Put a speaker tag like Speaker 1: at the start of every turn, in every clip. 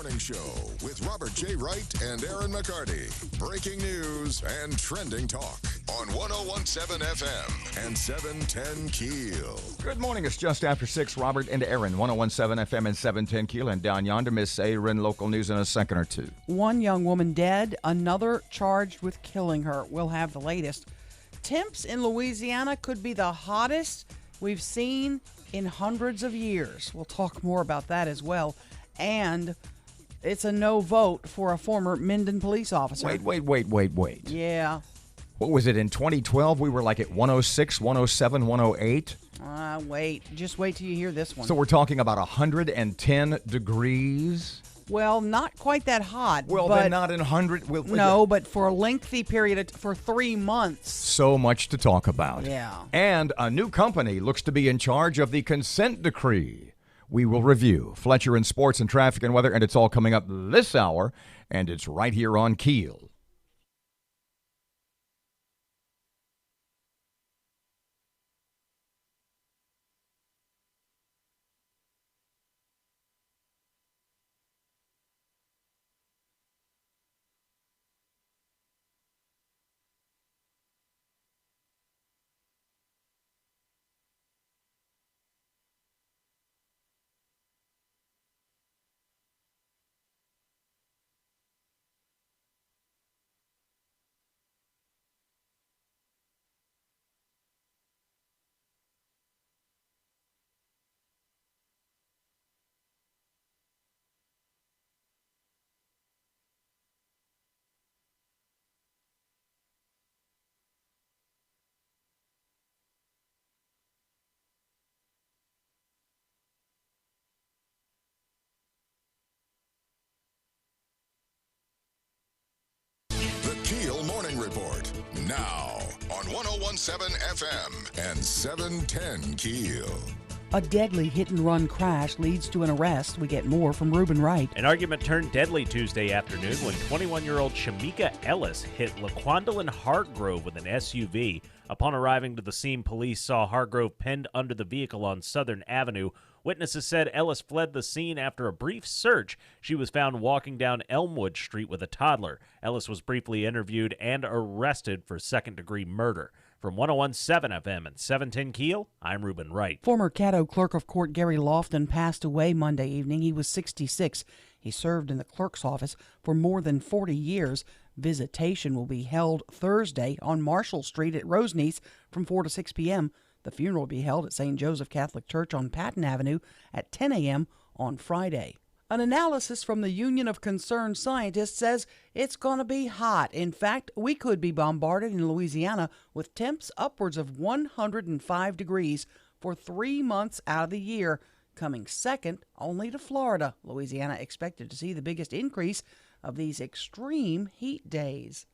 Speaker 1: Morning Show with Robert J. Wright and Erin McCarty. Breaking news and trending talk on 101.7 FM and 710 KEEL.
Speaker 2: Good morning. It's just after 6. Robert and Erin, 101.7 FM and 710 KEEL. And down yonder, Miss Erin, local news in a second or two.
Speaker 3: One young woman dead, another charged with killing her. We'll have the latest. Temps in Louisiana could be the hottest we've seen in hundreds of years. We'll talk more about that as well. And it's a no vote for a former Minden police officer.
Speaker 2: Wait.
Speaker 3: Yeah.
Speaker 2: What was it, in 2012? We were like at 106, 107, 108?
Speaker 3: Just wait till you hear this one.
Speaker 2: So we're talking about 110 degrees?
Speaker 3: Well, not quite that hot.
Speaker 2: Well,
Speaker 3: but
Speaker 2: then not in 100.
Speaker 3: No, but for a lengthy period, for 3 months.
Speaker 2: So much to talk about.
Speaker 3: Yeah.
Speaker 2: And a new company looks to be in charge of the consent decree. We will review Fletcher in sports and traffic and weather, and it's all coming up this hour, and it's right here on KEEL.
Speaker 1: KEEL Morning Report, now on 101.7 FM and 710 KEEL.
Speaker 3: A deadly hit-and-run crash leads to an arrest. We get more from Reuben Wright.
Speaker 4: An argument turned deadly Tuesday afternoon when 21-year-old Shamika Ellis hit LaQuandalyn Hargrove with an SUV. Upon arriving to the scene, police saw Hargrove pinned under the vehicle on Southern Avenue. Witnesses said Ellis fled the scene after a brief search. She was found walking down Elmwood Street with a toddler. Ellis was briefly interviewed and arrested for second-degree murder. From 101.7 FM and 710 KEEL, I'm Reuben Wright.
Speaker 3: Former Caddo Clerk of Court Gary Lofton passed away Monday evening. He was 66. He served in the clerk's office for more than 40 years. Visitation will be held Thursday on Marshall Street at Roseneath from 4 to 6 p.m. The funeral will be held at St. Joseph Catholic Church on Patton Avenue at 10 a.m. on Friday. An analysis from the Union of Concerned Scientists says it's going to be hot. In fact, we could be bombarded in Louisiana with temps upwards of 105 degrees for 3 months out of the year, coming second only to Florida. Louisiana expected to see the biggest increase of these extreme heat days.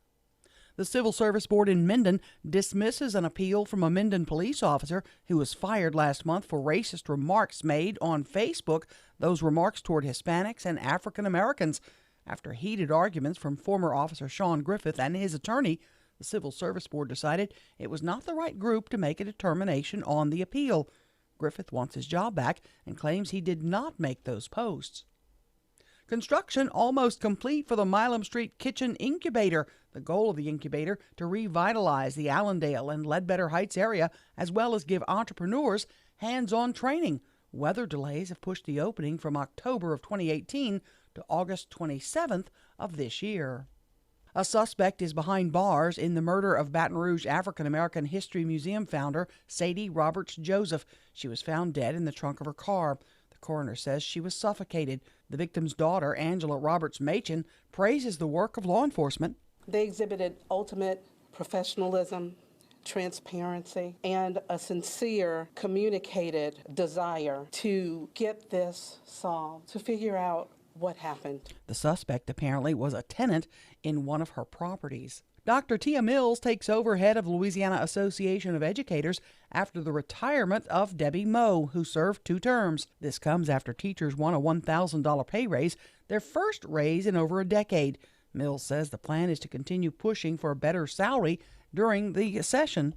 Speaker 3: The Civil Service Board in Minden dismisses an appeal from a Minden police officer who was fired last month for racist remarks made on Facebook, those remarks toward Hispanics and African Americans. After heated arguments from former Officer Sean Griffith and his attorney, the Civil Service Board decided it was not the right group to make a determination on the appeal. Griffith wants his job back and claims he did not make those posts. Construction almost complete for the Milam Street Kitchen Incubator. The goal of the incubator to revitalize the Allendale and Ledbetter Heights area, as well as give entrepreneurs hands-on training. Weather delays have pushed the opening from October of 2018 to August 27th of this year. A suspect is behind bars in the murder of Baton Rouge African-American History Museum founder Sadie Roberts Joseph. She was found dead in the trunk of her car. The coroner says she was suffocated. The victim's daughter, Angela Roberts Machen, praises the work of law enforcement.
Speaker 5: They exhibited ultimate professionalism, transparency, and a sincere, communicated desire to get this solved, to figure out what happened.
Speaker 3: The suspect apparently was a tenant in one of her properties. Dr. Tia Mills takes over head of Louisiana Association of Educators after the retirement of Debbie Moe, who served 2 terms. This comes after teachers won a $1,000 pay raise, their first raise in over a decade. Mills says the plan is to continue pushing for a better salary during the session.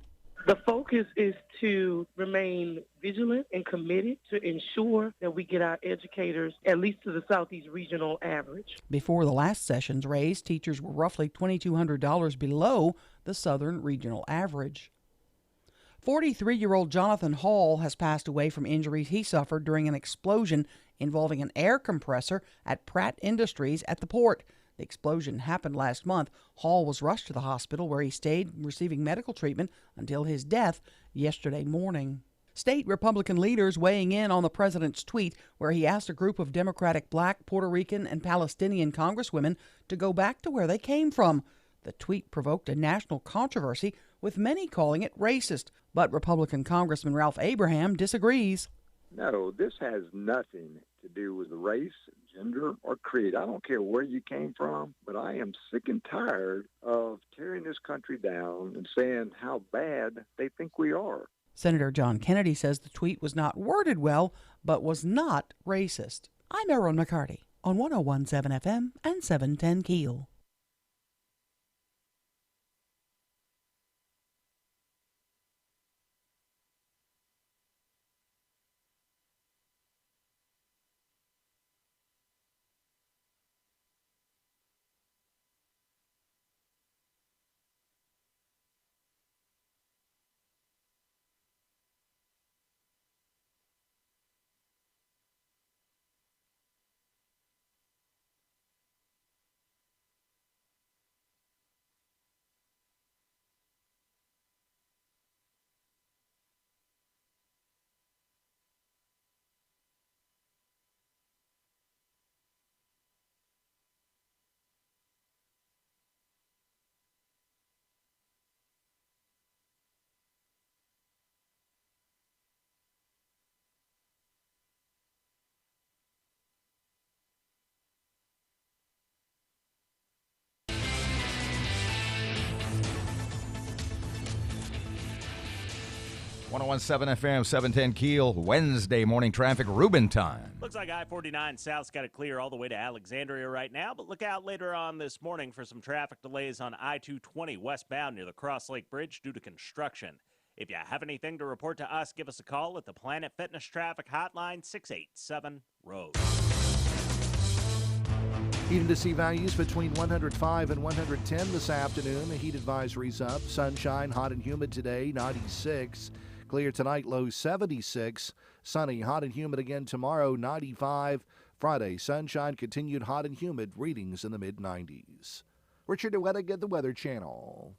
Speaker 6: The focus is to remain vigilant and committed to ensure that we get our educators at least to the Southeast regional average.
Speaker 3: Before the last session's raise, teachers were roughly $2,200 below the Southern regional average. 43-year-old Jonathan Hall has passed away from injuries he suffered during an explosion involving an air compressor at Pratt Industries at the port. The explosion happened last month. Hall was rushed to the hospital where he stayed receiving medical treatment until his death yesterday morning. State Republican leaders weighing in on the president's tweet where he asked a group of Democratic Black, Puerto Rican, and Palestinian congresswomen to go back to where they came from. The tweet provoked a national controversy, with many calling it racist. But Republican Congressman Ralph Abraham disagrees.
Speaker 7: No, this has nothing to do with race, gender, or creed. I don't care where you came from, but I am sick and tired of tearing this country down and saying how bad they think we are.
Speaker 3: Senator John Kennedy says the tweet was not worded well, but was not racist. I'm Erin McCarty on 101.7 FM and 710 KEEL.
Speaker 2: .101.7 FM, 710 KEEL, Wednesday morning traffic, Reuben time.
Speaker 4: Looks like I-49 South's got it clear all the way to Alexandria right now, but look out later on this morning for some traffic delays on I-220 westbound near the Cross Lake Bridge due to construction. If you have anything to report to us, give us a call at the Planet Fitness Traffic Hotline, 687-ROAD.
Speaker 8: Even to see values between 105 and 110 this afternoon. The heat advisory's up. Sunshine, hot and humid today, 96. Clear tonight, low 76. Sunny, hot and humid again tomorrow, 95. Friday, sunshine, continued hot and humid, readings in the mid-90s. Richard DeWettig at the Weather Channel.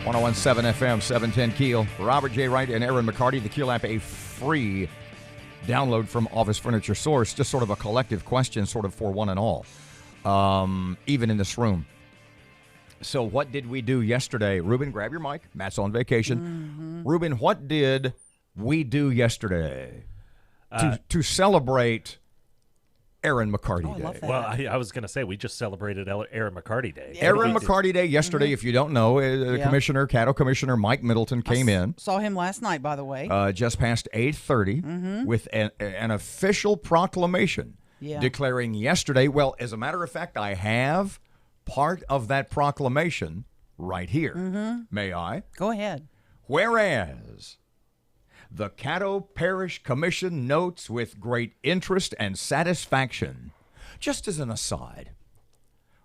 Speaker 2: .101.7 FM, 710 KEEL. Robert J. Wright and Erin McCarty. The KEEL app, a free download from Office Furniture Source. Just sort of a collective question, sort of for one and all, even in this room. So what did we do yesterday? Reuben, grab your mic. Matt's on vacation. Reuben, what did we do yesterday to celebrate Erin McCarty Day?
Speaker 3: I love that.
Speaker 4: Well, I was going to say, we just celebrated Erin McCarty Day.
Speaker 3: Yeah.
Speaker 2: Erin McCarty Day yesterday, if you don't know, the commissioner, Cattle Commissioner Mike Middleton came in.
Speaker 3: Saw him last night, by the way.
Speaker 2: Just past 8:30 with an official proclamation declaring yesterday. Well, as a matter of fact, I have part of that proclamation right here. May I?
Speaker 3: Go ahead.
Speaker 2: Whereas the Caddo Parish Commission notes with great interest and satisfaction, just as an aside,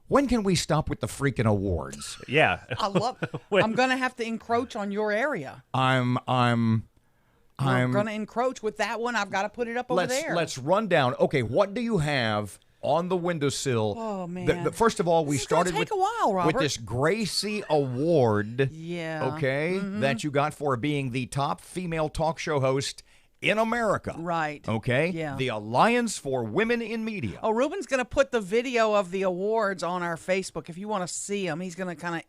Speaker 2: when can we stop with the freaking awards?
Speaker 4: Yeah.
Speaker 3: I love. I'm gonna have to encroach on your area.
Speaker 2: I'm
Speaker 3: going to encroach with that one. I've got to put it up over there.
Speaker 2: Let's run down. Okay, what do you have on the windowsill?
Speaker 3: Oh, man.
Speaker 2: First of all, we
Speaker 3: This is gonna
Speaker 2: started
Speaker 3: take
Speaker 2: with,
Speaker 3: a while, Robert.
Speaker 2: with this Gracie Award.
Speaker 3: Yeah.
Speaker 2: Okay, that you got for being the top female talk show host in America.
Speaker 3: Right.
Speaker 2: Okay.
Speaker 3: Yeah.
Speaker 2: The Alliance for Women in Media.
Speaker 3: Oh, Ruben's going to put the video of the awards on our Facebook. If you want to see them, he's going to kind of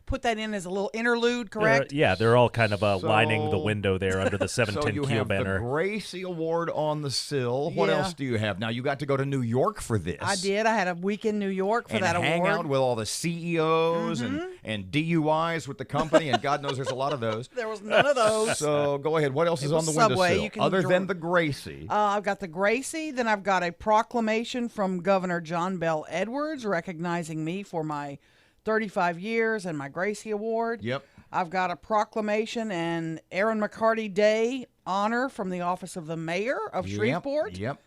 Speaker 3: put that in as a little interlude, correct?
Speaker 4: Yeah, they're all kind of lining the window there under the 710
Speaker 2: So you
Speaker 4: Keel
Speaker 2: have
Speaker 4: banner.
Speaker 2: the Gracie Award on the sill. What
Speaker 3: Yeah.
Speaker 2: else do you have? Now, you got to go to New York for this.
Speaker 3: I did. I had a week in New York for
Speaker 2: and
Speaker 3: that
Speaker 2: hang
Speaker 3: award.
Speaker 2: out with all the CEOs and DUIs with the company, and God knows there's a lot of those.
Speaker 3: There was none of those.
Speaker 2: So go ahead. What else is on the
Speaker 3: Subway.
Speaker 2: windowsill
Speaker 3: You can
Speaker 2: other
Speaker 3: enjoy-
Speaker 2: than the Gracie?
Speaker 3: I've got the Gracie. Then I've got a proclamation from Governor John Bell Edwards recognizing me for my 35 years and my Gracie Award.
Speaker 2: Yep.
Speaker 3: I've got a proclamation and Erin McCarty Day honor from the office of the mayor of Shreveport.
Speaker 2: Yep.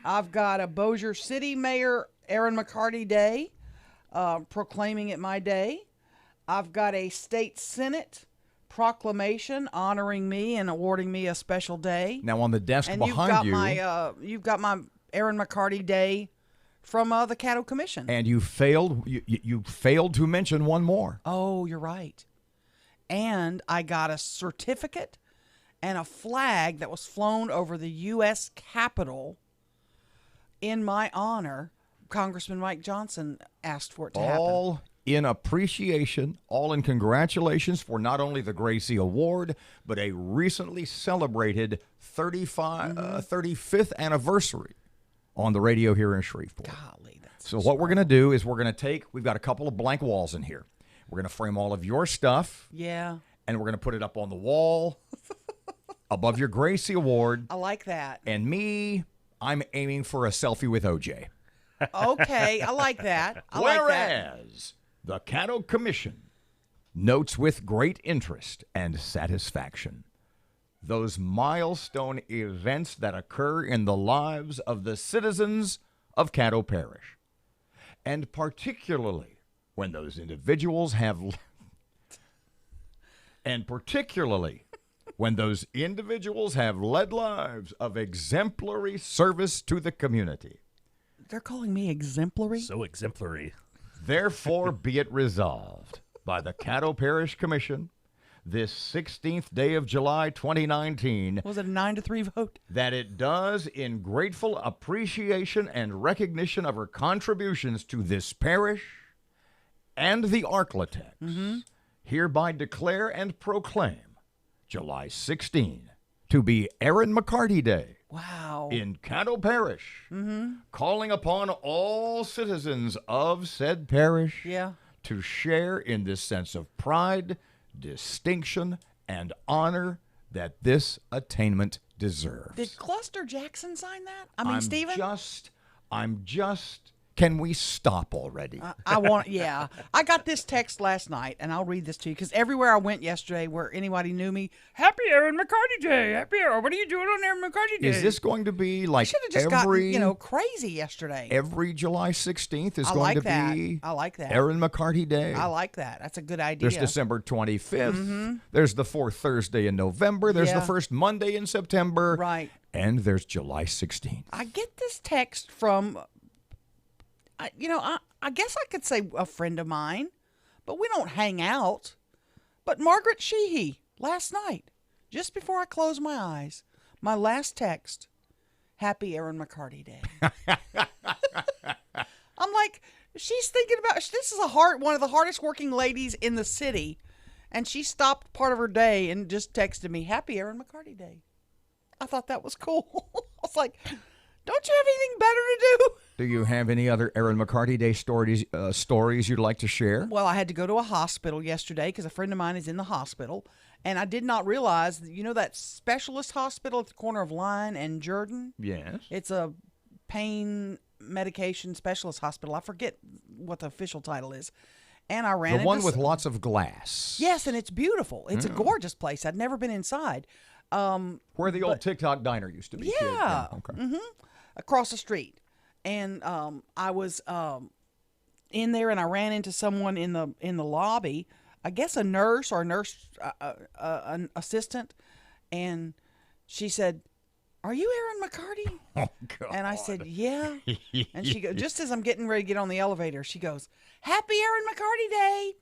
Speaker 3: I've got a Bossier City Mayor Erin McCarty Day, proclaiming it my day. I've got a state senate proclamation honoring me and awarding me a special day.
Speaker 2: Now on the desk
Speaker 3: And
Speaker 2: behind
Speaker 3: you've got my Erin McCarty Day from the Cattle Commission.
Speaker 2: and you failed. You failed to mention one more.
Speaker 3: Oh, you're right. And I got a certificate and a flag that was flown over the U.S. Capitol in my honor. Congressman Mike Johnson asked for it to happen.
Speaker 2: All in appreciation, all in congratulations for not only the Gracie Award, but a recently celebrated 35th anniversary on the radio here in Shreveport.
Speaker 3: Golly, that's
Speaker 2: So what we're going to do is we've got a couple of blank walls in here. We're going to frame all of your stuff,
Speaker 3: yeah,
Speaker 2: and we're going to put it up on the wall above your Gracie Award.
Speaker 3: I like that.
Speaker 2: And me, I'm aiming for a selfie with OJ.
Speaker 3: Okay, I like that. I like that.
Speaker 2: Whereas the Cattle Commission notes with great interest and satisfaction those milestone events that occur in the lives of the citizens of Caddo Parish, and particularly when those individuals have led lives of exemplary service to the community.
Speaker 3: They're calling me exemplary.
Speaker 4: So exemplary.
Speaker 2: Therefore be it resolved by the Caddo Parish Commission this 16th day of July 2019
Speaker 3: Was it a 9-3 vote?
Speaker 2: that it does, in grateful appreciation and recognition of her contributions to this parish and the Arklatex, hereby declare and proclaim July 16 to be Erin McCarty Day
Speaker 3: Wow.
Speaker 2: in Caddo Parish, calling upon all citizens of said parish
Speaker 3: Yeah.
Speaker 2: to share in this sense of pride, distinction, and honor that this attainment deserves.
Speaker 3: Did Cluster Jackson sign that? I mean, Stephen?
Speaker 2: I'm just, can we stop already?
Speaker 3: I got this text last night, and I'll read this to you, because everywhere I went yesterday where anybody knew me, Happy Erin McCarty Day! Happy Erin, what are you doing on Erin McCarty Day?
Speaker 2: Is this going to be like
Speaker 3: should have just
Speaker 2: every,
Speaker 3: gotten, crazy yesterday.
Speaker 2: every July 16th is
Speaker 3: I
Speaker 2: going
Speaker 3: like
Speaker 2: to
Speaker 3: that.
Speaker 2: be
Speaker 3: I like that.
Speaker 2: Erin McCarty Day?
Speaker 3: I like that. That's a good idea.
Speaker 2: There's December 25th. There's the fourth Thursday in November. There's the
Speaker 3: Yeah.
Speaker 2: first Monday in September.
Speaker 3: Right.
Speaker 2: And there's July 16th.
Speaker 3: I get this text from, I guess I could say a friend of mine, but we don't hang out. But Margaret Sheehy, last night, just before I closed my eyes, my last text, Happy Erin McCarty Day. I'm like, she's thinking about, this is one of the hardest working ladies in the city, and she stopped part of her day and just texted me, Happy Erin McCarty Day. I thought that was cool. I was like, don't you have anything better to do?
Speaker 2: Do you have any other Erin McCarty Day stories you'd like to share?
Speaker 3: Well, I had to go to a hospital yesterday because a friend of mine is in the hospital, and I did not realize, that specialist hospital at the corner of Line and Jordan?
Speaker 2: Yes.
Speaker 3: It's a pain medication specialist hospital. I forget what the official title is. And I ran
Speaker 2: The
Speaker 3: into
Speaker 2: one with lots of glass.
Speaker 3: Yes, and it's beautiful. It's a gorgeous place. I'd never been inside.
Speaker 2: Where the old TikTok diner used to be.
Speaker 3: Yeah.
Speaker 2: Okay.
Speaker 3: Across the street. And I was in there, and I ran into someone in the lobby. I guess a nurse or a nurse an assistant, and she said, "Are you Erin McCarty?"
Speaker 2: Oh, God.
Speaker 3: And I said, "Yeah." And she goes, just as I'm getting ready to get on the elevator, she goes, "Happy Erin McCarty Day."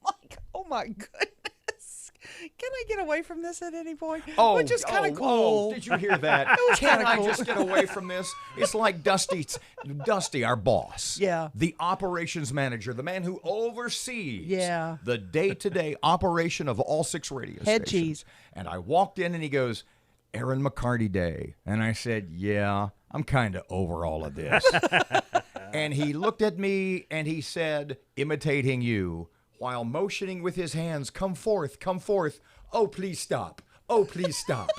Speaker 3: Like, oh my goodness. Can I get away from this at any point? Which is kind of cool.
Speaker 2: Did you hear that?
Speaker 3: was
Speaker 2: Can
Speaker 3: kinda
Speaker 2: I
Speaker 3: cool.
Speaker 2: just get away from this? It's like Dusty, our boss.
Speaker 3: Yeah.
Speaker 2: The operations manager, the man who oversees
Speaker 3: Yeah.
Speaker 2: the day-to-day operation of all 6 radio
Speaker 3: Head
Speaker 2: stations.
Speaker 3: cheese.
Speaker 2: And I walked in and he goes, "Erin McCarty Day." And I said, "Yeah, I'm kind of over all of this." And he looked at me and he said, imitating you, while motioning with his hands, come forth, come forth. Oh, please stop. Oh, please stop."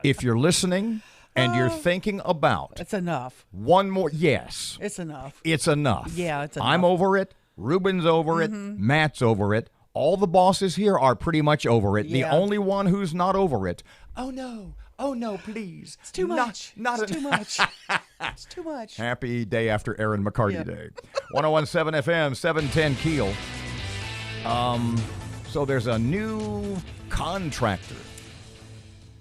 Speaker 2: If you're listening and you're thinking about
Speaker 3: It's enough.
Speaker 2: one more, yes,
Speaker 3: It's enough.
Speaker 2: it's enough.
Speaker 3: Yeah, it's
Speaker 2: I'm
Speaker 3: enough.
Speaker 2: over it. Ruben's over it. Matt's over it. All the bosses here are pretty much over it. The
Speaker 3: Yeah.
Speaker 2: only one who's not over it. Oh, no, please.
Speaker 3: It's too much.
Speaker 2: Not
Speaker 3: It's too much. It's too much.
Speaker 2: Happy day after Erin McCarty
Speaker 3: Yep.
Speaker 2: Day. 101.7 FM, 710 Keel. So there's a new contractor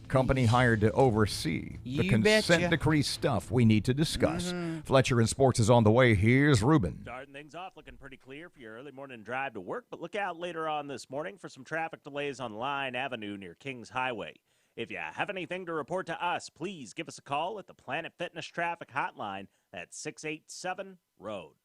Speaker 2: company hired to oversee the
Speaker 3: You
Speaker 2: consent
Speaker 3: betcha.
Speaker 2: decree stuff we need to discuss. Fletcher in Sports is on the way. Here's Ruben.
Speaker 4: Starting things off looking pretty clear for your early morning drive to work, but look out later on this morning for some traffic delays on Line Avenue near Kings Highway. If you have anything to report to us, please give us a call at the Planet Fitness Traffic Hotline at 687-ROAD.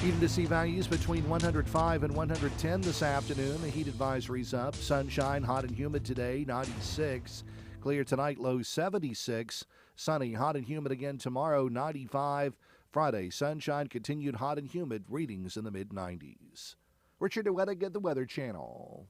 Speaker 8: Even to see values between 105 and 110 this afternoon. The heat advisory's up. Sunshine, hot and humid today, 96. Clear tonight, low 76. Sunny, hot and humid again tomorrow, 95. Friday, sunshine, continued hot and humid, readings in the mid-90s. Richard DeWettig at the Weather Channel.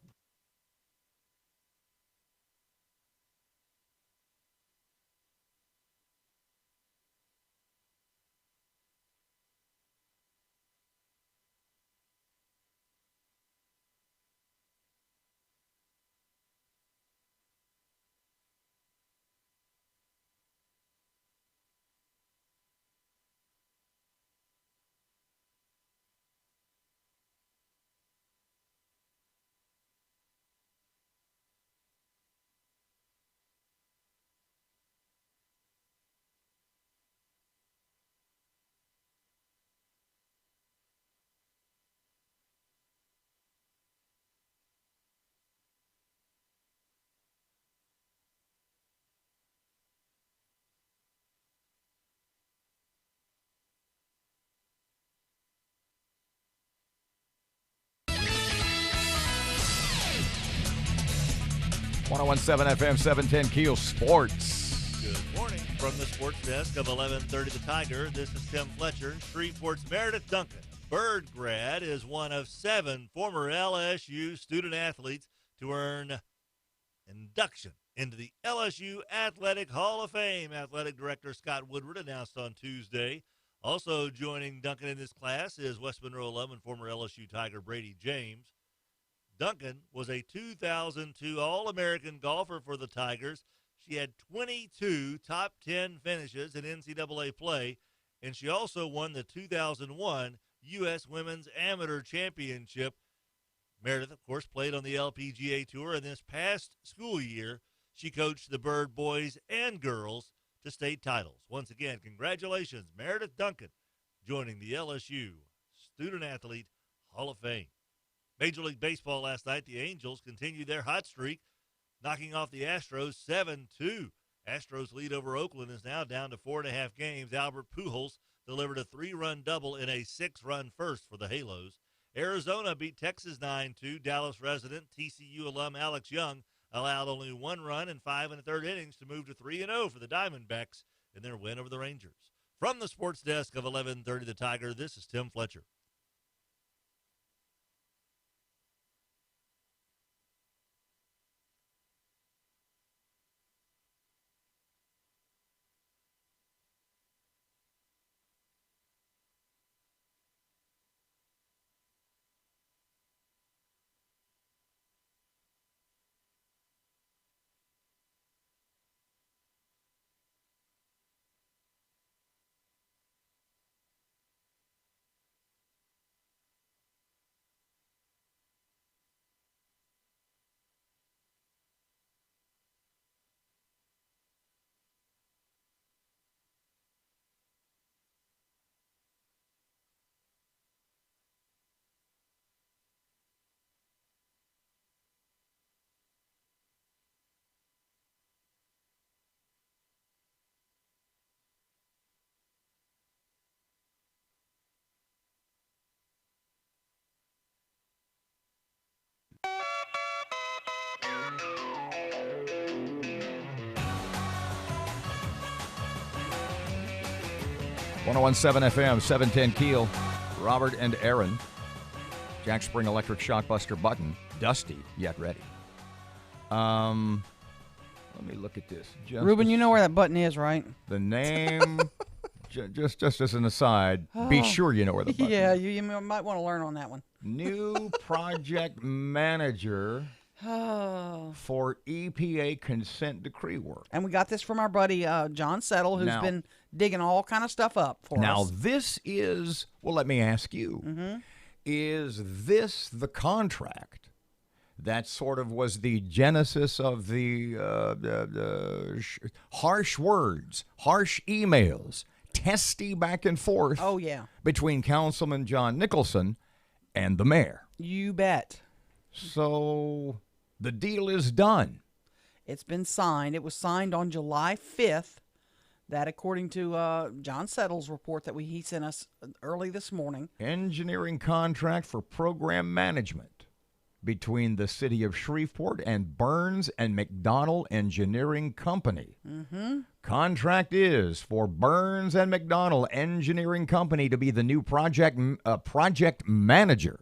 Speaker 2: .107 FM, 710 Keel Sports.
Speaker 9: Good morning from the sports desk of 1130 The Tiger. This is Tim Fletcher. Shreveport's Meredith Duncan, Bird grad, is one of 7 former LSU student athletes to earn induction into the LSU Athletic Hall of Fame. Athletic Director Scott Woodward announced on Tuesday. Also joining Duncan in this class is West Monroe alum and former LSU Tiger Brady James. Duncan was a 2002 All-American golfer for the Tigers. She had 22 top 10 finishes in NCAA play, and she also won the 2001 U.S. Women's Amateur Championship. Meredith, of course, played on the LPGA Tour, and this past school year, she coached the Bird boys and girls to state titles. Once again, congratulations, Meredith Duncan, joining the LSU Student Athlete Hall of Fame. Major League Baseball last night, the Angels continued their hot streak, knocking off the Astros 7-2. Astros lead over Oakland is now down to 4.5 games. Albert Pujols delivered a 3-run double in a 6-run first for the Halos. Arizona beat Texas 9-2. Dallas resident TCU alum Alex Young allowed only 1 run in 5 1/3 innings to move to 3-0 for the Diamondbacks in their win over the Rangers. From the sports desk of 1130 The Tiger, this is Tim Fletcher.
Speaker 2: 1017 FM, 710 Keel. Robert and Erin. Jack Spring Electric Shockbuster button. Dusty, yet ready. Let me look at this.
Speaker 3: Ruben, you know where that button is, right?
Speaker 2: The name, just as an aside, be sure you know where the button
Speaker 3: Yeah,
Speaker 2: is.
Speaker 3: you might want to learn on that one.
Speaker 2: New project manager for EPA consent decree work.
Speaker 3: And we got this from our buddy John Settle, who's been digging all kind of stuff up for us.
Speaker 2: Now, this is, well, let me ask you, is this the contract that sort of was the genesis of the harsh words, harsh emails, testy back and forth between Councilman John Nicholson and the mayor?
Speaker 3: You bet.
Speaker 2: So the deal is done.
Speaker 3: It's been signed. It was signed on July 5th. That, according to John Settle's report that he sent us early this morning.
Speaker 2: Engineering contract for program management between the city of Shreveport and Burns and McDonnell Engineering Company. Contract is for Burns and McDonnell Engineering Company to be the new project manager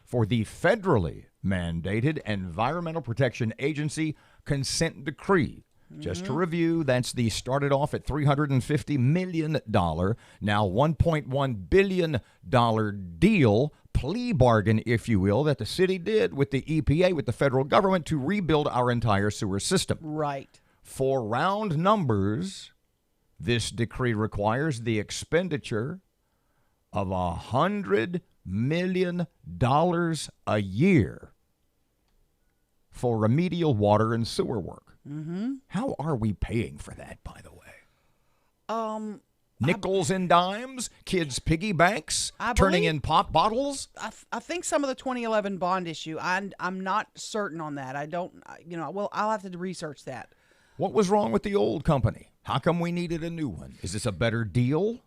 Speaker 2: for the federally mandated Environmental Protection Agency consent decree. Just to review, that's started off at $350 million, now $1.1 billion deal, plea bargain, if you will, that the city did with the EPA, with the federal government, to rebuild our entire sewer system.
Speaker 3: Right. For
Speaker 2: round numbers, this decree requires the expenditure of $100 million a year for remedial water and sewer work. How are we paying for that, by the way? Nickels and dimes, kids' piggy banks, turning in pop bottles.
Speaker 3: I think some of the 2011 bond issue. I'm not certain on that. I don't. Well, I'll have to research that.
Speaker 2: What was wrong with the old company? How come we needed a new one? Is this a better deal?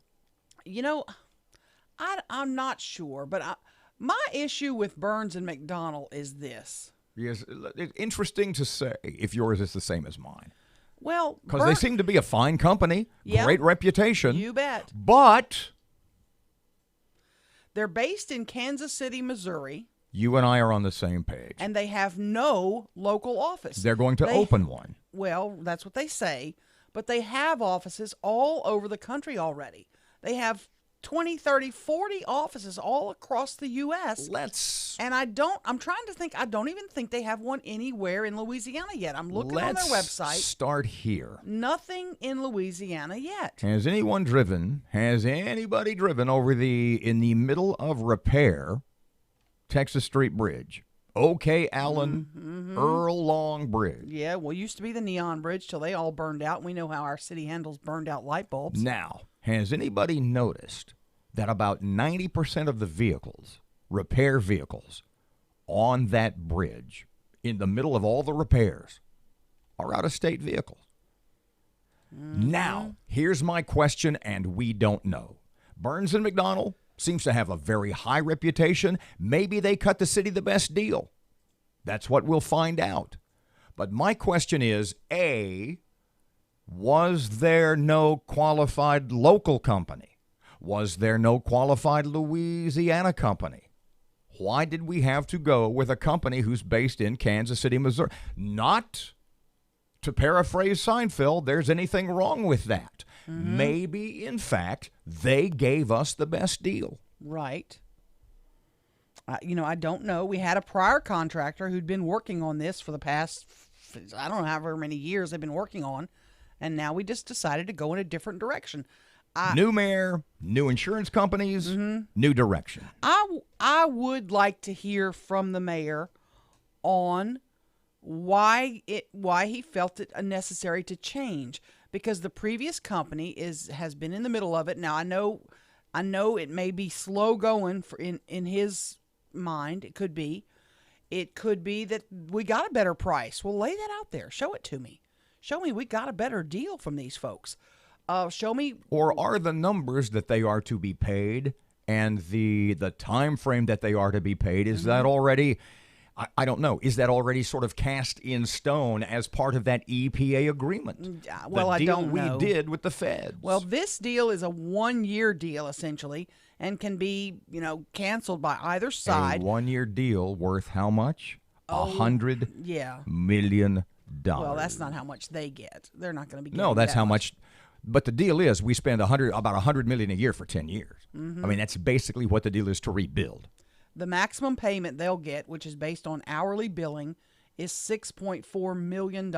Speaker 3: I'm not sure, but my issue with Burns and McDonnell is this.
Speaker 2: Yes, it's interesting to say if yours is the same as mine.
Speaker 3: Well,
Speaker 2: because they seem to be a fine company, great reputation.
Speaker 3: You bet.
Speaker 2: But
Speaker 3: they're based in Kansas City, Missouri.
Speaker 2: You and I are on the same page.
Speaker 3: And they have no local office.
Speaker 2: They're going to open one.
Speaker 3: Well, that's what they say. But they have offices all over the country already. They have 20, 30, 40 offices all across the U.S. And I'm trying to think, I don't even think they have one anywhere in Louisiana yet. I'm looking on their website.
Speaker 2: Start here.
Speaker 3: Nothing in Louisiana yet.
Speaker 2: Has anybody driven over in the middle of repair, Texas Street Bridge? OK Allen, Earl Long Bridge.
Speaker 3: Yeah, well, it used to be the Neon Bridge till they all burned out. We know how our city handles burned out light bulbs.
Speaker 2: Now, has anybody noticed that about 90% of the vehicles, repair vehicles, on that bridge, in the middle of all the repairs, are out-of-state vehicles? Now, here's my question, and we don't know. Burns and McDonnell seems to have a very high reputation. Maybe they cut the city the best deal. That's what we'll find out. But my question is, A, was there no qualified local company? Was there no qualified Louisiana company? Why did we have to go with a company who's based in Kansas City, Missouri? Not, to paraphrase Seinfeld, there's anything wrong with that. Maybe, in fact, they gave us the best deal.
Speaker 3: Right. I don't know. We had a prior contractor who'd been working on this for the past, I don't know however many years they've been working on, and now we just decided to go in a different direction.
Speaker 2: New mayor, new insurance companies, new direction.
Speaker 3: I would like to hear from the mayor on why he felt it necessary to change, because the previous company has been in the middle of it. Now I know it may be slow going in his mind. It could be that we got a better price. Well, lay that out there. Show it to me. Show me we got a better deal from these folks. Show me.
Speaker 2: Or are the numbers that they are to be paid and the time frame that they are to be paid, is that already, I don't know. Is that already sort of cast in stone as part of that EPA agreement?
Speaker 3: Well,
Speaker 2: the
Speaker 3: I
Speaker 2: deal
Speaker 3: don't
Speaker 2: we
Speaker 3: know.
Speaker 2: did with the feds.
Speaker 3: Well, this deal is a 1-year deal, essentially, and can be, canceled by either side.
Speaker 2: A 1-year deal worth how much? $100 million.
Speaker 3: Well, that's not how much they get. They're not going to be getting
Speaker 2: No, that's
Speaker 3: that
Speaker 2: how much. But the deal is we spend about $100 million a year for 10 years.
Speaker 3: Mm-hmm.
Speaker 2: I mean, that's basically what the deal is to rebuild.
Speaker 3: The maximum payment they'll get, which is based on hourly billing, is $6.4 million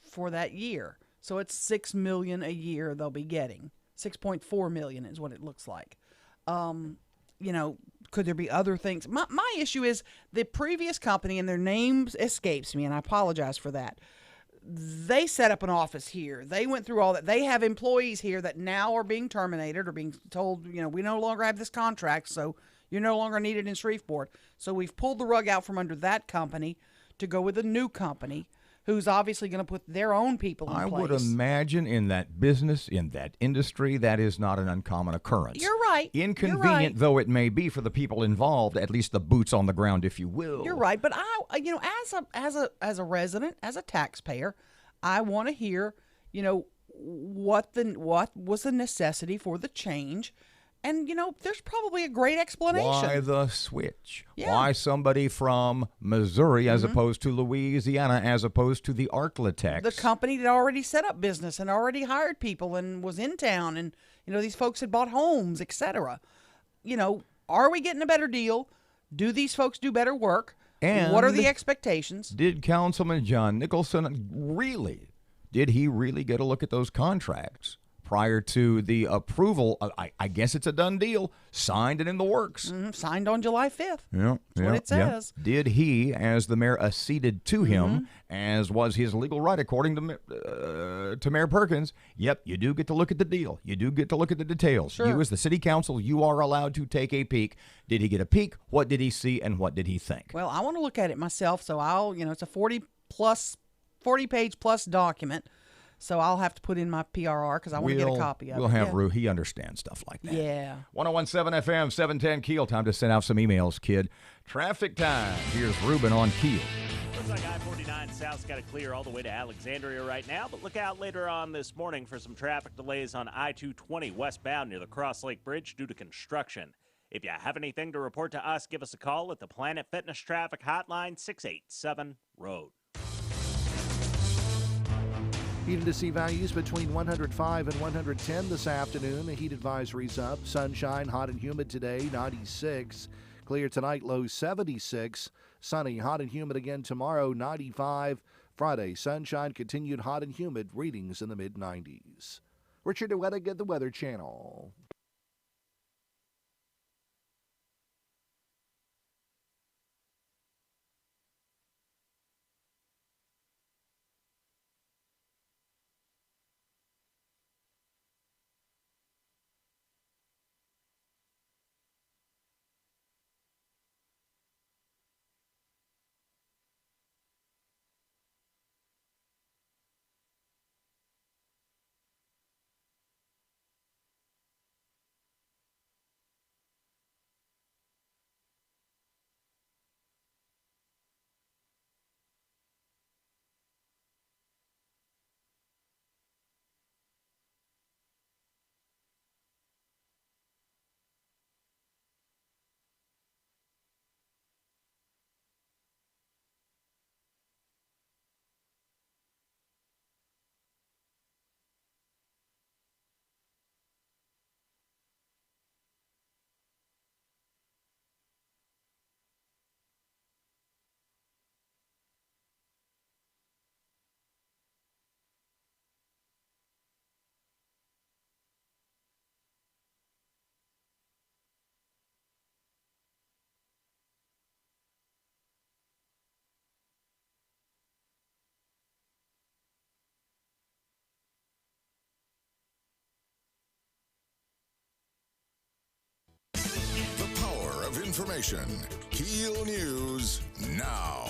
Speaker 3: for that year. So it's $6 million a year they'll be getting. $6.4 million is what it looks like. Could there be other things? My issue is the previous company, and their name escapes me, and I apologize for that. They set up an office here. They went through all that. They have employees here that now are being terminated or being told, we no longer have this contract, so you're no longer needed in Shreveport. So we've pulled the rug out from under that company to go with a new company who's obviously going to put their own people in place.
Speaker 2: I would imagine in that business, in that industry, that is not an uncommon occurrence.
Speaker 3: You're right.
Speaker 2: Inconvenient though it may be for the people involved, at least the boots on the ground, if you will.
Speaker 3: You're right, but as a resident, as a taxpayer, I want to hear, what was the necessity for the change. And, there's probably a great explanation.
Speaker 2: Why the switch?
Speaker 3: Yeah.
Speaker 2: Why somebody from Missouri as opposed to Louisiana as opposed to the Arklatex?
Speaker 3: The company that already set up business and already hired people and was in town and, these folks had bought homes, etc. Are we getting a better deal? Do these folks do better work?
Speaker 2: And
Speaker 3: what are the expectations?
Speaker 2: Did Councilman John Nicholson really get a look at those contracts prior to the approval? I guess it's a done deal, signed and in the works.
Speaker 3: Signed on July 5th.
Speaker 2: Yeah,
Speaker 3: That's what it says.
Speaker 2: Did he, as the mayor, acceded to him, as was his legal right, according to Mayor Perkins? Yep, you do get to look at the deal. You do get to look at the details.
Speaker 3: Sure.
Speaker 2: You, as the city council, you are allowed to take a peek. Did he get a peek? What did he see, and what did he think?
Speaker 3: Well, I want to look at it myself, so I'll, it's a 40-page plus document. So I'll have to put in my PRR because I want to get a copy of it.
Speaker 2: We'll have Rue. He understands stuff like that.
Speaker 3: Yeah.
Speaker 2: 1017 FM, 710 KEEL. Time to send out some emails, kid. Traffic time. Here's Ruben on KEEL.
Speaker 4: Looks like I-49 South's got to clear all the way to Alexandria right now, but look out later on this morning for some traffic delays on I-220 westbound near the Cross Lake Bridge due to construction. If you have anything to report to us, give us a call at the Planet Fitness Traffic Hotline, 687-ROAD.
Speaker 8: Heated to see values between 105 and 110 this afternoon. The heat advisory's up. Sunshine, hot and humid today, 96. Clear tonight, low 76. Sunny, hot and humid again tomorrow, 95. Friday, sunshine, continued hot and humid, readings in the mid-90s. Richard DeWettig at the Weather Channel.
Speaker 1: Information. KEEL News now.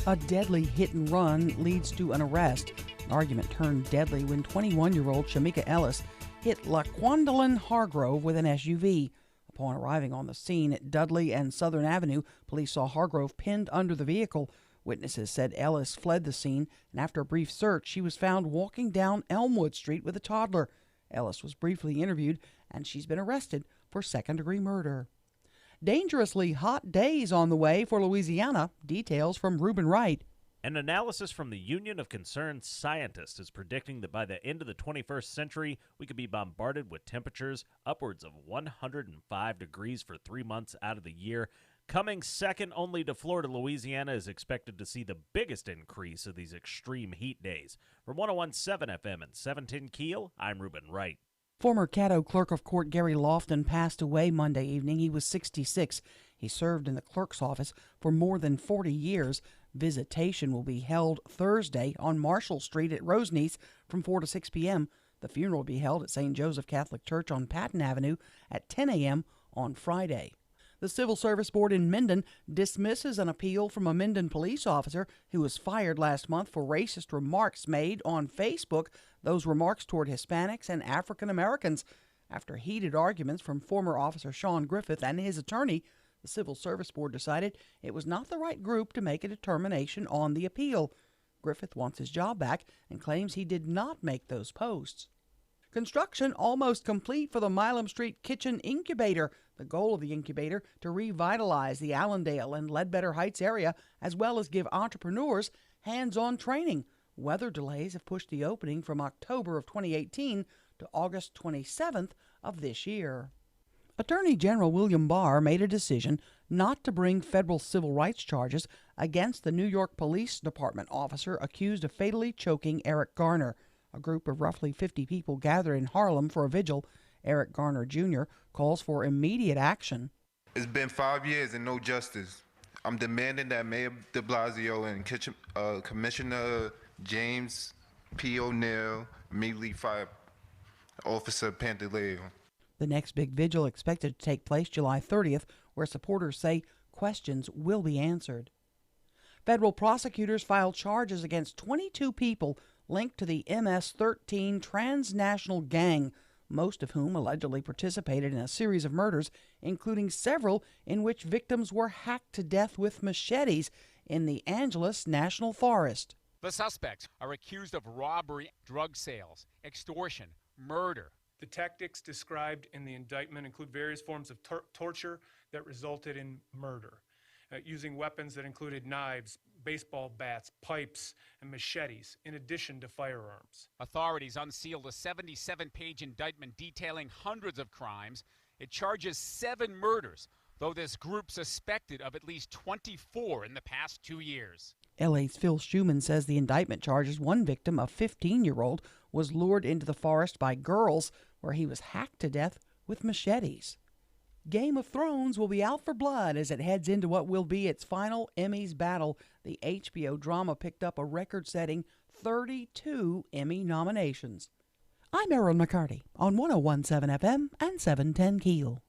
Speaker 3: A deadly hit and run leads to an arrest. An argument turned deadly when 21-year-old Shamika Ellis hit LaQuandalyn Hargrove with an SUV. A Upon arriving on the scene at Dudley and Southern Avenue, police saw Hargrove pinned under the vehicle. Witnesses said Ellis fled the scene, and after a brief search, she was found walking down Elmwood Street with a toddler. Ellis was briefly interviewed, and she's been arrested for second-degree murder. Dangerously hot days on the way for Louisiana. Details from Reuben Wright.
Speaker 4: An analysis from the Union of Concerned Scientists is predicting that by the end of the 21st century, we could be bombarded with temperatures upwards of 105 degrees for 3 months out of the year. Coming second only to Florida, Louisiana is expected to see the biggest increase of these extreme heat days. From 101.7 FM and 710 KEEL, I'm Reuben Wright.
Speaker 3: Former Caddo Clerk of Court Gary Lofton passed away Monday evening. He was 66. He served in the clerk's office for more than 40 years. Visitation will be held Thursday on Marshall Street at Roseneath from 4 to 6 p.m. The funeral will be held at St. Joseph Catholic Church on Patton Avenue at 10 a.m. on Friday. The Civil Service Board in Minden dismisses an appeal from a Minden police officer who was fired last month for racist remarks made on Facebook, those remarks toward Hispanics and African Americans. After heated arguments from former Officer Sean Griffith and his attorney, the Civil Service Board decided it was not the right group to make a determination on the appeal. Griffith wants his job back and claims he did not make those posts. Construction almost complete for the Milam Street Kitchen Incubator. The goal of the incubator to revitalize the Allendale and Ledbetter Heights area, as well as give entrepreneurs hands-on training. Weather delays have pushed the opening from October of 2018 to August 27th of this year. Attorney General William Barr made a decision not to bring federal civil rights charges against the New York Police Department officer accused of fatally choking Eric Garner. A group of roughly 50 people gathered in Harlem for a vigil. Eric Garner Jr. calls for immediate action.
Speaker 10: It's been 5 years and no justice. I'm demanding that Mayor de Blasio and Commissioner James P. O'Neill immediately fire Officer Pantaleo.
Speaker 3: The next big vigil expected to take place July 30th, where supporters say questions will be answered. Federal prosecutors filed charges against 22 people linked to the MS-13 transnational gang, most of whom allegedly participated in a series of murders, including several in which victims were hacked to death with machetes in the Angeles National Forest.
Speaker 11: The suspects are accused of robbery, drug sales, extortion, murder.
Speaker 12: The tactics described in the indictment include various forms of torture that resulted in murder, using weapons that included knives, baseball bats, pipes, and machetes, in addition to firearms.
Speaker 11: Authorities unsealed a 77-page indictment detailing hundreds of crimes. It charges 7 murders, though this group suspected of at least 24 in the past 2 years.
Speaker 3: LA's Phil Schuman says the indictment charges one victim, a 15-year-old, was lured into the forest by girls where he was hacked to death with machetes. Game of Thrones will be out for blood as it heads into what will be its final Emmys battle. The HBO drama picked up a record-setting 32 Emmy nominations. I'm Erin McCarty on 101.7 FM and 710 KEEL.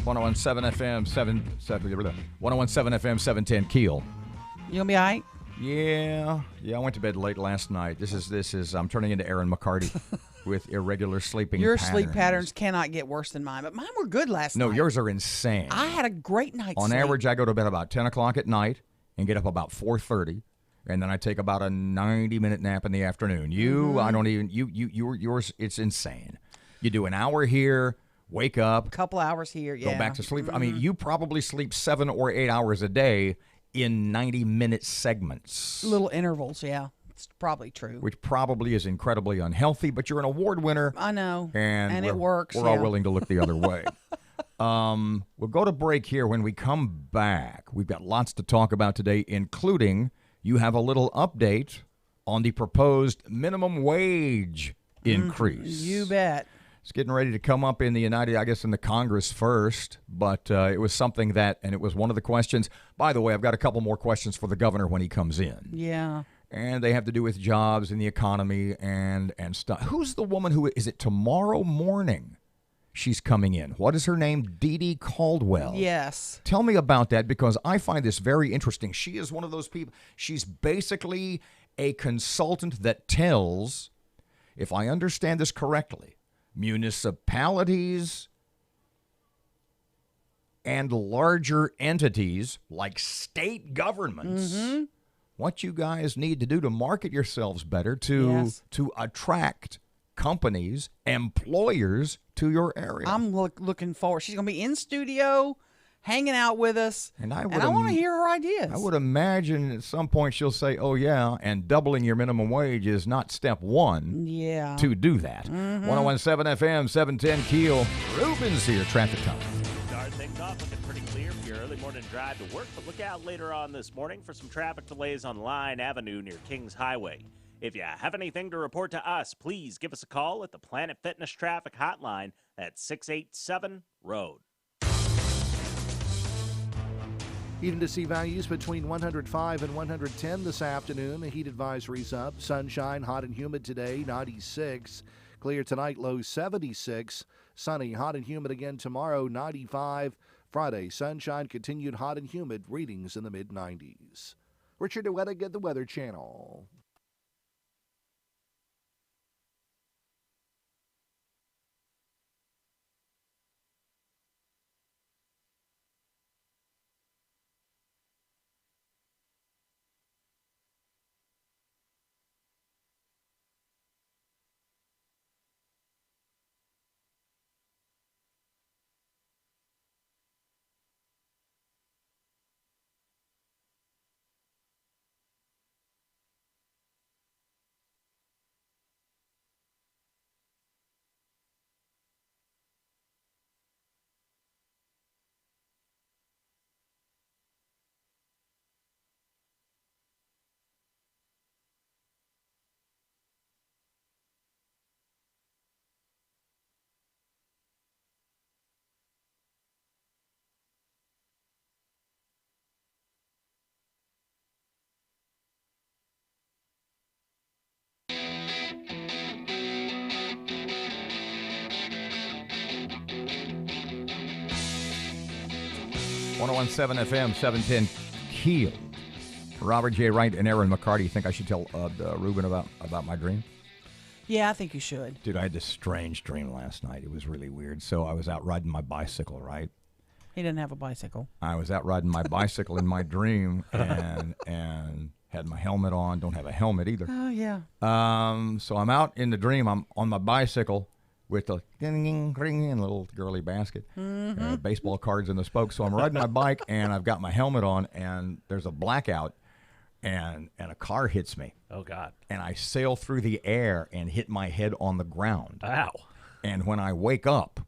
Speaker 2: 1017 FM 1017 FM 710 Keel.
Speaker 3: You gonna be all right?
Speaker 2: Yeah. I went to bed late last night. This is. I'm turning into Erin McCarty with irregular sleeping.
Speaker 3: Your
Speaker 2: patterns.
Speaker 3: sleep patterns cannot get worse than mine, but mine were good last night.
Speaker 2: No, yours are insane.
Speaker 3: I had a great night's
Speaker 2: On
Speaker 3: sleep.
Speaker 2: average, I go to bed about 10 o'clock at night and get up about 4:30, and then I take about a 90-minute nap in the afternoon. I don't even. Yours. It's insane. You do an hour here, wake up,
Speaker 3: a couple hours here,
Speaker 2: go back to sleep. I mean, you probably sleep 7 or 8 hours a day in 90-minute segments.
Speaker 3: Little intervals, yeah. It's probably true.
Speaker 2: Which probably is incredibly unhealthy, but you're an award winner.
Speaker 3: I know.
Speaker 2: And
Speaker 3: it works.
Speaker 2: We're all willing to look the other way. We'll go to break here. When we come back, we've got lots to talk about today, including you have a little update on the proposed minimum wage increase.
Speaker 3: You bet.
Speaker 2: It's getting ready to come up in the in the Congress first, but it was something and it was one of the questions. By the way, I've got a couple more questions for the governor when he comes in.
Speaker 3: Yeah.
Speaker 2: And they have to do with jobs and the economy and stuff. Who's the woman is it tomorrow morning she's coming in? What is her name? Dee Dee Caldwell.
Speaker 3: Yes.
Speaker 2: Tell me about that, because I find this very interesting. She is one of those people. She's basically a consultant that tells, if I understand this correctly, municipalities and larger entities like state governments what you guys need to do to market yourselves better to attract companies, employers to your area.
Speaker 3: I'm looking forward. She's going to be in studio, hanging out with us, and I want to hear her ideas.
Speaker 2: I would imagine at some point she'll say, oh, yeah, and doubling your minimum wage is not step one to do that. 1017 FM, 710 Keel. Ruben's here, traffic time.
Speaker 4: Start things off looking pretty clear for your early morning drive to work, but look out later on this morning for some traffic delays on Line Avenue near Kings Highway. If you have anything to report to us, please give us a call at the Planet Fitness Traffic Hotline at 687-ROAD.
Speaker 8: Heat to see values between 105 and 110 this afternoon. The heat advisory's up. Sunshine, hot and humid today, 96. Clear tonight, low 76. Sunny, hot and humid again tomorrow, 95. Friday, sunshine, continued hot and humid, readings in the mid-90s. Richard DeWettig at the Weather Channel.
Speaker 2: .17 FM, 710 Keel. Robert J. Wright and Erin McCarty. Think I should tell Ruben about my dream?
Speaker 3: Yeah, I think you should.
Speaker 2: Dude, I had this strange dream last night. It was really weird. So I was out riding my bicycle, right?
Speaker 3: He didn't have a bicycle.
Speaker 2: I was out riding my bicycle in my dream and had my helmet on. Don't have a helmet either.
Speaker 3: Oh, yeah.
Speaker 2: So I'm out in the dream. I'm on my bicycle with a ding, ring, and a little girly basket, baseball cards in the spokes. So I'm riding my bike, and I've got my helmet on, and there's a blackout, and a car hits me.
Speaker 4: Oh, God.
Speaker 2: And I sail through the air and hit my head on the ground.
Speaker 4: Ow.
Speaker 2: And when I wake up,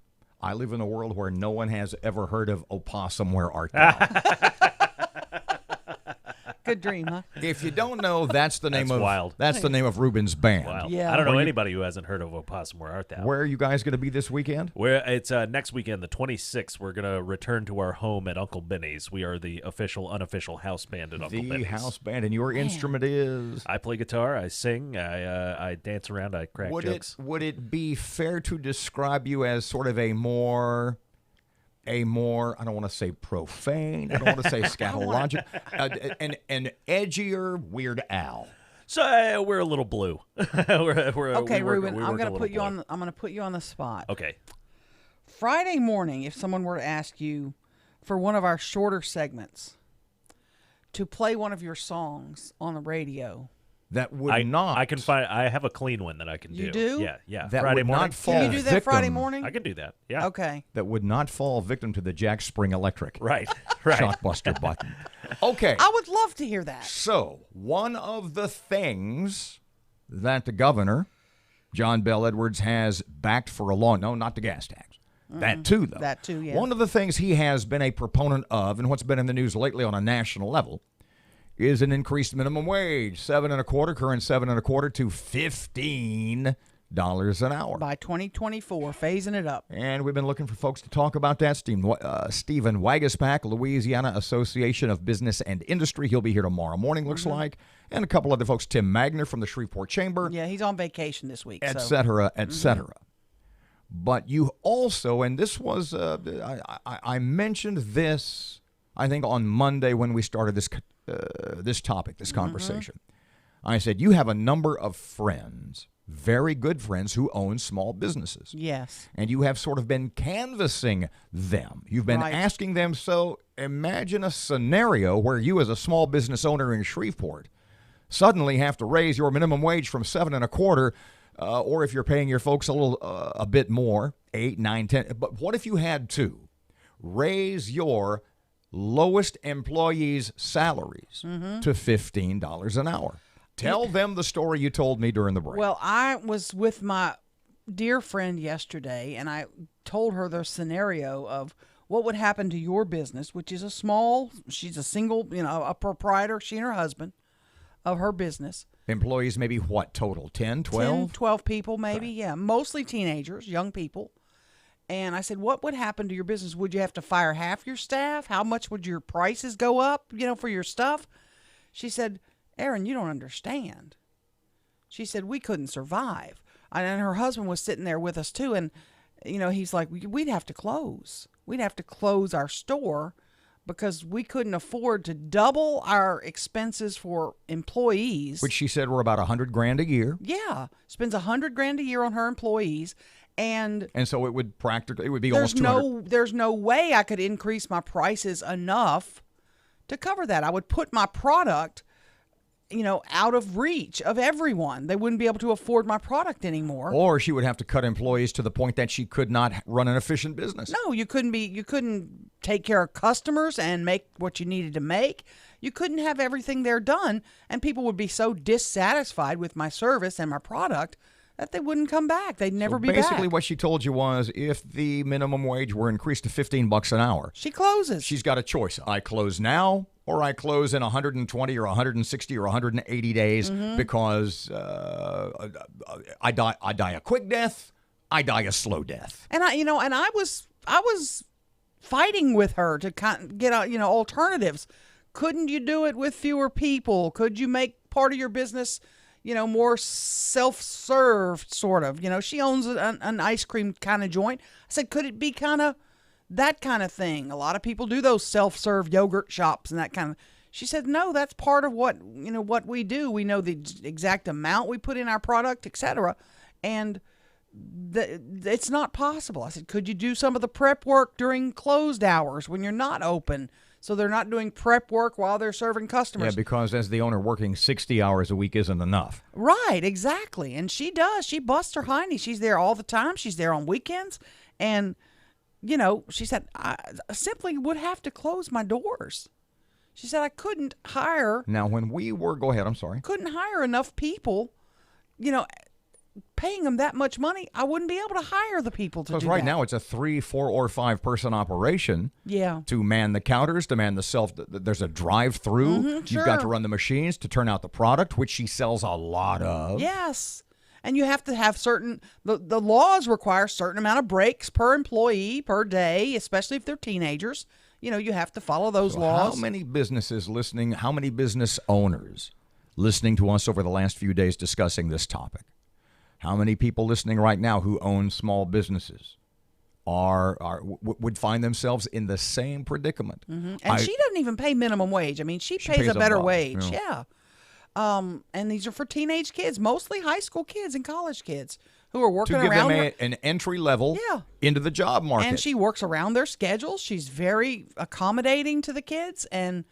Speaker 2: I live in a world where no one has ever heard of Opossum, Where Art Thou?
Speaker 3: Good dream, huh?
Speaker 2: If you don't know, that's the name
Speaker 4: wild.
Speaker 2: That's the name of Ruben's band.
Speaker 4: Wild.
Speaker 3: Yeah.
Speaker 4: I don't know anybody who hasn't heard of Opossum Where Art Thou.
Speaker 2: Where are you guys going to be this weekend?
Speaker 4: It's next weekend, the 26th. We're going to return to our home at Uncle Benny's. We are the official, unofficial house band at Uncle Benny's.
Speaker 2: The house band, and your instrument is?
Speaker 4: I play guitar, I sing, I dance around, I crack jokes.
Speaker 2: Would it be fair to describe you as sort of a more a more, I don't want to say profane, I don't want to say scatological, an edgier Weird Al.
Speaker 4: So we're a little blue.
Speaker 3: Okay, Ruben, I'm going to put you on. I'm going to put you on the spot.
Speaker 4: Okay.
Speaker 3: Friday morning, if someone were to ask you for one of our shorter segments to play one of your songs on the radio,
Speaker 2: that would not.
Speaker 4: I can find. I have a clean one that I can do.
Speaker 3: You do?
Speaker 4: Yeah.
Speaker 2: That
Speaker 4: Friday
Speaker 2: would
Speaker 4: morning.
Speaker 2: not fall
Speaker 3: can you do that
Speaker 2: victim,
Speaker 3: Friday morning?
Speaker 4: I can do that. Yeah.
Speaker 3: Okay.
Speaker 2: That would not fall victim to the Jack Spring Electric.
Speaker 4: Right.
Speaker 2: Shockbuster button. Okay.
Speaker 3: I would love to hear that.
Speaker 2: So, one of the things that the governor, John Bell Edwards, has backed for a long, no, not the gas tax. That too, though.
Speaker 3: That too, yeah.
Speaker 2: One of the things he has been a proponent of, and what's been in the news lately on a national level, is an increased minimum wage, current $7.25 to $15 an hour.
Speaker 3: By 2024, phasing it up.
Speaker 2: And we've been looking for folks to talk about that. Stephen Wagaspack, Louisiana Association of Business and Industry. He'll be here tomorrow morning, looks like. And a couple other folks, Tim Magner from the Shreveport Chamber.
Speaker 3: Yeah, he's on vacation this week.
Speaker 2: Et cetera, et cetera. But you also, and this was, I mentioned this, I think, on Monday when we started this topic, this conversation. I said, you have a number of friends, very good friends, who own small businesses.
Speaker 3: Yes.
Speaker 2: And you have sort of been canvassing them. You've been asking them, so imagine a scenario where you, as a small business owner in Shreveport, suddenly have to raise your minimum wage from $7.25, or if you're paying your folks a bit more, 8, 9, 10. But what if you had to raise your lowest employees' salaries to $15 an hour? Tell them the story you told me during the break.
Speaker 3: Well, I was with my dear friend yesterday, and I told her the scenario of what would happen to your business, which is she's a single, a proprietor, she and her husband, of her business.
Speaker 2: Employees, maybe what total? 10, 12?
Speaker 3: 10, 12 people, maybe, yeah. Mostly teenagers, young people. And I said, what would happen to your business? Would you have to fire half your staff? How much would your prices go up, for your stuff? She said, Erin, you don't understand. She said, we couldn't survive. And her husband was sitting there with us, too. And, he's like, we'd have to close. We'd have to close our store because we couldn't afford to double our expenses for employees.
Speaker 2: Which she said were about $100,000 a year.
Speaker 3: Yeah. Spends $100,000 a year on her employees. And
Speaker 2: so it would be almost $200,000.
Speaker 3: There's no way I could increase my prices enough to cover that. I would put my product, out of reach of everyone. They wouldn't be able to afford my product anymore.
Speaker 2: Or she would have to cut employees to the point that she could not run an efficient business.
Speaker 3: No, you couldn't take care of customers and make what you needed to make. You couldn't have everything there done, and people would be so dissatisfied with my service and my product that they wouldn't come back. They'd never be back.
Speaker 2: Basically, what she told you was, if the minimum wage were increased to $15 an hour,
Speaker 3: she closes.
Speaker 2: She's got a choice. I close now, or I close in 120 or 160 or 180 days because I die a quick death. I die a slow death.
Speaker 3: And I was fighting with her to get alternatives. Couldn't you do it with fewer people? Could you make part of your business more self-serve, sort of? She owns an ice cream kind of joint. I said, could it be kind of that kind of thing? A lot of people do those self-serve yogurt shops and that kind of. She said, no, that's part of what we do. We know the exact amount we put in our product, etc. And it's not possible. I said, could you do some of the prep work during closed hours when you're not open? So they're not doing prep work while they're serving customers.
Speaker 2: Yeah, because as the owner, working 60 hours a week isn't enough.
Speaker 3: Right, exactly. And she does. She busts her hiney. She's there all the time. She's there on weekends. And, she said, I simply would have to close my doors. She said, I couldn't hire.
Speaker 2: Now, when we were, go ahead, I'm sorry.
Speaker 3: Couldn't hire enough people, paying them that much money, I wouldn't be able to hire the people to do that.
Speaker 2: Because right now it's a 3, 4, or 5 person operation.
Speaker 3: Yeah.
Speaker 2: To man the counters, to man there's a drive-through.
Speaker 3: Sure.
Speaker 2: You've got to run the machines to turn out the product, which she sells a lot of.
Speaker 3: Yes. And you have to have the laws require a certain amount of breaks per employee per day, especially if they're teenagers. You have to follow those laws.
Speaker 2: How many businesses listening, how many business owners listening to us over the last few days discussing this topic? How many people listening right now who own small businesses would find themselves in the same predicament.
Speaker 3: And she doesn't even pay minimum wage. I mean, she pays a better
Speaker 2: above,
Speaker 3: wage.
Speaker 2: yeah.
Speaker 3: And these are for teenage kids, mostly high school kids and college kids who are working
Speaker 2: to give
Speaker 3: around
Speaker 2: them an entry level into the job market.
Speaker 3: And she works around their schedules. She's very accommodating to the kids, and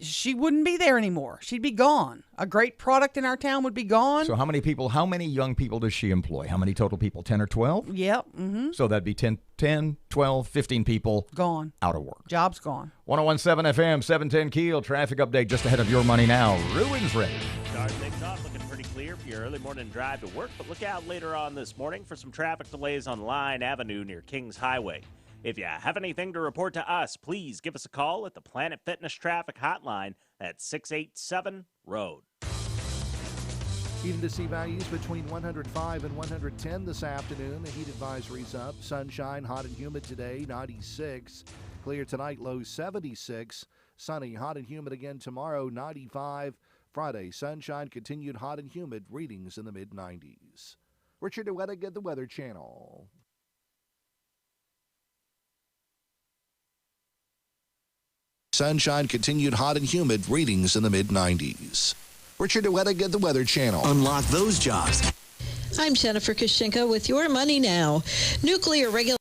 Speaker 3: she wouldn't be there anymore. She'd be gone. A great product in our town would be gone.
Speaker 2: So how many young people does she employ? How many total people? 10 or 12?
Speaker 3: Yep. Mm-hmm.
Speaker 2: So that'd be 10, 12, 15 people
Speaker 3: gone.
Speaker 2: Out of work.
Speaker 3: Job's gone.
Speaker 2: 101.7 FM, 710 Keel. Traffic update just ahead of your money now. Ruins ready.
Speaker 4: Start things off looking pretty clear for your early morning drive to work, but look out later on this morning for some traffic delays on Line Avenue near Kings Highway. If you have anything to report to us, please give us a call at the Planet Fitness Traffic Hotline at 687-ROAD.
Speaker 8: Even to see values between 105 and 110 this afternoon. The heat advisory's up. Sunshine, hot and humid today, 96. Clear tonight, low 76. Sunny, hot and humid again tomorrow, 95. Friday, sunshine, continued hot and humid, readings in the mid-90s. Richard DeWettig at the Weather Channel. Sunshine, continued hot and humid, readings in the mid-90s. Richard DeWettig at the Weather Channel.
Speaker 13: Unlock those jobs. I'm Jennifer Kashinka with Your Money Now. Nuclear regulation.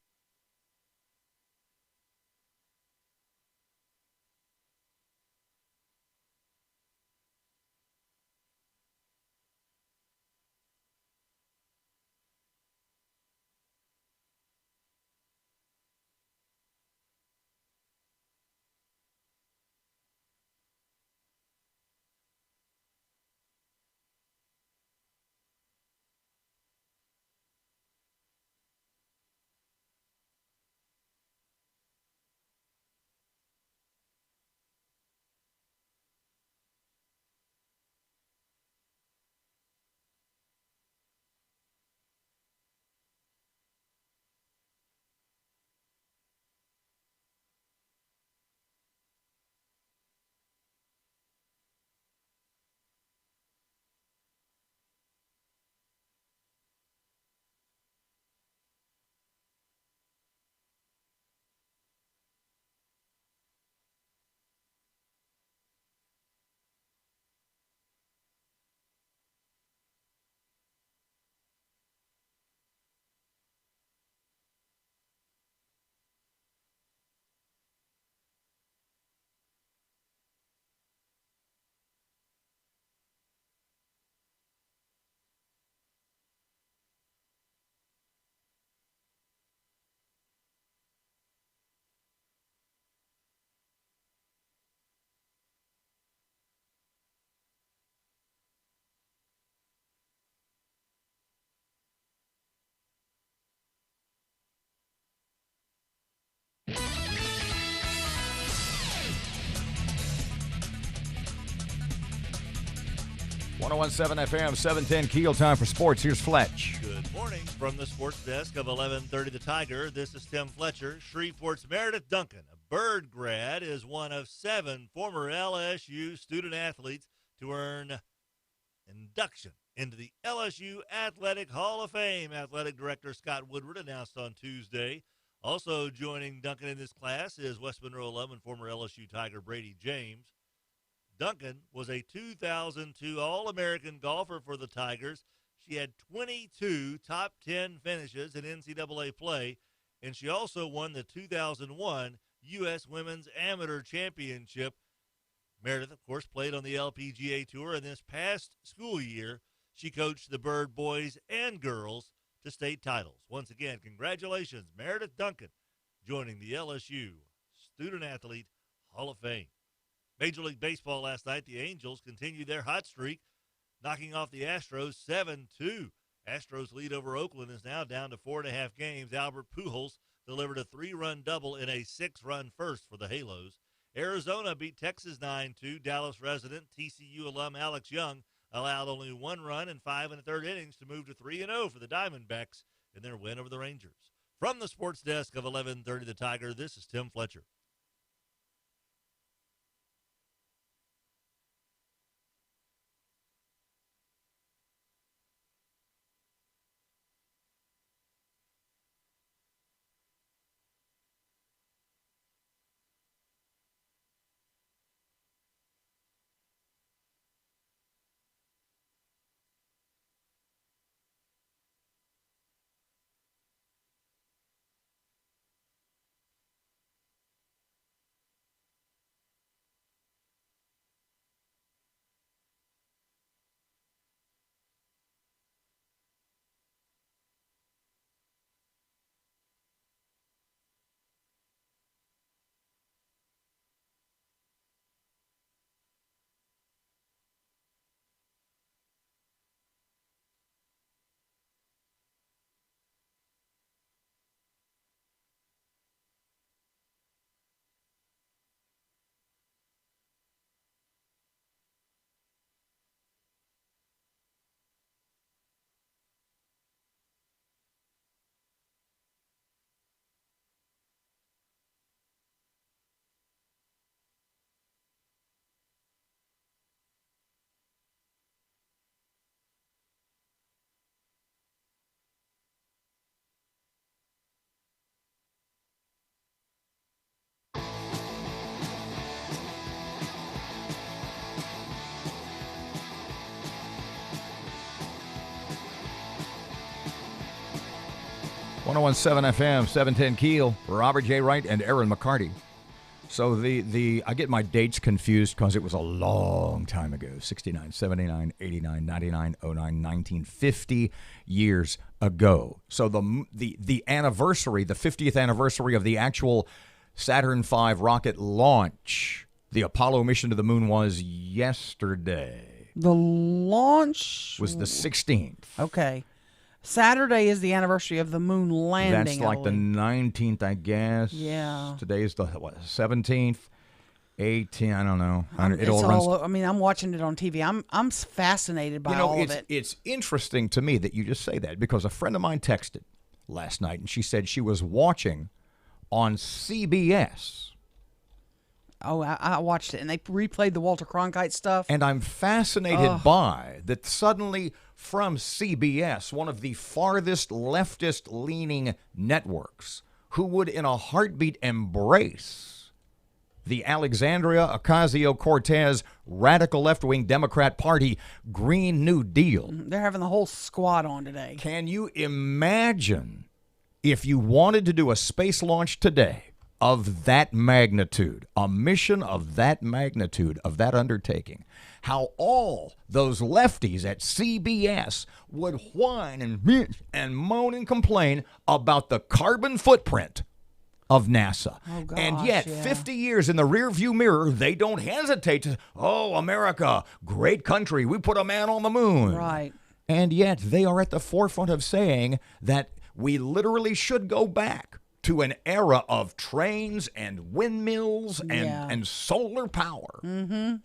Speaker 2: .107 FM, 710 Keel. Time for sports. Here's Fletch.
Speaker 9: Good morning from the sports desk of 1130 The Tiger. This is Tim Fletcher. Shreveport's Meredith Duncan, a Bird grad, is one of 7 former LSU student athletes to earn induction into the LSU Athletic Hall of Fame. Athletic Director Scott Woodward announced on Tuesday. Also joining Duncan in this class is West Monroe alum and former LSU Tiger Brady James. Duncan was a 2002 All-American golfer for the Tigers. She had 22 top 10 finishes in NCAA play, and she also won the 2001 U.S. Women's Amateur Championship. Meredith, of course, played on the LPGA Tour, and this past school year, she coached the Bird boys and girls to state titles. Once again, congratulations, Meredith Duncan, joining the LSU Student Athlete Hall of Fame. Major League Baseball last night, the Angels continued their hot streak, knocking off the Astros 7-2. Astros lead over Oakland is now down to 4.5 games. Albert Pujols delivered a 3-run double in a 6-run first for the Halos. Arizona beat Texas 9-2. Dallas resident TCU alum Alex Young allowed only 1 run in 5 1/3 innings to move to 3-0 for the Diamondbacks in their win over the Rangers. From the sports desk of 1130 The Tiger, this is Tim Fletcher.
Speaker 2: 1017 FM, 710 Keel, Robert J. Wright and Erin McCarty. So I get my dates confused because it was a long time ago, 69, 79, 89, 99, 09, 1950 years ago. So the anniversary, the 50th anniversary of the actual Saturn V rocket launch, the Apollo mission to the moon, was yesterday.
Speaker 3: The launch
Speaker 2: was the 16th.
Speaker 3: Okay. Saturday is the anniversary of the moon landing.
Speaker 2: That's like the 19th, I guess.
Speaker 3: Yeah.
Speaker 2: Today's the 17th, 18th. I don't know.
Speaker 3: I'm watching it on TV. I'm fascinated by all of it.
Speaker 2: It's interesting to me that you just say that, because a friend of mine texted last night and she said she was watching on CBS.
Speaker 3: Oh, I watched it, and they replayed the Walter Cronkite stuff.
Speaker 2: And I'm fascinated by that suddenly from CBS, one of the farthest leftist-leaning networks, who would in a heartbeat embrace the Alexandria Ocasio-Cortez radical left-wing Democrat Party Green New Deal.
Speaker 3: They're having the whole squad on today.
Speaker 2: Can you imagine if you wanted to do a space launch today of that magnitude, a mission of that magnitude, of that undertaking, how all those lefties at CBS would whine and bitch and moan and complain about the carbon footprint of NASA.
Speaker 3: Oh, gosh,
Speaker 2: and yet, 50 years in the rearview mirror, they don't hesitate to, oh, America, great country, we put a man on the moon.
Speaker 3: Right.
Speaker 2: And yet, they are at the forefront of saying that we literally should go back to an era of trains and windmills and solar power.
Speaker 3: Mm-hmm.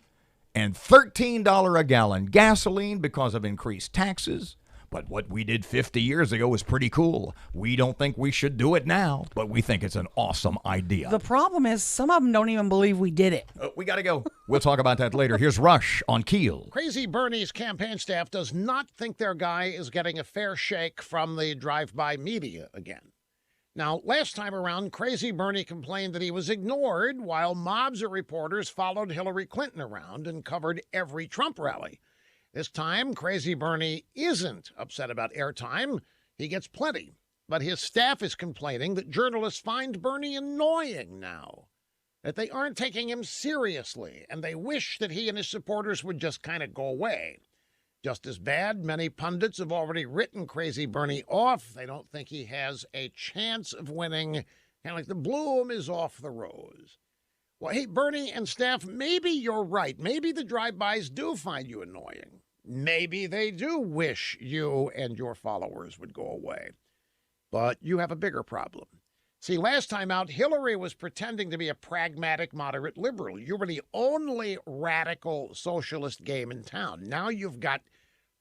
Speaker 2: And $13 a gallon gasoline because of increased taxes. But what we did 50 years ago was pretty cool. We don't think we should do it now, but we think it's an awesome idea.
Speaker 3: The problem is some of them don't even believe we did it.
Speaker 2: We got to go. We'll talk about that later. Here's Rush on Keel.
Speaker 14: Crazy Bernie's campaign staff does not think their guy is getting a fair shake from the drive-by media again. Now, last time around, Crazy Bernie complained that he was ignored while mobs of reporters followed Hillary Clinton around and covered every Trump rally. This time, Crazy Bernie isn't upset about airtime. He gets plenty. But his staff is complaining that journalists find Bernie annoying now, that they aren't taking him seriously, and they wish that he and his supporters would just kind of go away. Just as bad, many pundits have already written Crazy Bernie off. They don't think he has a chance of winning, kind of like the bloom is off the rose. Well, hey, Bernie and staff, maybe you're right. Maybe the drive-bys do find you annoying. Maybe they do wish you and your followers would go away. But you have a bigger problem. See, last time out, Hillary was pretending to be a pragmatic, moderate liberal. You were the only radical socialist game in town. Now you've got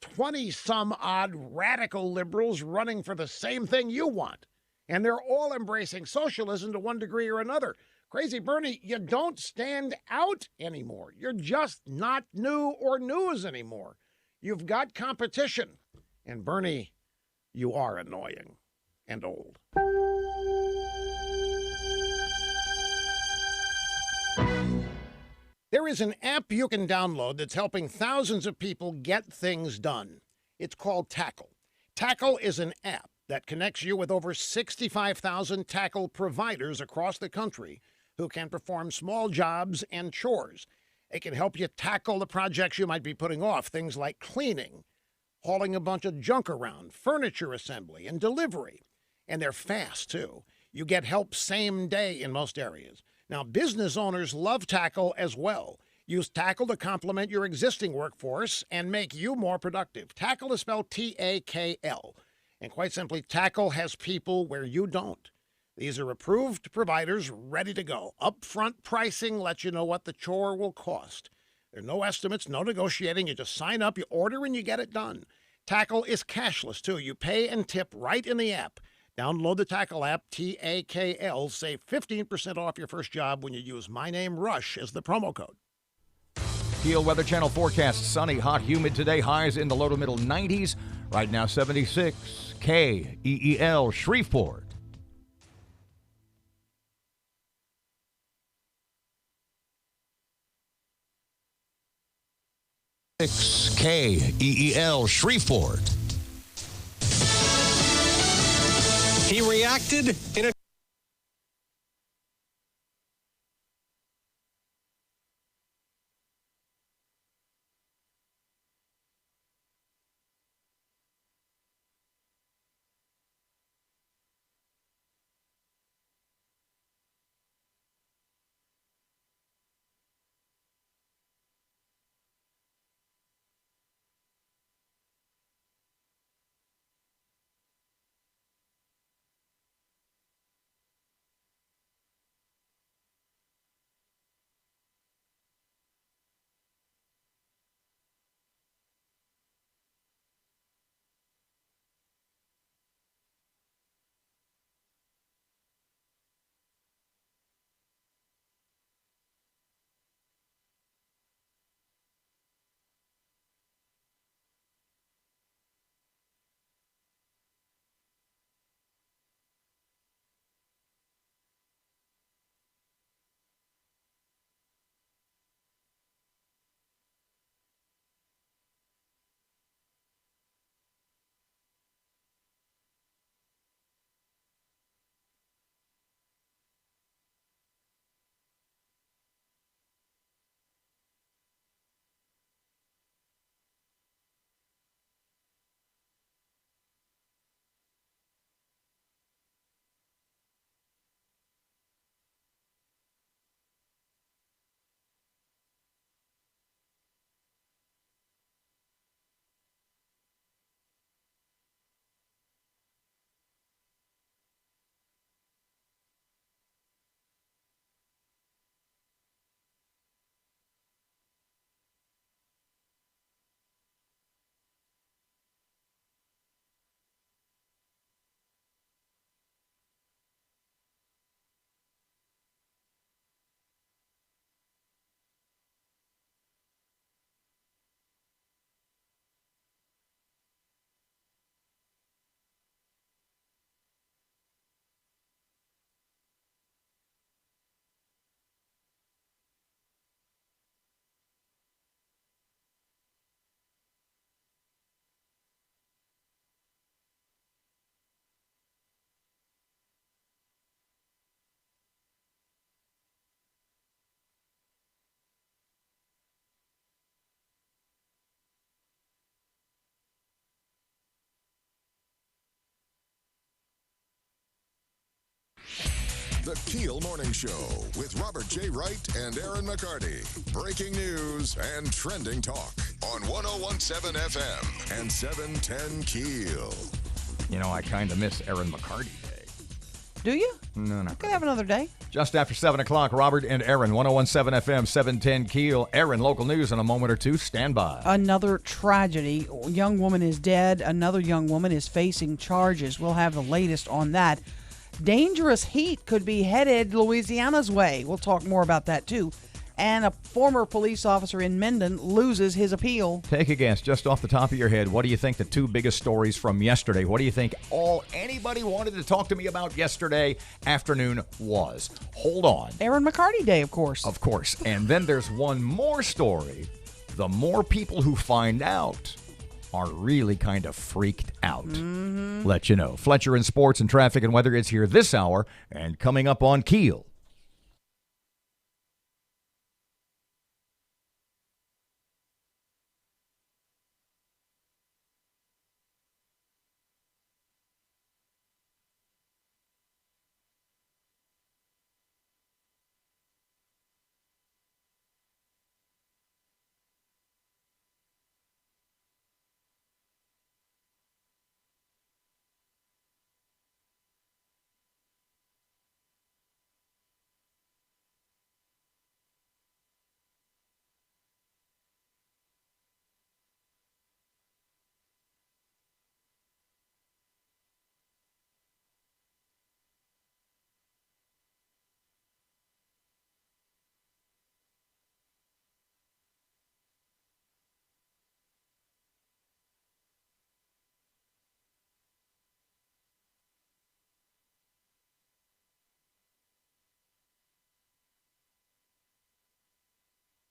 Speaker 14: 20-some-odd radical liberals running for the same thing you want. And they're all embracing socialism to one degree or another. Crazy Bernie, you don't stand out anymore. You're just not new or news anymore. You've got competition. And Bernie, you are annoying and old. There is an app you can download that's helping thousands of people get things done. It's called Tackle. Tackle is an app that connects you with over 65,000 tackle providers across the country who can perform small jobs and chores. It can help you tackle the projects you might be putting off, things like cleaning, hauling a bunch of junk around, furniture assembly, and delivery. And they're fast, too. You get help same day in most areas. Now, business owners love Tackle as well. Use Tackle to complement your existing workforce and make you more productive. Tackle is spelled T-A-K-L. And quite simply, Tackle has people where you don't. These are approved providers ready to go. Upfront pricing lets you know what the chore will cost. There are no estimates, no negotiating. You just sign up, you order, and you get it done. Tackle is cashless, too. You pay and tip right in the app. Download the Tackle app, T-A-K-L. Save 15% off your first job when you use my name, Rush, as the promo code.
Speaker 2: Keel Weather Channel forecast. Sunny, hot, humid today. Highs in the low to middle 90s. Right now, 76. KEEL, Shreveport. KEEL, Shreveport.
Speaker 15: He reacted in a
Speaker 1: The KEEL Morning Show with Robert J. Wright and Erin McCarty. Breaking news and trending talk on 101.7 FM and 710 KEEL.
Speaker 2: You know, I kind of miss Erin McCarty Day.
Speaker 3: Do you?
Speaker 2: No, not
Speaker 3: Could have another day.
Speaker 2: Just after 7 o'clock, Robert and Erin, 101.7 FM, 710 KEEL. Erin, local news in a moment or two. Stand by.
Speaker 3: Another tragedy. A young woman is dead. Another young woman is facing charges. We'll have the latest on that. Dangerous heat could be headed Louisiana's way. We'll talk more about that, too. And a former police officer in Mendon loses his appeal.
Speaker 2: Take a guess, just off the top of your head. What do you think the two biggest stories from yesterday? What do you think anybody wanted to talk to me about yesterday afternoon was? Hold on.
Speaker 3: Erin McCarty Day, of course.
Speaker 2: Of course. And then there's one more story. The more people who find out are really kind of freaked out.
Speaker 3: Mm-hmm.
Speaker 2: Let you know. Fletcher in sports and traffic and weather is here this hour and coming up on KEEL.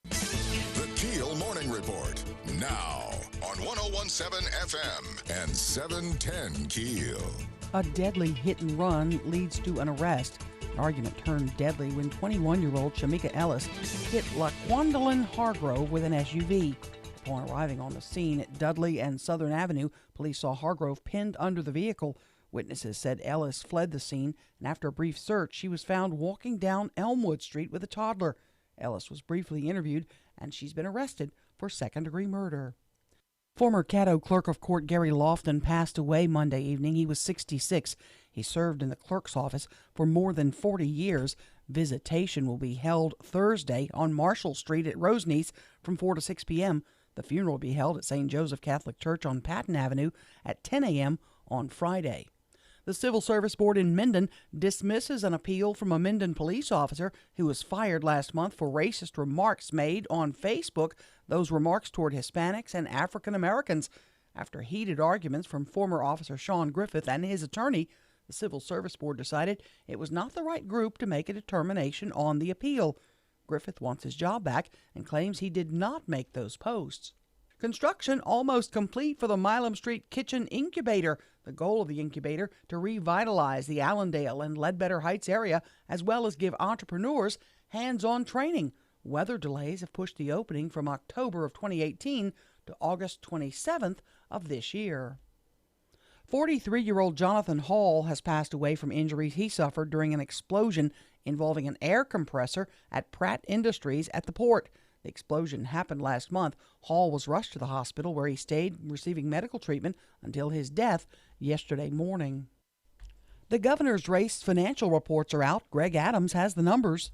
Speaker 1: The KEEL Morning Report, now on 101.7 FM and 710 KEEL.
Speaker 3: A deadly hit and run leads to an arrest. An argument turned deadly when 21-year-old Shamika Ellis hit LaQuandalyn Hargrove with an SUV. Upon arriving on the scene at Dudley and Southern Avenue, police saw Hargrove pinned under the vehicle. Witnesses said Ellis fled the scene, and after a brief search, she was found walking down Elmwood Street with a toddler. Ellis was briefly interviewed, and she's been arrested for second-degree murder. Former Caddo Clerk of Court Gary Lofton passed away Monday evening. He was 66. He served in the clerk's office for more than 40 years. Visitation will be held Thursday on Marshall Street at Roseneath from 4 to 6 p.m. The funeral will be held at St. Joseph Catholic Church on Patton Avenue at 10 a.m. on Friday. The Civil Service Board in Minden dismisses an appeal from a Minden police officer who was fired last month for racist remarks made on Facebook, those remarks toward Hispanics and African Americans. After heated arguments from former Officer Sean Griffith and his attorney, the Civil Service Board decided it was not the right group to make a determination on the appeal. Griffith wants his job back and claims he did not make those posts. Construction almost complete for the Milam Street Kitchen Incubator. The goal of the incubator to revitalize the Allendale and Ledbetter Heights area, as well as give entrepreneurs hands-on training. Weather delays have pushed the opening from October of 2018 to August 27th of this year. 43-year-old Jonathan Hall has passed away from injuries he suffered during an explosion involving an air compressor at Pratt Industries at the port. The explosion happened last month. Hall was rushed to the hospital where he stayed receiving medical treatment until his death yesterday morning. The governor's race financial reports are out. Greg Adams has the numbers.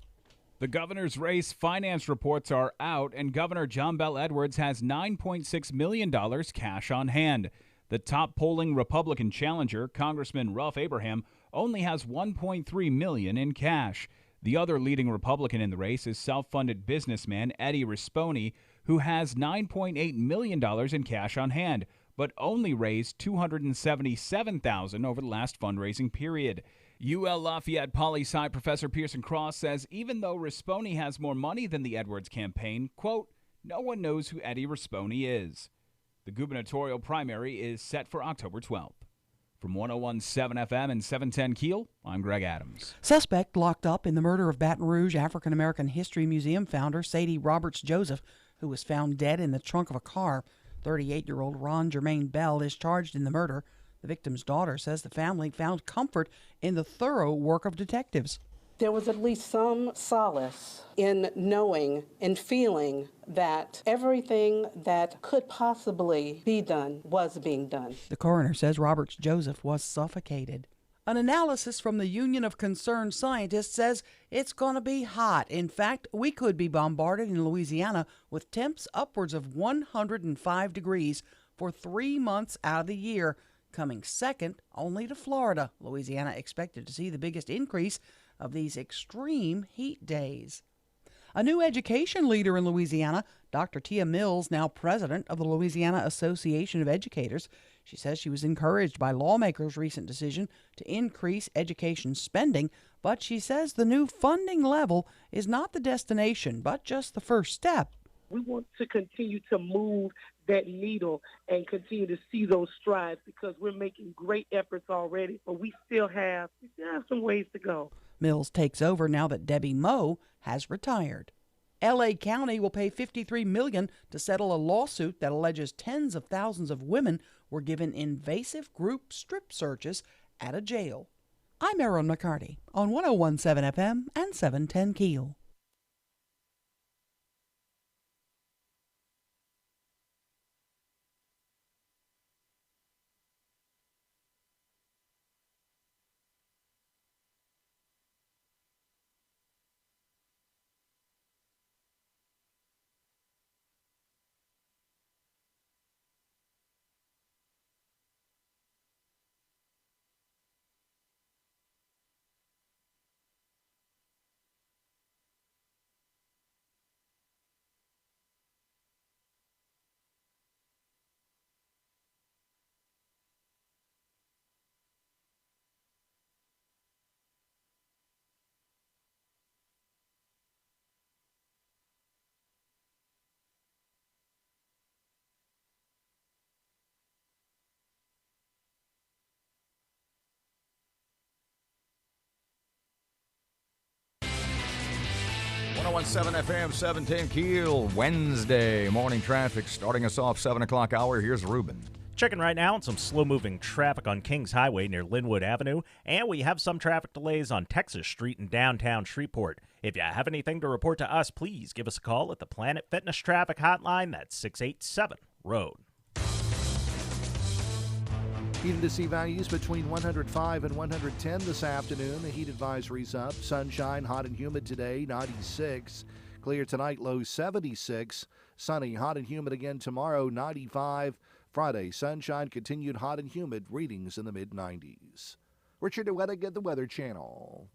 Speaker 15: The governor's race finance reports are out, and Governor John Bel Edwards has $9.6 million cash on hand. The top polling Republican challenger, Congressman Ralph Abraham, only has $1.3 million in cash. The other leading Republican in the race is self-funded businessman Eddie Risponi, who has $9.8 million in cash on hand, but only raised $277,000 over the last fundraising period. UL Lafayette Poli-Sci Professor Pearson Cross says even though Risponi has more money than the Edwards campaign, quote, no one knows who Eddie Risponi is. The gubernatorial primary is set for October 12th. From 101.7 FM and 710 Keel, I'm Greg Adams.
Speaker 3: Suspect locked up in the murder of Baton Rouge African American History Museum founder Sadie Roberts Joseph, who was found dead in the trunk of a car. 38-year-old Ron Jermaine Bell is charged in the murder. The victim's daughter says the family found comfort in the thorough work of detectives.
Speaker 5: There was at least some solace in knowing and feeling that everything that could possibly be done was being done.
Speaker 3: The coroner says Roberts Joseph was suffocated. An analysis from the Union of Concerned Scientists says it's going to be hot. In fact, we could be bombarded in Louisiana with temps upwards of 105 degrees for 3 months out of the year, coming second only to Florida. Louisiana expected to see the biggest increase of these extreme heat days. A new education leader in Louisiana, Dr. Tia Mills, now president of the Louisiana Association of Educators. She says she was encouraged by lawmakers' recent decision to increase education spending, but she says the new funding level is not the destination, but just the first step.
Speaker 6: We want to continue to move that needle and continue to see those strides because we're making great efforts already, but we still have some ways to go.
Speaker 3: Mills takes over now that Debbie Moe has retired. L.A. County will pay $53 million to settle a lawsuit that alleges tens of thousands of women were given invasive group strip searches at a jail. I'm Erin McCarty on 101.7 FM and 710 Keel.
Speaker 2: 1017 FM, 710 Keel, Wednesday morning traffic. Starting us off 7 o'clock hour, here's Ruben.
Speaker 4: Checking right now on some slow-moving traffic on Kings Highway near Linwood Avenue, and we have some traffic delays on Texas Street in downtown Shreveport. If you have anything to report to us, please give us a call at the Planet Fitness Traffic Hotline. That's 687-ROAD.
Speaker 8: Heated to see values between 105 and 110 this afternoon. The heat advisory's up. Sunshine, hot and humid today, 96. Clear tonight, low 76. Sunny, hot and humid again tomorrow, 95. Friday, sunshine, continued hot and humid, readings in the mid-90s. Richard DeWettig at the Weather Channel.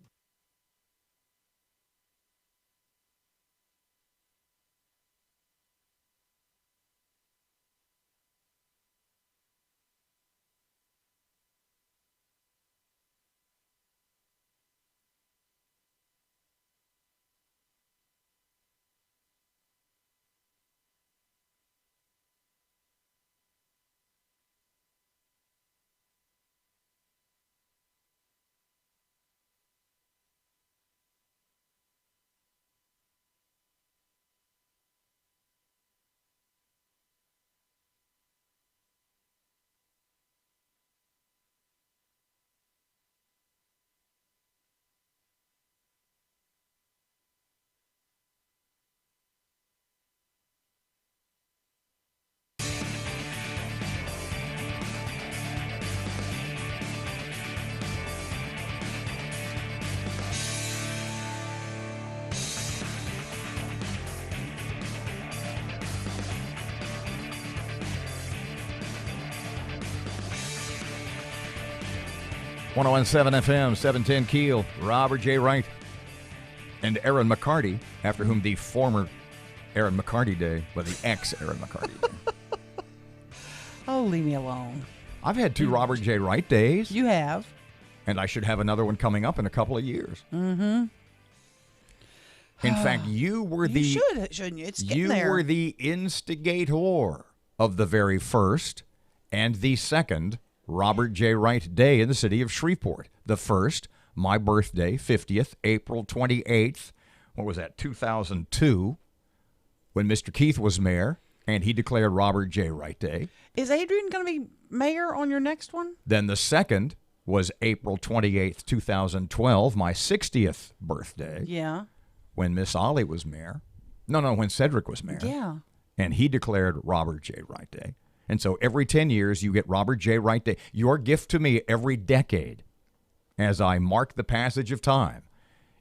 Speaker 2: .107 FM, 710 Keel, Robert J. Wright, and Erin McCarty, after whom the former Erin McCarty Day, but the ex-Erin McCarty Day.
Speaker 3: Oh, leave me alone.
Speaker 2: I've had 2 Robert J. Wright days.
Speaker 3: You have.
Speaker 2: And I should have another one coming up in a couple of years.
Speaker 3: Mm-hmm.
Speaker 2: In fact, you were the...
Speaker 3: You should, shouldn't you? It's getting
Speaker 2: You
Speaker 3: there.
Speaker 2: were the instigator of the very first and the second Robert J. Wright Day in the city of Shreveport. The first, my birthday, 50th, April 28th. What was that, 2002, when Mr. Keith was mayor, and he declared Robert J. Wright Day.
Speaker 3: Is Adrian going to be mayor on your next one?
Speaker 2: Then the second was April 28th, 2012, my 60th birthday.
Speaker 3: Yeah.
Speaker 2: When Miss Ollie was mayor. No, when Cedric was mayor.
Speaker 3: Yeah.
Speaker 2: And he declared Robert J. Wright Day. And so every 10 years, you get Robert J. Wright Day. Your gift to me every decade, as I mark the passage of time,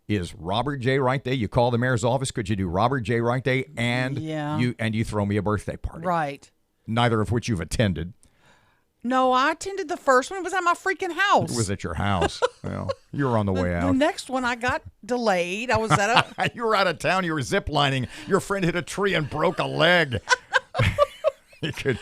Speaker 2: is Robert J. Wright Day. You call the mayor's office, could you do Robert J. Wright Day, and you throw me a birthday party.
Speaker 3: Right.
Speaker 2: Neither of which you've attended.
Speaker 3: No, I attended the first one. It was at my freaking house.
Speaker 2: It was at your house. Well, you were on the way out.
Speaker 3: The next one, I got delayed. I was at a...
Speaker 2: You were out of town. You were ziplining. Your friend hit a tree and broke a leg. You could...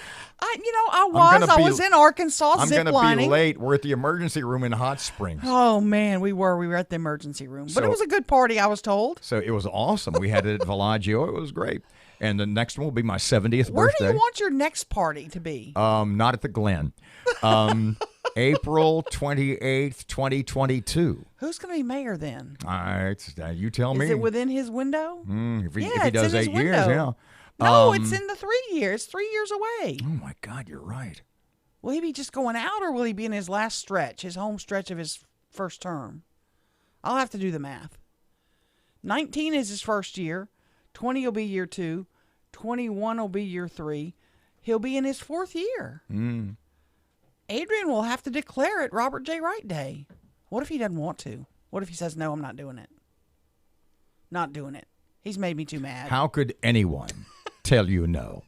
Speaker 3: I was in Arkansas
Speaker 2: I'm
Speaker 3: ziplining.
Speaker 2: going to be late. We're at the emergency room in Hot Springs.
Speaker 3: Oh, man, we were at the emergency room. But it was a good party, I was told.
Speaker 2: So it was awesome. We had it at Villaggio. It was great. And the next one will be my 70th
Speaker 3: Where
Speaker 2: birthday.
Speaker 3: do you want your next party to be?
Speaker 2: Not at the Glen. April 28th, 2022.
Speaker 3: Who's going to be mayor then?
Speaker 2: You tell me.
Speaker 3: Is it within his window?
Speaker 2: If he does 8 years, yeah.
Speaker 3: No, it's in the 3 years. 3 years away.
Speaker 2: Oh, my God, you're right.
Speaker 3: Will he be just going out, or will he be in his last stretch, his home stretch of his first term? I'll have to do the math. 19 is his first year. 20 will be year 2. 21 will be year 3. He'll be in his 4th year. Adrian will have to declare it Robert J. Wright Day. What if he doesn't want to? What if he says, no, I'm not doing it? Not doing it. He's made me too mad.
Speaker 2: How could anyone tell you no?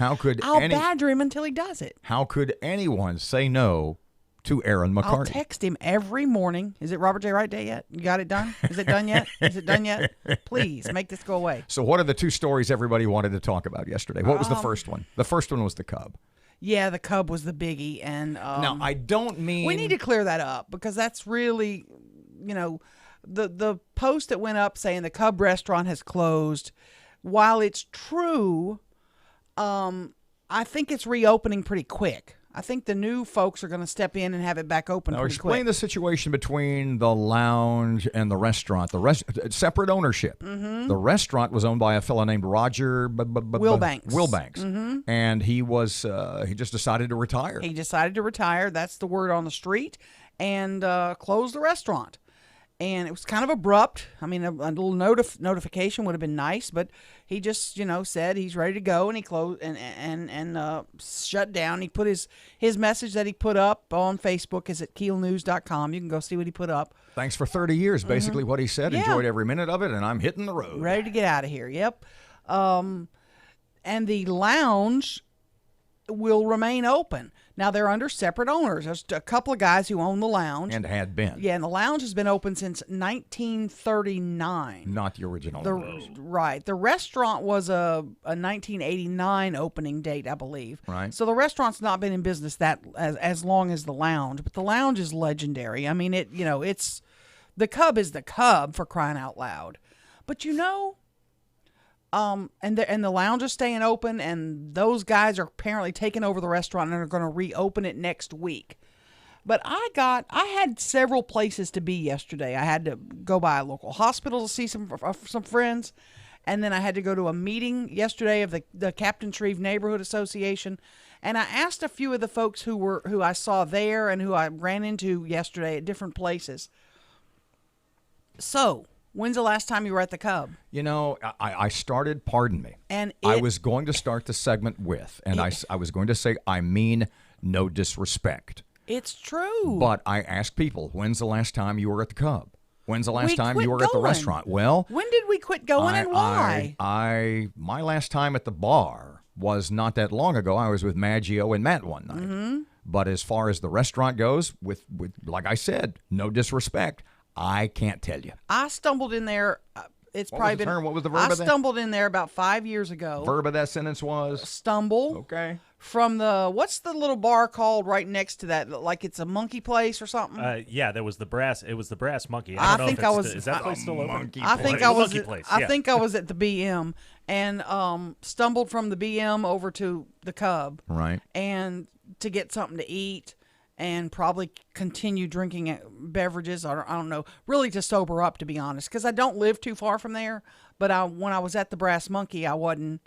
Speaker 3: I'll badger him until he does it.
Speaker 2: How could anyone say no to Erin McCarty?
Speaker 3: I'll text him every morning. Is it Robert J. Wright Day yet? You got it done? Is it done yet? Is it done yet? Please, make this go away.
Speaker 2: So what are the 2 stories everybody wanted to talk about yesterday? What was the first one? The first one was the Cub.
Speaker 3: Yeah, the Cub was the biggie. And
Speaker 2: now, I don't mean...
Speaker 3: We need to clear that up, because that's really, the post that went up saying the Cub restaurant has closed, while it's true, I think it's reopening pretty quick. I think the new folks are going to step in and have it back open
Speaker 2: Now,
Speaker 3: pretty
Speaker 2: explain
Speaker 3: quick.
Speaker 2: the situation between the lounge and the restaurant. Separate ownership.
Speaker 3: Mhm.
Speaker 2: The restaurant was owned by a fellow named Roger
Speaker 3: Wilbanks.
Speaker 2: Wilbanks,
Speaker 3: Mhm.
Speaker 2: and he just decided to retire.
Speaker 3: He decided to retire. That's the word on the street, and close the restaurant. And it was kind of abrupt. I mean, a little notification would have been nice, but he just, said he's ready to go, and he closed and shut down. He put his message that he put up on Facebook is at keelnews.com. You can go see what he put up.
Speaker 2: Thanks for 30 years, basically what he said.
Speaker 3: Yeah.
Speaker 2: Enjoyed every minute of it, and I'm hitting the road.
Speaker 3: Ready to get out of here. Yep. And the lounge will remain open. Now, they're under separate owners. There's a couple of guys who own the lounge.
Speaker 2: And had been.
Speaker 3: Yeah, and the lounge has been open since 1939.
Speaker 2: Not the original.
Speaker 3: Right. The restaurant was a 1989 opening date, I believe.
Speaker 2: Right.
Speaker 3: So the restaurant's not been in business as long as the lounge, but the lounge is legendary. I mean, it's the Cub is the Cub, for crying out loud. But and the lounge is staying open, and those guys are apparently taking over the restaurant and are going to reopen it next week. But I had several places to be yesterday. I had to go by a local hospital to see some friends, and then I had to go to a meeting yesterday of the Captain Shreve Neighborhood Association. And I asked a few of the folks who I saw there and who I ran into yesterday at different places. So, when's the last time you were at the Cub?
Speaker 2: I started, pardon me,
Speaker 3: and
Speaker 2: I was going to start the segment with, and I was going to say, I mean no disrespect.
Speaker 3: It's true.
Speaker 2: But I asked people, when's the last time you were at the Cub? When's the last time you were at the
Speaker 3: going.
Speaker 2: restaurant? Well,
Speaker 3: when did we quit going and why?
Speaker 2: My last time at the bar was not that long ago. I was with Maggio and Matt one night.
Speaker 3: Mm-hmm.
Speaker 2: But as far as the restaurant goes, with like I said, no disrespect, I can't tell you.
Speaker 3: I stumbled in there. It's probably been.
Speaker 2: What was the verb
Speaker 3: I
Speaker 2: of that?
Speaker 3: stumbled in there about 5 years ago.
Speaker 2: Verb of that sentence was
Speaker 3: stumble.
Speaker 2: Okay.
Speaker 3: From what's the little bar called right next to that? Like it's a monkey place or something.
Speaker 4: Yeah, there was the brass. It was the Brass Monkey.
Speaker 3: I think I was.
Speaker 4: Is that place still open?
Speaker 3: I think I was.
Speaker 4: Monkey place.
Speaker 3: I think I was at the BM and stumbled from the BM over to the Cub.
Speaker 2: Right.
Speaker 3: And to get something to eat. And probably continue drinking beverages. I don't know. Really to sober up, to be honest, because I don't live too far from there. But when I was at the Brass Monkey, I wasn't.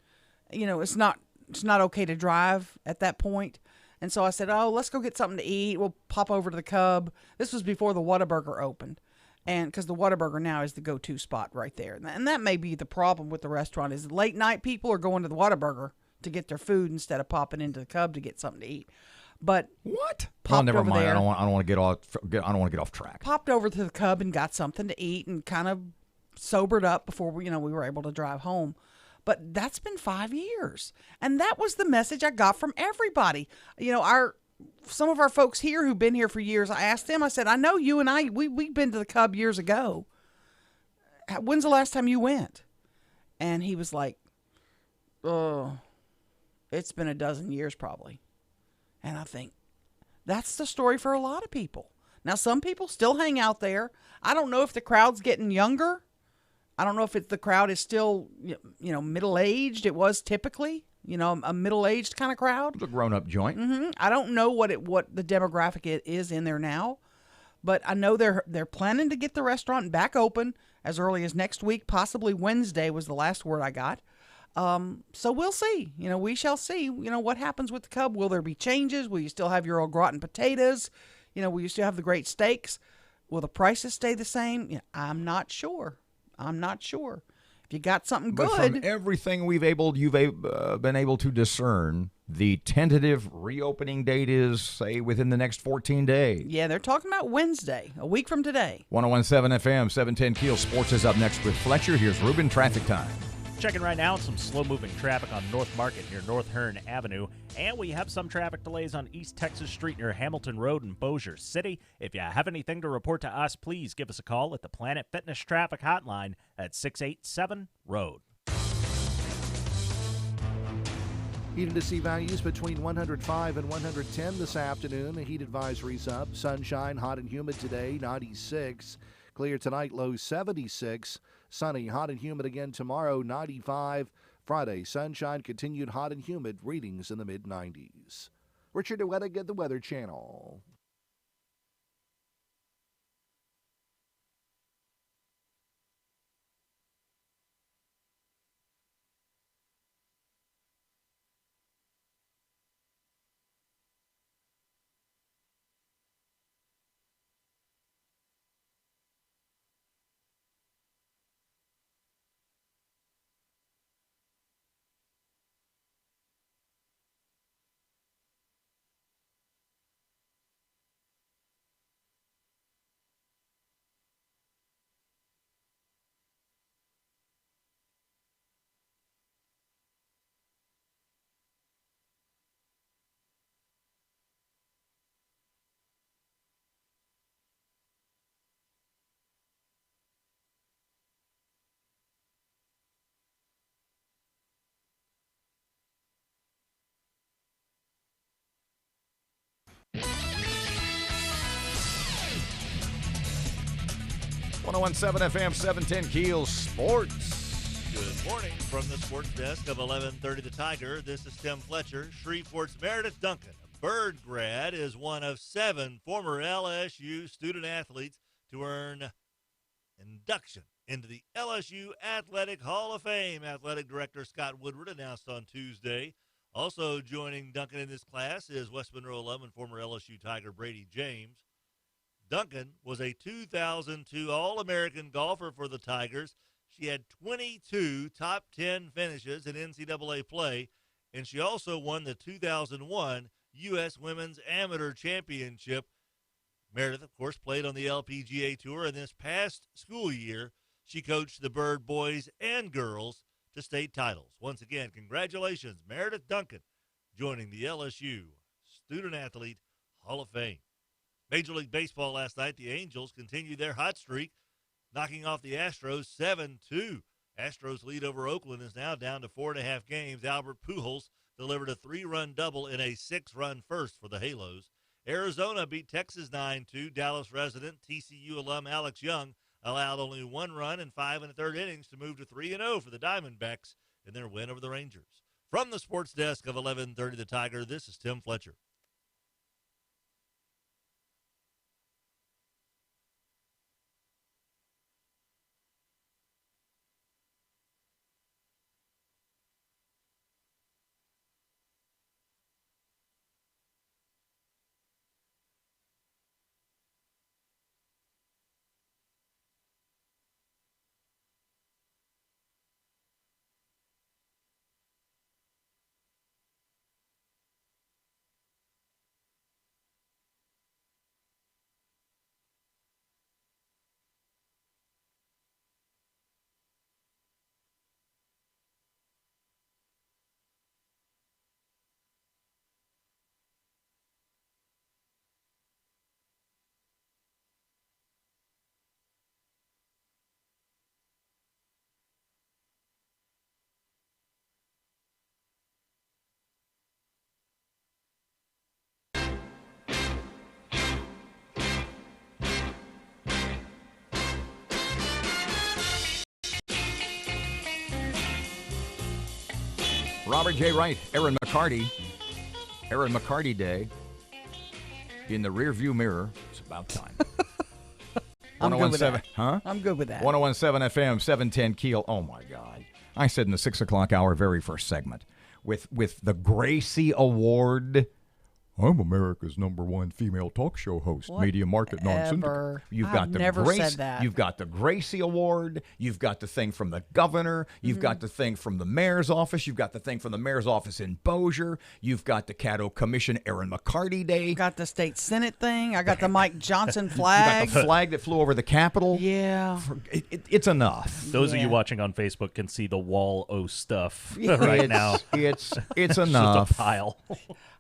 Speaker 3: It's not okay to drive at that point. And so I said, "Oh, let's go get something to eat. We'll pop over to the Cub." This was before the Whataburger opened, and because the Whataburger now is the go-to spot right there. And that may be the problem with the restaurant is late night people are going to the Whataburger to get their food instead of popping into the Cub to get something to eat. But
Speaker 2: what?
Speaker 3: Popped
Speaker 2: never
Speaker 3: over
Speaker 2: mind.
Speaker 3: there.
Speaker 2: I don't want to get off. I don't want to get off track.
Speaker 3: Popped over to the Cub and got something to eat and kind of sobered up before we were able to drive home. But that's been 5 years, and that was the message I got from everybody. Some of our folks here who've been here for years. I asked them. I said, "I know you and we've been to the Cub years ago. When's the last time you went?" And he was like, "Oh, it's been a dozen years probably." And I think that's the story for a lot of people. Now, some people still hang out there. I don't know if the crowd's getting younger. I don't know if the crowd is still, middle-aged. It was typically, a middle-aged kind of crowd.
Speaker 2: It's a grown-up joint.
Speaker 3: Mm-hmm. I don't know what the demographic is in there now, but I know they're planning to get the restaurant back open as early as next week, possibly Wednesday was the last word I got. So we'll see. We shall see. What happens with the Cub. Will there be changes? Will you still have your old gratin potatoes? Will you still have the great steaks? Will the prices stay the same? I'm not sure. If you got something good.
Speaker 2: But from everything you've been able to discern, the tentative reopening date is, say, within the next 14 days.
Speaker 3: Yeah, they're talking about Wednesday, a week from today.
Speaker 2: 101.7 FM, 710 Keel. Sports is up next with Fletcher. Here's Ruben. Traffic time.
Speaker 4: Checking right now, some slow-moving traffic on North Market near North Hearn Avenue, and we have some traffic delays on East Texas Street near Hamilton Road in Bossier City. If you have anything to report to us, please give us a call at the Planet Fitness Traffic Hotline at 687-ROAD.
Speaker 8: Heat and see values between 105 and 110 this afternoon. The heat advisory's up. Sunshine, hot and humid today, 96. Clear tonight, low 76. Sunny, hot and humid again tomorrow, 95. Friday, sunshine, continued hot and humid, readings in the mid-90s. Richard DeWettig at the Weather Channel.
Speaker 2: .107 FM 710 KEEL Sports.
Speaker 9: Good morning from the sports desk of 1130 The Tiger. This is Tim Fletcher. Shreveport's Meredith Duncan, a Bird grad, is one of 7 former LSU student athletes to earn induction into the LSU Athletic Hall of Fame. Athletic Director Scott Woodward announced on Tuesday. Also joining Duncan in this class is West Monroe alum and former LSU Tiger Brady James. Duncan was a 2002 All-American golfer for the Tigers. She had 22 top 10 finishes in NCAA play, and she also won the 2001 U.S. Women's Amateur Championship. Meredith, of course, played on the LPGA Tour, and this past school year, she coached the Bird boys and girls to state titles. Once again, congratulations, Meredith Duncan, joining the LSU Student Athlete Hall of Fame. Major League Baseball last night, the Angels continued their hot streak, knocking off the Astros 7-2. Astros lead over Oakland is now down to 4.5 games. Albert Pujols delivered a 3-run double in a 6-run first for the Halos. Arizona beat Texas 9-2. Dallas resident TCU alum Alex Young allowed only 1 run in 5 1/3 innings to move to 3-0 for the Diamondbacks in their win over the Rangers. From the sports desk of 1130 The Tiger, this is Tim Fletcher.
Speaker 2: Robert J. Wright, Erin McCarty. Erin McCarty Day in the rearview mirror. It's about time.
Speaker 3: I'm good with that.
Speaker 2: Huh?
Speaker 3: I'm good with that.
Speaker 2: 101.7 FM, 710 KEEL. Oh, my God. I said in the 6 o'clock hour, very first segment, with the Gracie Award. I'm America's #1 female talk show host, Media Market Non-Syndicate.
Speaker 3: I've never said that.
Speaker 2: You've got the Gracie Award. You've got the thing from the governor. You've got the thing from the mayor's office. You've got the thing from the mayor's office in Bossier. You've got the Caddo Commission Erin McCarty Day.
Speaker 3: Got the state senate thing. I got the Mike Johnson flag.
Speaker 2: You got the flag that flew over the Capitol.
Speaker 3: Yeah.
Speaker 2: It's enough.
Speaker 4: Those of you watching on Facebook can see the wall o stuff right now.
Speaker 2: It's enough.
Speaker 4: Just a pile.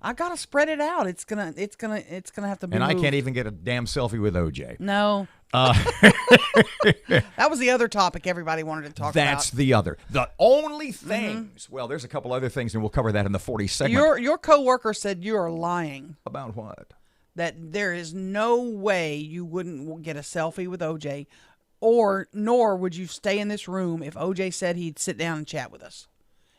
Speaker 3: I gotta spread it out. It's gonna have to be.
Speaker 2: And
Speaker 3: moved.
Speaker 2: I can't even get a damn selfie with OJ.
Speaker 3: No. That was the other topic everybody wanted to talk about.
Speaker 2: That's the other. The only things. Well, there's a couple other things, and we'll cover that in the 40 segment.
Speaker 3: Your coworker said you are lying.
Speaker 2: About what?
Speaker 3: That there is no way you wouldn't get a selfie with OJ, nor would you stay in this room if OJ said he'd sit down and chat with us.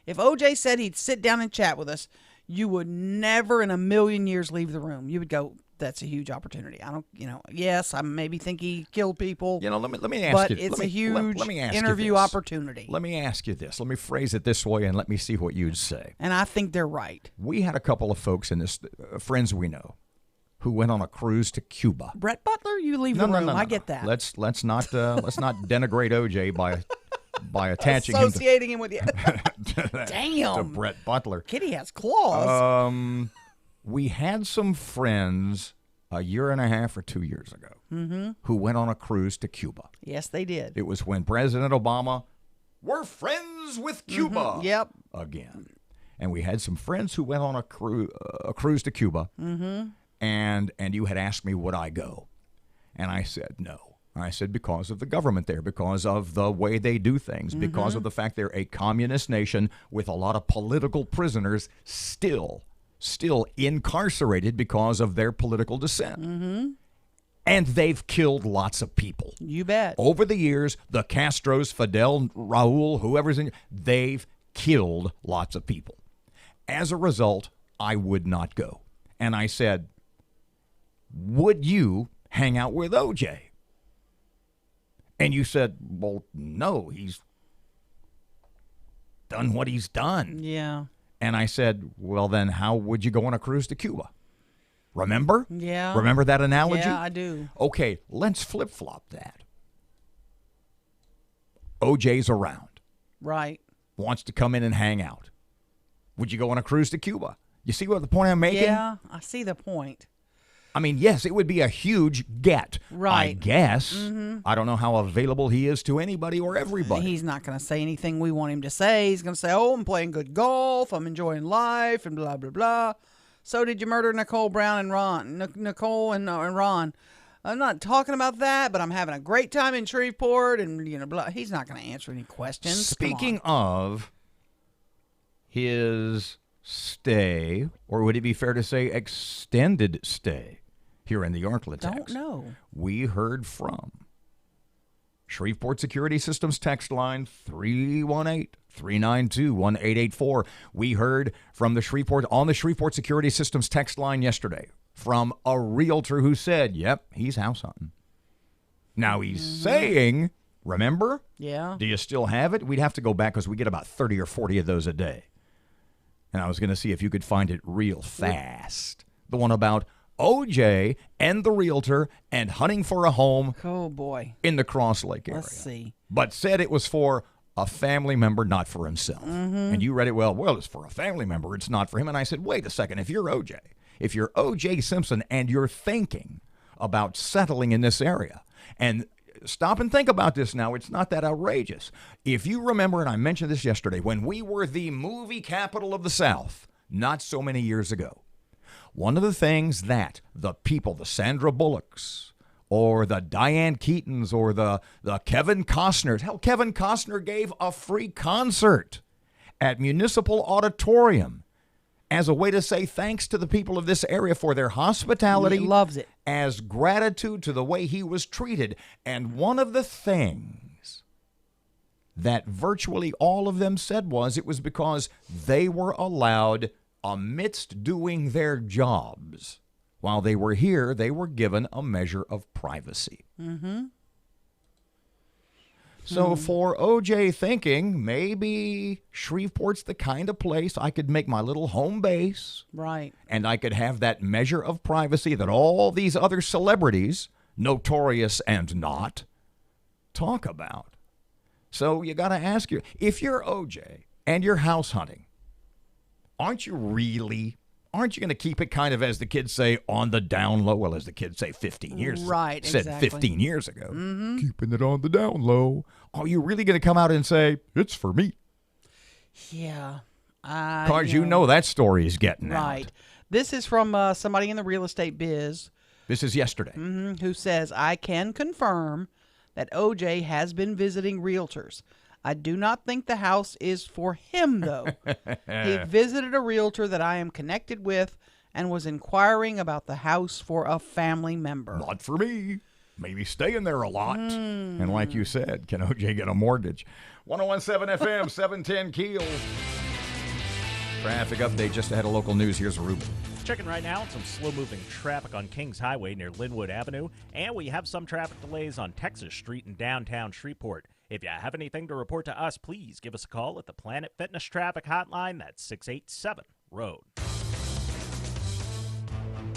Speaker 3: If OJ said he'd sit down and chat with us, you would never in a million years leave the room. You would go, that's a huge opportunity. I don't, yes, I maybe think he killed people.
Speaker 2: Let me ask
Speaker 3: but
Speaker 2: you.
Speaker 3: It's
Speaker 2: let
Speaker 3: a huge
Speaker 2: let me ask
Speaker 3: interview
Speaker 2: you this.
Speaker 3: opportunity.
Speaker 2: Let me ask you this. Let me phrase it this way, and let me see what you'd say.
Speaker 3: And I think they're right.
Speaker 2: We had a couple of folks in this, friends we know, who went on a cruise to Cuba.
Speaker 3: Brett Butler, you leave the room. I get that.
Speaker 2: Let's not denigrate OJ by attaching
Speaker 3: associating him with you.
Speaker 2: to Brett Butler.
Speaker 3: Kitty has claws.
Speaker 2: We had some friends a year and a half or 2 years ago who went on a cruise to Cuba.
Speaker 3: Yes, they did.
Speaker 2: It was when President Obama, we're friends with Cuba.
Speaker 3: Yep.
Speaker 2: Again. And we had some friends who went on a cruise to Cuba. And you had asked me, would I go? And I said no. I said because of the government there, because of the way they do things, because of the fact they're a communist nation with a lot of political prisoners still incarcerated because of their political dissent. And they've killed lots of people.
Speaker 3: You bet.
Speaker 2: Over the years, the Castros, Fidel, Raul, whoever's in, they've killed lots of people. As a result, I would not go. And I said, would you hang out with OJ? And you said, well, no, he's done what he's done.
Speaker 3: Yeah.
Speaker 2: And I said, well, then how would you go on a cruise to Cuba? Remember?
Speaker 3: Yeah.
Speaker 2: Remember that analogy?
Speaker 3: Yeah, I do.
Speaker 2: Okay, let's flip-flop that. OJ's around.
Speaker 3: Right.
Speaker 2: Wants to come in and hang out. Would you go on a cruise to Cuba? You see what the point I'm making?
Speaker 3: Yeah, I see the point.
Speaker 2: I mean, yes, it would be a huge get.
Speaker 3: Right.
Speaker 2: I guess. I don't know how available he is to anybody or everybody.
Speaker 3: He's not going to say anything we want him to say. He's going to say, oh, I'm playing good golf, I'm enjoying life, and blah, blah, blah. So did you murder Nicole Brown and Ron? Nicole and Ron. I'm not talking about that, but I'm having a great time in Shreveport, and, blah. He's not going to answer any questions.
Speaker 2: Speaking of his stay, or would it be fair to say extended stay, here in the Arklatex?
Speaker 3: Don't know.
Speaker 2: We heard from Shreveport Security Systems text line 318-392-1884. We heard from the Shreveport Security Systems text line yesterday from a realtor who said, yep, he's house hunting. Now he's saying, remember?
Speaker 3: Yeah.
Speaker 2: Do you still have it? We'd have to go back because we get about 30 or 40 of those a day. And I was going to see if you could find it real fast. The one about OJ and the realtor and hunting for a home.
Speaker 3: Oh, boy.
Speaker 2: In the Cross Lake area.
Speaker 3: Let's see.
Speaker 2: But said it was for a family member, not for himself. And you read it well, it's for a family member. It's not for him. And I said, wait a second. If you're OJ Simpson and you're thinking about settling in this area, and stop and think about this now. It's not that outrageous. If you remember, and I mentioned this yesterday, when we were the movie capital of the South, not so many years ago, one of the things that the people, the Sandra Bullocks, or the Diane Keatons, or the Kevin Costners, hell, Kevin Costner gave a free concert at Municipal Auditorium as a way to say thanks to the people of this area for their hospitality.
Speaker 3: He loves it.
Speaker 2: As gratitude to the way he was treated. And one of the things that virtually all of them said was it was because they were allowed, amidst doing their jobs, while they were here, they were given a measure of privacy. So for OJ thinking, maybe Shreveport's the kind of place I could make my little home base.
Speaker 3: Right.
Speaker 2: And I could have that measure of privacy that all these other celebrities, notorious and not, talk about. So you got to ask you, if you're OJ and you're house hunting, aren't you going to keep it kind of, as the kids say, on the down low? Well, as the kids say 15 years ago.
Speaker 3: Right,
Speaker 2: said
Speaker 3: exactly.
Speaker 2: 15 years ago. Keeping it on the down low. Are you really going to come out and say, it's for me?
Speaker 3: Yeah.
Speaker 2: Because you know that story is getting
Speaker 3: right.
Speaker 2: out.
Speaker 3: This is from somebody in the real estate biz.
Speaker 2: This is yesterday.
Speaker 3: Who says, I can confirm that OJ has been visiting realtors. I do not think the house is for him, though. He visited a realtor that I am connected with and was inquiring about the house for a family member.
Speaker 2: Not for me. Maybe staying there a lot. And like you said, can OJ get a mortgage? 101.7 FM, 710 KEEL. Traffic update just ahead of local news. Here's Ruben.
Speaker 4: Checking right now, some slow-moving traffic on Kings Highway near Linwood Avenue, and we have some traffic delays on Texas Street in downtown Shreveport. If you have anything to report to us, please give us a call at the Planet Fitness Traffic Hotline. That's 687-ROAD.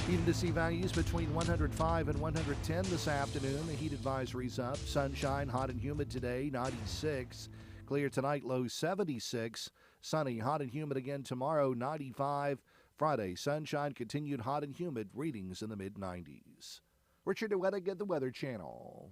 Speaker 8: Humidity values between 105 and 110 this afternoon. The heat advisory's up. Sunshine, hot and humid today, 96. Clear tonight, low 76. Sunny, hot and humid again tomorrow, 95. Friday, sunshine, continued hot and humid, readings in the mid-90s. Richard DeWettig at the Weather Channel.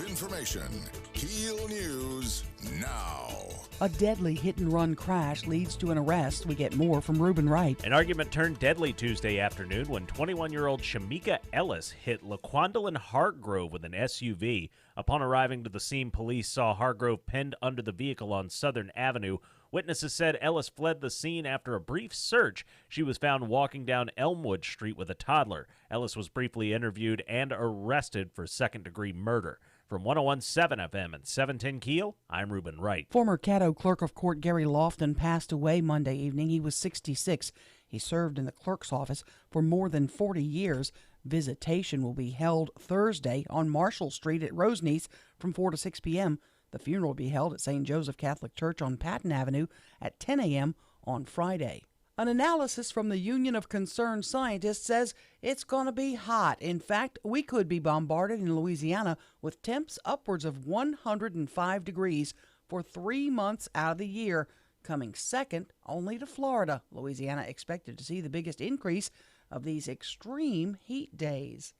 Speaker 1: Information. KEEL News now.
Speaker 3: A deadly hit-and-run crash leads to an arrest. We get more from Ruben Wright.
Speaker 4: An argument turned deadly Tuesday afternoon when 21-year-old Shamika Ellis hit LaQuandalyn Hargrove with an SUV. Upon arriving to the scene, police saw Hargrove pinned under the vehicle on Southern Avenue. Witnesses said Ellis fled the scene after a brief search. She was found walking down Elmwood Street with a toddler. Ellis was briefly interviewed and arrested for second-degree murder. From 101.7 FM and 710 KEEL, I'm Ruben Wright.
Speaker 3: Former Caddo Clerk of Court Gary Lofton passed away Monday evening. He was 66. He served in the clerk's office for more than 40 years. Visitation will be held Thursday on Marshall Street at Roseneath from 4 to 6 p.m. The funeral will be held at St. Joseph Catholic Church on Patton Avenue at 10 a.m. on Friday. An analysis from the Union of Concerned Scientists says it's going to be hot. In fact, we could be bombarded in Louisiana with temps upwards of 105 degrees for 3 months out of the year, coming second only to Florida. Louisiana expected to see the biggest increase of these extreme heat days.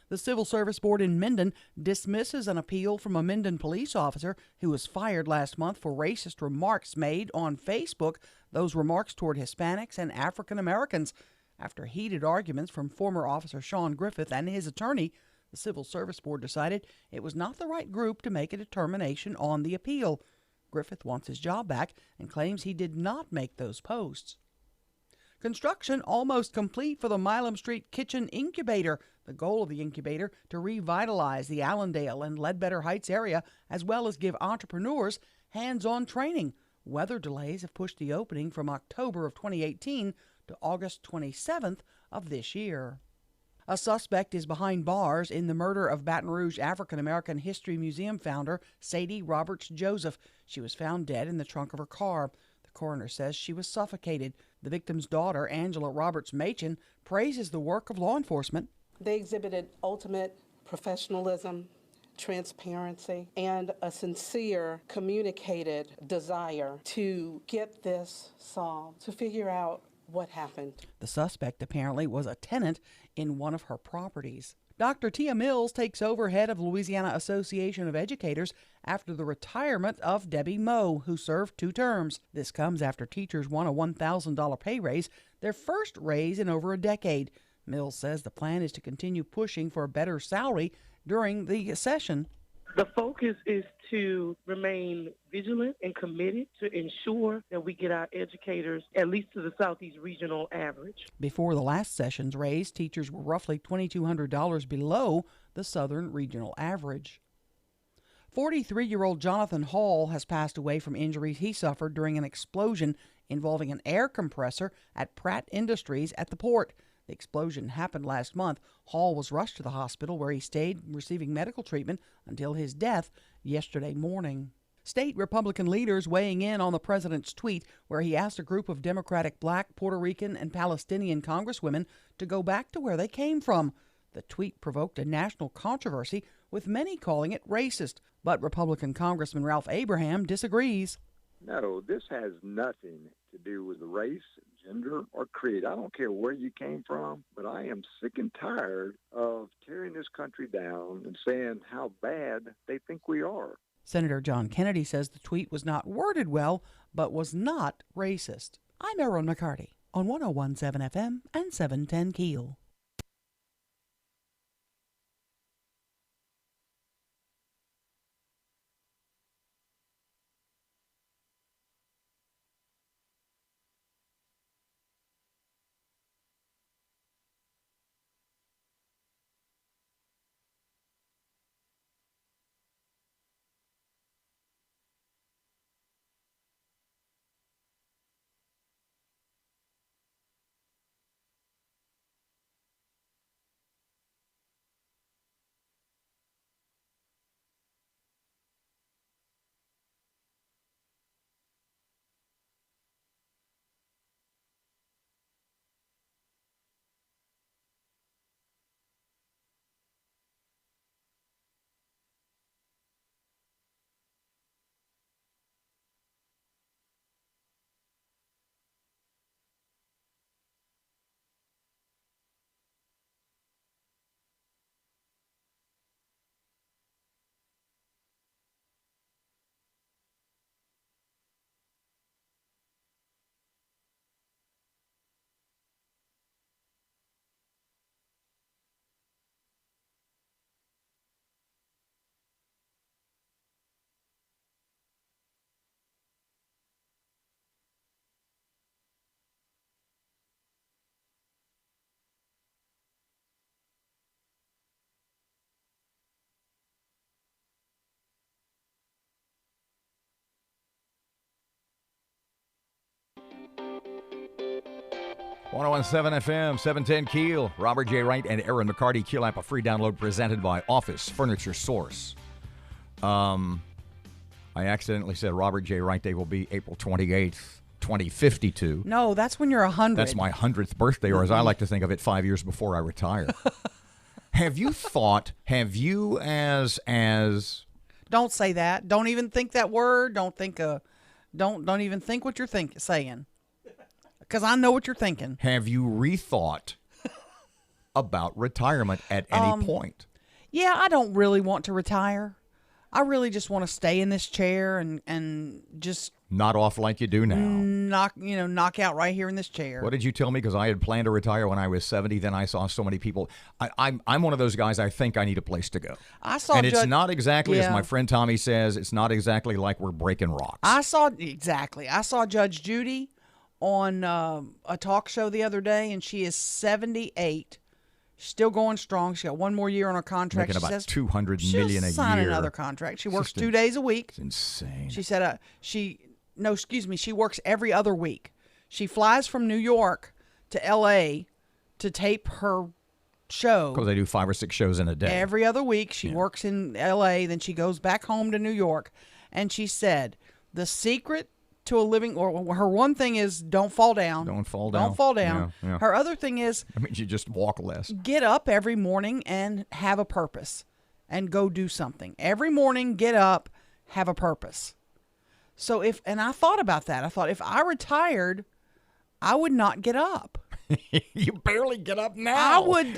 Speaker 3: The Civil Service Board in Minden dismisses an appeal from a Minden police officer who was fired last month for racist remarks made on Facebook, those remarks toward Hispanics and African Americans. After heated arguments from former Officer Sean Griffith and his attorney, the Civil Service Board decided it was not the right group to make a determination on the appeal. Griffith wants his job back and claims he did not make those posts. Construction almost complete for the Milam Street Kitchen Incubator. The goal of the incubator to revitalize the Allendale and Ledbetter Heights area, as well as give entrepreneurs hands-on training. Weather delays have pushed the opening from October of 2018 to August 27th of this year. A suspect is behind bars in the murder of Baton Rouge African-American History Museum founder Sadie Roberts Joseph. She was found dead in the trunk of her car. The coroner says she was suffocated. The victim's daughter, Angela Roberts Machen, praises the work of law enforcement.
Speaker 5: They exhibited ultimate professionalism, transparency, and a sincere, communicated desire to get this solved, to figure out what happened.
Speaker 3: The suspect apparently was a tenant in one of her properties. Dr. Tia Mills takes over head of Louisiana Association of Educators after the retirement of Debbie Moe, who served 2 terms. This comes after teachers won a $1,000 pay raise, their first raise in over a decade. Mills says the plan is to continue pushing for a better salary during the session.
Speaker 6: The focus is to remain vigilant and committed to ensure that we get our educators at least to the Southeast regional average.
Speaker 3: Before the last session's raise, teachers were roughly $2,200 below the Southern regional average. 43-year-old Jonathan Hall has passed away from injuries he suffered during an explosion involving an air compressor at Pratt Industries at the port. The explosion happened last month. Hall was rushed to the hospital where he stayed receiving medical treatment until his death yesterday morning. State Republican leaders weighing in on the president's tweet where he asked a group of Democratic Black, Puerto Rican, and Palestinian congresswomen to go back to where they came from. The tweet provoked a national controversy, with many calling it racist. But Republican Congressman Ralph Abraham disagrees.
Speaker 7: No, this has nothing to do with race, gender, or creed. I don't care where you came from, but I am sick and tired of tearing this country down and saying how bad they think we are.
Speaker 3: Senator John Kennedy says the tweet was not worded well, but was not racist. I'm Erin McCarty on 101.7 FM and 710 KEEL.
Speaker 2: .107 FM, 710 KEEL. Robert J. Wright and Erin McCarty. KEEL app, a free download presented by Office Furniture Source. I accidentally said Robert J. Wright Day will be April 28th, 2052.
Speaker 3: No, that's when you're 100.
Speaker 2: That's my 100th birthday, or as I like to think of it, 5 years before I retire. Have you as
Speaker 3: Don't say that. Don't even think that word. Don't even think what you're saying. Because I know what you're thinking.
Speaker 2: Have you rethought about retirement at any point?
Speaker 3: Yeah, I don't really want to retire. I really just want to stay in this chair and just
Speaker 2: not off like you do now.
Speaker 3: Knock out right here in this chair.
Speaker 2: What did you tell me? Because I had planned to retire when I was 70. Then I saw so many people. I'm one of those guys. I think I need a place to go. It's not exactly as my friend Tommy says. It's not exactly like we're breaking rocks.
Speaker 3: I saw Judge Judy on a talk show the other day, and she is 78. Still going strong. She got one more year on her contract.
Speaker 2: Making about $200 million a year.
Speaker 3: She'll sign another contract. She works 2 days a week.
Speaker 2: It's insane.
Speaker 3: She said she works every other week. She flies from New York to L.A. to tape her show.
Speaker 2: Because they do 5 or 6 shows in a day.
Speaker 3: Every other week. She works in L.A., then she goes back home to New York. And she said the secret to a living, or her one thing is don't fall down.
Speaker 2: Don't fall down.
Speaker 3: Don't fall down.
Speaker 2: Yeah.
Speaker 3: Her other thing is
Speaker 2: that means you just walk less.
Speaker 3: Get up every morning and have a purpose and go do something. Every morning, get up, have a purpose. So and I thought about that. I thought if I retired, I would not get up.
Speaker 2: You barely get up now.
Speaker 3: I would,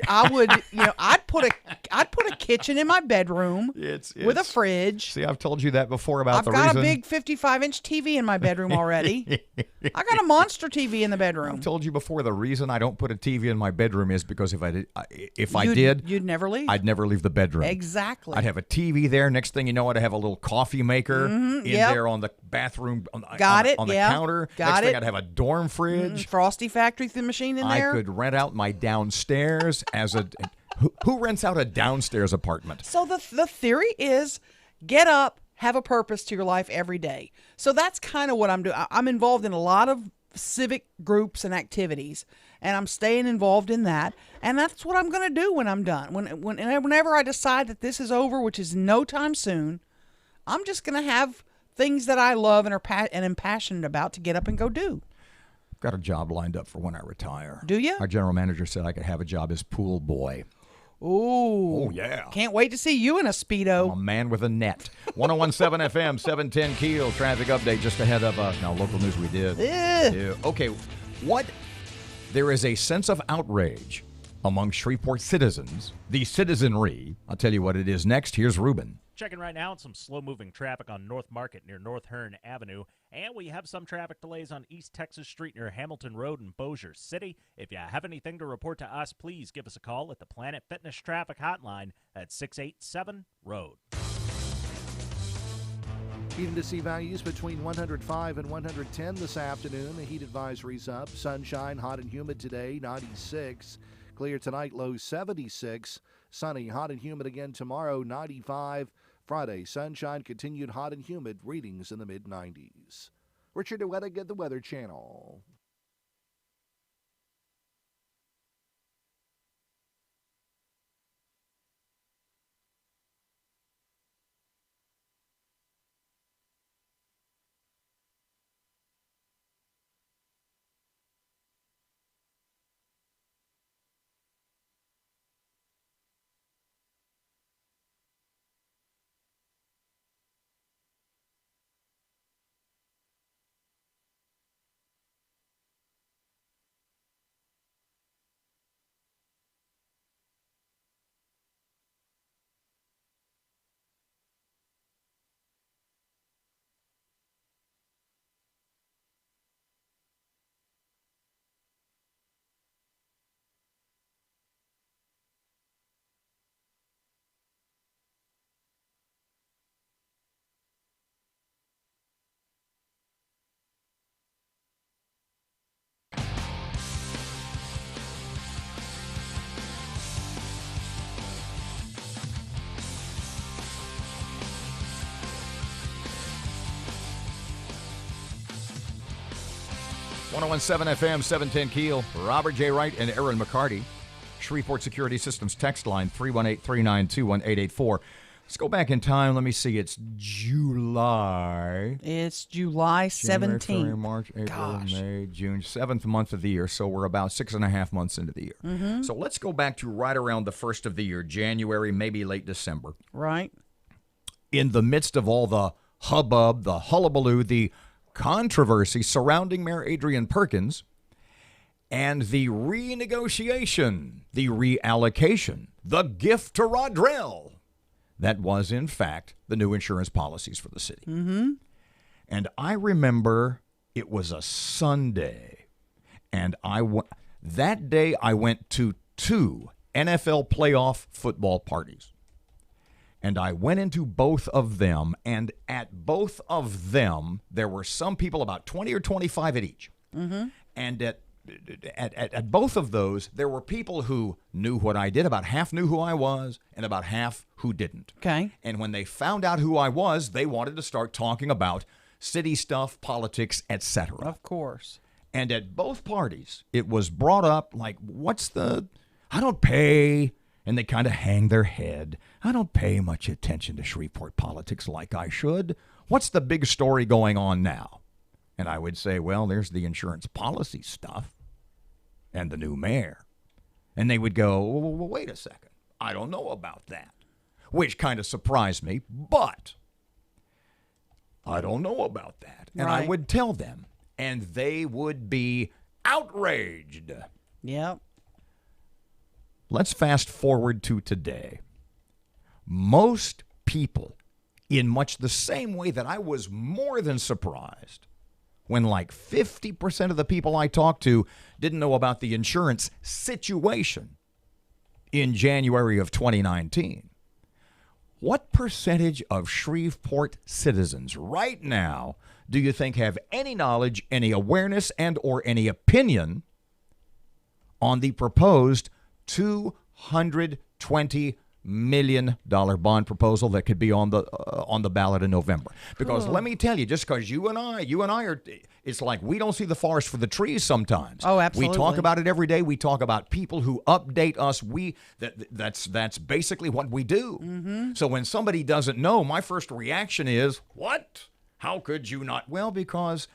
Speaker 3: I'd put a kitchen in my bedroom with a fridge.
Speaker 2: See, I've told you that before about
Speaker 3: I've got a big 55-inch TV in my bedroom already. I got a monster TV in the bedroom.
Speaker 2: I've told you before the reason I don't put a TV in my bedroom is because if I did,
Speaker 3: you'd never leave.
Speaker 2: I'd never leave the bedroom.
Speaker 3: Exactly.
Speaker 2: I'd have a TV there. Next thing you know, I'd have a little coffee maker in there on the bathroom on the counter. Next thing I'd have a dorm fridge.
Speaker 3: Frosty Factory machine in there.
Speaker 2: I could rent out my downstairs as a... Who rents out a downstairs apartment?
Speaker 3: So the theory is get up, have a purpose to your life every day. So that's kind of what I'm doing. I'm involved in a lot of civic groups and activities, and I'm staying involved in that. And that's what I'm going to do when I'm done. Whenever I decide that this is over, which is no time soon, I'm just going to have things that I love and am passionate about to get up and go do.
Speaker 2: Got a job lined up for when I retire.
Speaker 3: Do you?
Speaker 2: Our general manager said I could have a job as pool boy.
Speaker 3: Ooh.
Speaker 2: Oh, yeah.
Speaker 3: Can't wait to see you in a Speedo.
Speaker 2: I'm a man with a net. 101.7 FM, 710 Keel. Traffic update just ahead of now local news we did. Yeah. Okay, what? There is a sense of outrage among Shreveport citizens, the citizenry. I'll tell you what it is next. Here's Ruben.
Speaker 4: Checking right now on some slow-moving traffic on North Market near North Hearn Avenue, and we have some traffic delays on East Texas Street near Hamilton Road in Bossier City. If you have anything to report to us, please give us a call at the Planet Fitness Traffic Hotline at 687-ROAD.
Speaker 8: Heat and see values between 105 and 110 this afternoon. The heat advisory's up. Sunshine, hot and humid today, 96. Clear tonight, low 76. Sunny, hot and humid again tomorrow, 95. Friday, sunshine, continued hot and humid, readings in the mid-90s. Richard DeWettig at the Weather Channel.
Speaker 2: .107 FM, 710 Keel. Robert J. Wright and Erin McCarty. Shreveport Security Systems text line 318-392-1884. Let's go back in time. Let me see. It's July.
Speaker 3: It's July 17th.
Speaker 2: January, March, April, May, June. 7th month of the year. So we're about 6.5 months into the year.
Speaker 3: Mm-hmm.
Speaker 2: So let's go back to right around the first of the year, January, maybe late December.
Speaker 3: Right.
Speaker 2: In the midst of all the hubbub, the hullabaloo, the controversy surrounding Mayor Adrian Perkins and the renegotiation, the reallocation, the gift to Rodrell. That was, in fact, the new insurance policies for the city.
Speaker 3: Mm-hmm.
Speaker 2: And I remember it was a Sunday, and that day I went to 2 NFL playoff football parties. And I went into both of them, and at both of them, there were some people, about 20 or 25 at each.
Speaker 3: Mm-hmm.
Speaker 2: And at both of those, there were people who knew what I did. About half knew who I was, and about half who didn't.
Speaker 3: Okay.
Speaker 2: And when they found out who I was, they wanted to start talking about city stuff, politics, etc.
Speaker 3: Of course.
Speaker 2: And at both parties, it was brought up like, I don't pay... And they kind of hang their head. I don't pay much attention to Shreveport politics like I should. What's the big story going on now? And I would say, well, there's the insurance policy stuff and the new mayor. And they would go, well, wait a second. I don't know about that, which kind of surprised me, but I don't know about that. And I would tell them, and they would be outraged.
Speaker 3: Yep.
Speaker 2: Let's fast forward to today. Most people, in much the same way that I was more than surprised when like 50% of the people I talked to didn't know about the insurance situation in January of 2019. What percentage of Shreveport citizens right now do you think have any knowledge, any awareness, and or any opinion on the proposed $220 million bond proposal that could be on the ballot in November? Because let me tell you, just because you and I are, it's like we don't see the forest for the trees sometimes.
Speaker 3: Oh, absolutely.
Speaker 2: We talk about it every day. We talk about people who update us. That's basically what we do.
Speaker 3: Mm-hmm.
Speaker 2: So when somebody doesn't know, my first reaction is, what? How could you not? Well, because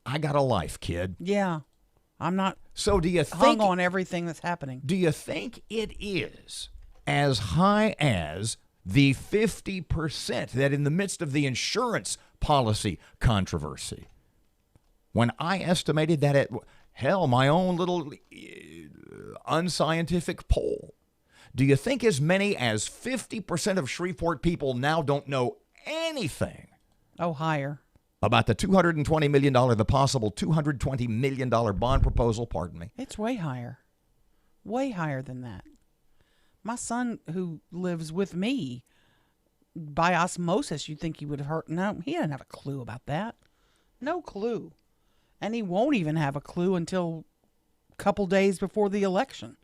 Speaker 2: I got a life, kid.
Speaker 3: Yeah. I'm not
Speaker 2: So do you
Speaker 3: hung
Speaker 2: think
Speaker 3: on everything that's happening.
Speaker 2: Do you think it is as high as the 50% that in the midst of the insurance policy controversy, when I estimated that at, hell, my own little unscientific poll, do you think as many as 50% of Shreveport people now don't know anything?
Speaker 3: Oh, higher.
Speaker 2: About the $220 million, the possible $220 million bond proposal, pardon me.
Speaker 3: It's way higher. Way higher than that. My son, who lives with me, by osmosis, you'd think he would have heard. No, he doesn't have a clue about that. No clue. And he won't even have a clue until a couple days before the election.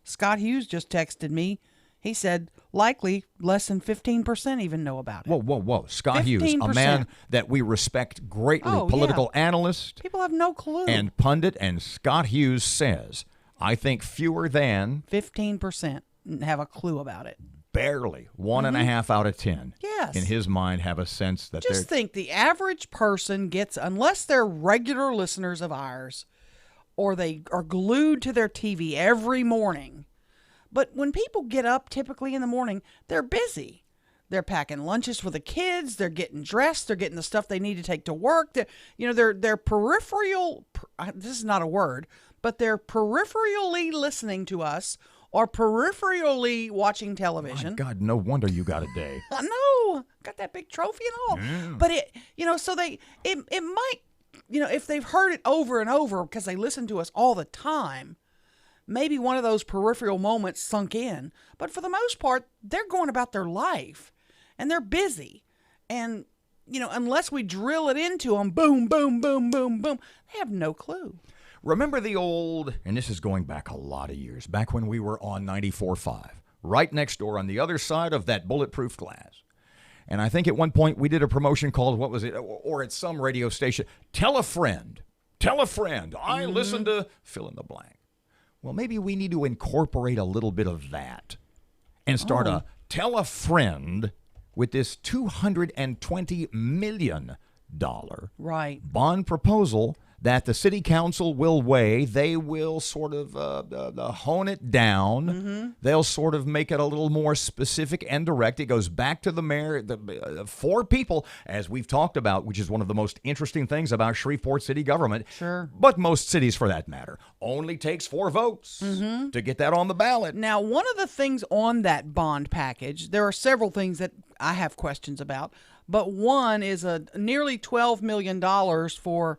Speaker 3: Scott Hughes just texted me. He said likely less than 15% even know about it.
Speaker 2: Whoa. Scott
Speaker 3: 15%.
Speaker 2: Hughes, a man that we respect greatly,
Speaker 3: Oh,
Speaker 2: political analyst
Speaker 3: People have no clue.
Speaker 2: and pundit, and Scott Hughes says, I think fewer than
Speaker 3: 15% have a clue about it.
Speaker 2: barely 1.5 out of 10
Speaker 3: Yes.
Speaker 2: in his mind have a sense that
Speaker 3: Just think the average person gets, unless they're regular listeners of ours, or they are glued to their TV every morning. But when people get up typically in the morning, they're busy. They're packing lunches for the kids. They're getting dressed. They're getting the stuff they need to take to work. They're peripheral. This is not a word, but they're peripherally listening to us or peripherally watching television.
Speaker 2: My God, no wonder you got a day.
Speaker 3: I know, got that big trophy and all.
Speaker 2: Yeah.
Speaker 3: But it might, if they've heard it over and over because they listen to us all the time, maybe one of those peripheral moments sunk in. But for the most part, they're going about their life and they're busy. And, unless we drill it into them, boom, boom, boom, boom, boom, they have no clue.
Speaker 2: Remember the old, and this is going back a lot of years, back when we were on 94.5, right next door on the other side of that bulletproof glass. And I think at one point we did a promotion called, what was it, or at some radio station, Tell a Friend. Tell a Friend. I listen to fill in the blank. Well, maybe we need to incorporate a little bit of that and start a Tell a Friend with this $220 million bond proposal that the city council will weigh. They will sort of hone it down.
Speaker 3: Mm-hmm.
Speaker 2: They'll sort of make it a little more specific and direct. It goes back to the mayor, the 4 people, as we've talked about, which is one of the most interesting things about Shreveport city government.
Speaker 3: Sure.
Speaker 2: But most cities, for that matter, only takes 4 votes to get that on the ballot.
Speaker 3: Now, one of the things on that bond package, there are several things that I have questions about, but one is a nearly $12 million for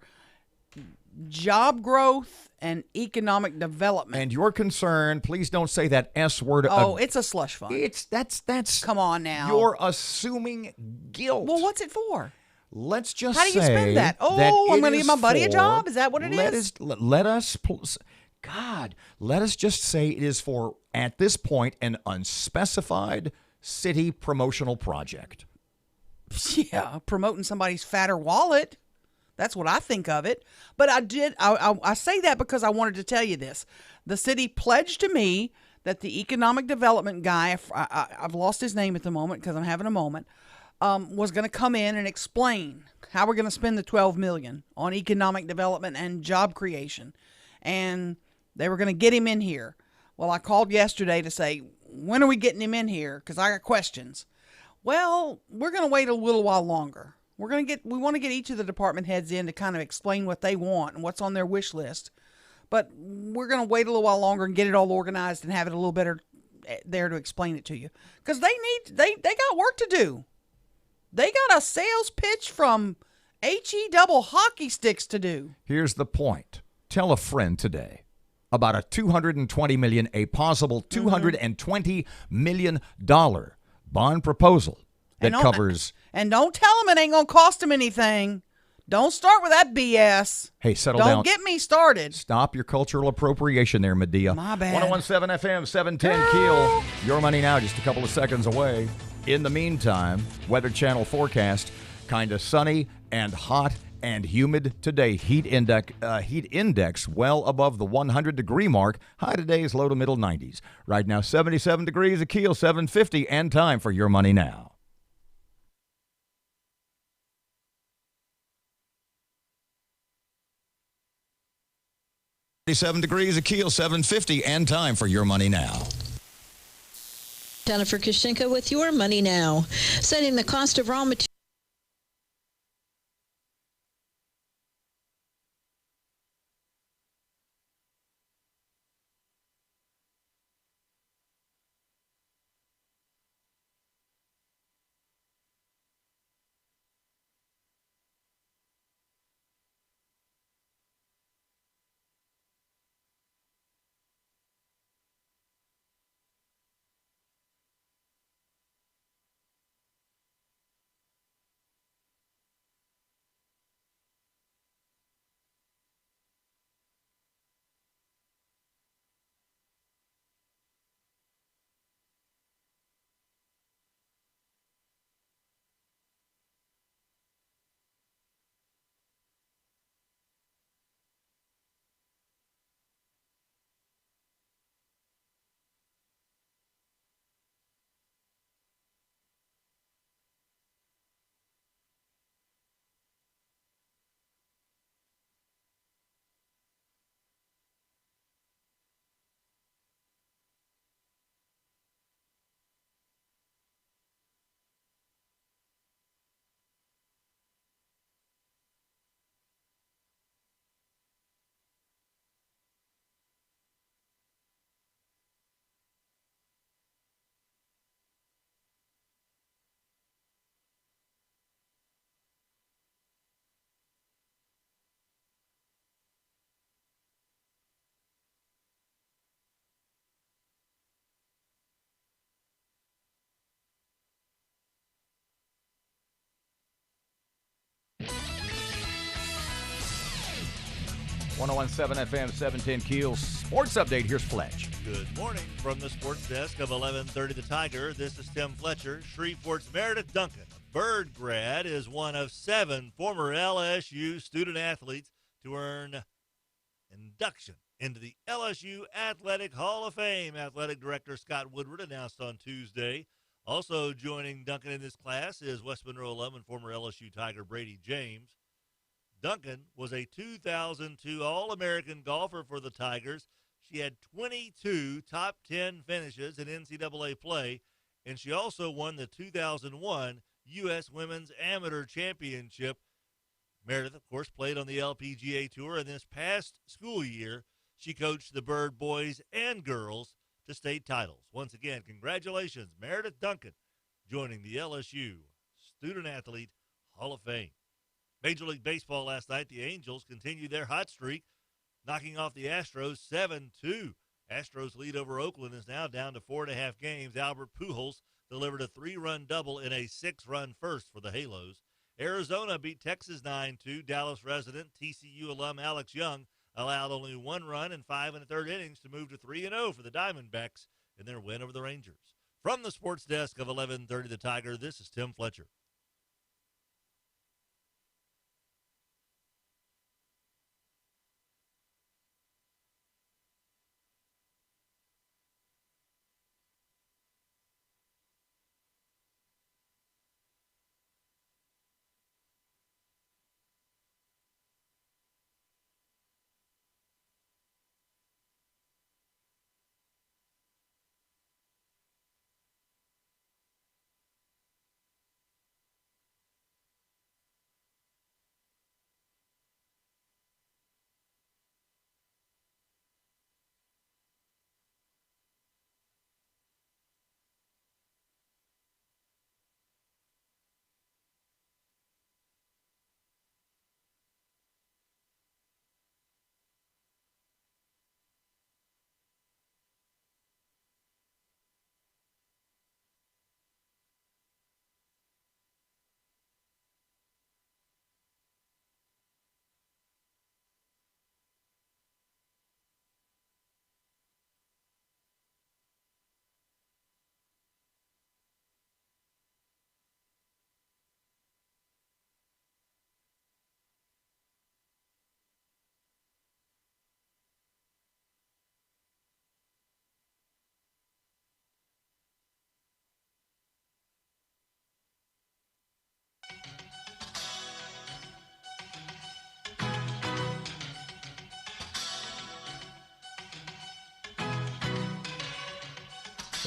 Speaker 3: job growth and economic development.
Speaker 2: And your concern, please don't say that S word.
Speaker 3: Oh, it's a slush fund.
Speaker 2: That's.
Speaker 3: Come on now.
Speaker 2: You're assuming guilt.
Speaker 3: Well, what's it for?
Speaker 2: Let's just
Speaker 3: How do you
Speaker 2: say
Speaker 3: spend that? Oh,
Speaker 2: that
Speaker 3: I'm
Speaker 2: it
Speaker 3: going to give
Speaker 2: is
Speaker 3: my buddy a
Speaker 2: for-
Speaker 3: job? Is that what it is?
Speaker 2: Let us just say it is for, at this point, an unspecified city promotional project.
Speaker 3: Yeah, promoting somebody's fatter wallet. That's what I think of it. But I say that because I wanted to tell you this. The city pledged to me that the economic development guy, I've lost his name at the moment because I'm having a moment, was going to come in and explain how we're going to spend the $12 million on economic development and job creation. And they were going to get him in here. Well, I called yesterday to say, when are we getting him in here? Because I got questions. Well, we're going to wait a little while longer. We want to get each of the department heads in to kind of explain what they want and what's on their wish list. But we're going to wait a little while longer and get it all organized and have it a little better there to explain it to you. Because they got work to do. They got a sales pitch from HE double hockey sticks to do.
Speaker 2: Here's the point. Tell a friend today about a $220 million, a possible $220 million bond proposal that covers.
Speaker 3: And don't tell them it ain't going to cost them anything. Don't start with that BS.
Speaker 2: Hey, settle down.
Speaker 3: Don't get me started.
Speaker 2: Stop your cultural appropriation there, Medea.
Speaker 3: My bad.
Speaker 2: 1017 FM, 710 Keel. Your money now, just a couple of seconds away. In the meantime, Weather Channel forecast, kind of sunny and hot and humid today. Heat index well above the 100-degree mark. High today is low to middle 90s. Right now, 77 degrees at Keel, 750, and time for Your Money Now. 37 degrees at Keel, 750, and time for Your Money Now.
Speaker 13: Jennifer Kushinka with Your Money Now. Setting the cost of raw materials.
Speaker 2: .101.7 FM, 710 Keel. Sports Update. Here's Fletch.
Speaker 9: Good morning from the sports desk of 1130 The Tiger. This is Tim Fletcher. Shreveport's Meredith Duncan, a Bird grad, is one of 7 former LSU student athletes to earn induction into the LSU Athletic Hall of Fame. Athletic Director Scott Woodward announced on Tuesday. Also joining Duncan in this class is West Monroe alum and former LSU Tiger Brady James. Duncan was a 2002 All-American golfer for the Tigers. She had 22 top 10 finishes in NCAA play, and she also won the 2001 U.S. Women's Amateur Championship. Meredith, of course, played on the LPGA Tour, and this past school year, she coached the Bird boys and girls to state titles. Once again, congratulations, Meredith Duncan, joining the LSU Student Athlete Hall of Fame. Major League Baseball last night, the Angels continued their hot streak, knocking off the Astros 7-2. Astros lead over Oakland is now down to 4.5 games. Albert Pujols delivered a 3-run double in a 6-run first for the Halos. Arizona beat Texas 9-2. Dallas resident TCU alum Alex Young allowed only 1 run in 5 1/3 innings to move to 3-0 for the Diamondbacks in their win over the Rangers. From the sports desk of 1130 The Tiger, this is Tim Fletcher.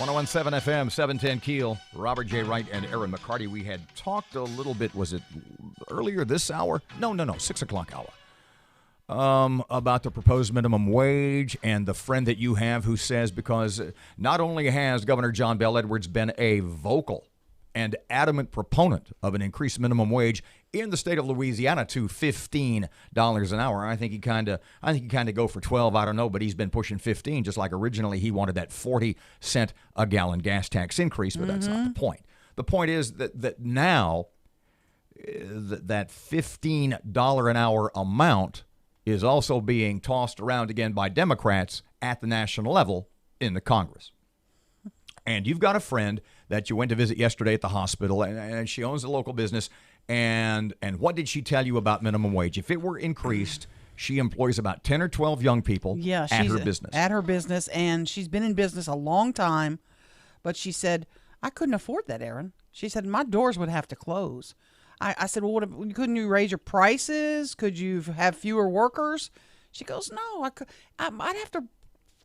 Speaker 2: 1017 FM, 710 Keel. Robert J. Wright and Erin McCarty. We had talked a little bit, was it earlier this hour? No, 6 o'clock hour. About the proposed minimum wage and the friend that you have who says, because not only has Governor John Bel Edwards been a vocal and adamant proponent of an increased minimum wage in the state of Louisiana to $15 an hour. I think he kind of go for 12. I don't know, but he's been pushing 15, just like originally he wanted that 40-cent a gallon gas tax increase. But that's not the point. The point is that now that $15 an hour amount is also being tossed around again by Democrats at the national level in the Congress. And you've got a friend that you went to visit yesterday at the hospital, and she owns a local business. And what did she tell you about minimum wage? If it were increased, she employs about 10 or 12 young people at her business.
Speaker 3: At her business, and she's been in business a long time. But she said, I couldn't afford that, Erin. She said, my doors would have to close. I said, well, couldn't you raise your prices? Could you have fewer workers? She goes, no, I'd have to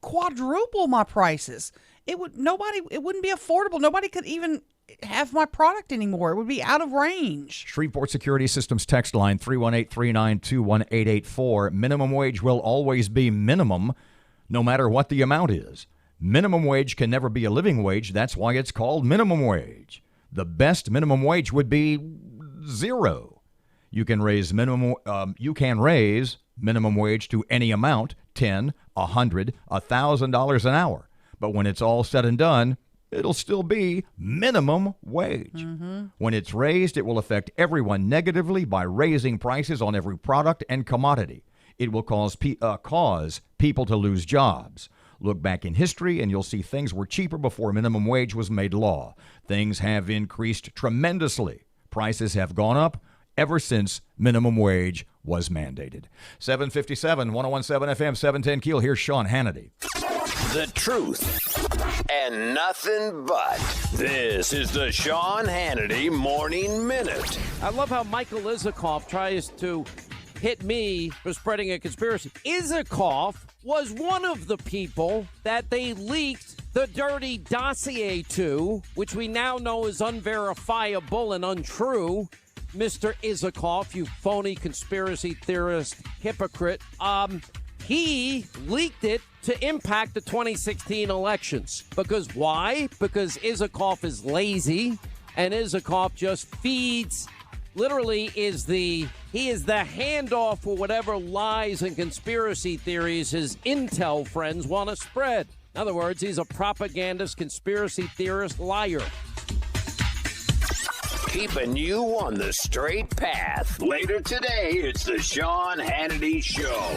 Speaker 3: quadruple my prices. It wouldn't be affordable. Nobody could even have my product anymore. It would be out of range.
Speaker 2: Shreveport Security Systems text line 318-392-1884. Minimum wage will always be minimum, no matter what the amount is. Minimum wage can never be a living wage. That's why it's called minimum wage. The best minimum wage would be zero. You can raise minimum wage to any amount, $10, $100, $1,000 an hour. But when it's all said and done, it'll still be minimum wage. When it's raised, it will affect everyone negatively by raising prices on every product and commodity. It will cause people to lose jobs. Look back in history and you'll see things were cheaper before minimum wage was made law. Things have increased tremendously. Prices have gone up ever since minimum wage was mandated. 757, 1017 FM, 710 Keel. Here's Sean Hannity.
Speaker 16: The truth and nothing but. This is the Sean Hannity Morning Minute.
Speaker 17: I love how Michael Isikoff tries to hit me for spreading a conspiracy. Isikoff was one of the people that they leaked the dirty dossier to, which we now know is unverifiable and untrue. Mr. Isikoff, you phony conspiracy theorist hypocrite. He leaked it to impact the 2016 elections. Because why? Because Isikoff is lazy, and Isikoff just feeds, literally he is the handoff for whatever lies and conspiracy theories his intel friends want to spread. In other words, he's a propagandist, conspiracy theorist, liar.
Speaker 16: Keeping you on the straight path. Later today, it's the Sean Hannity Show.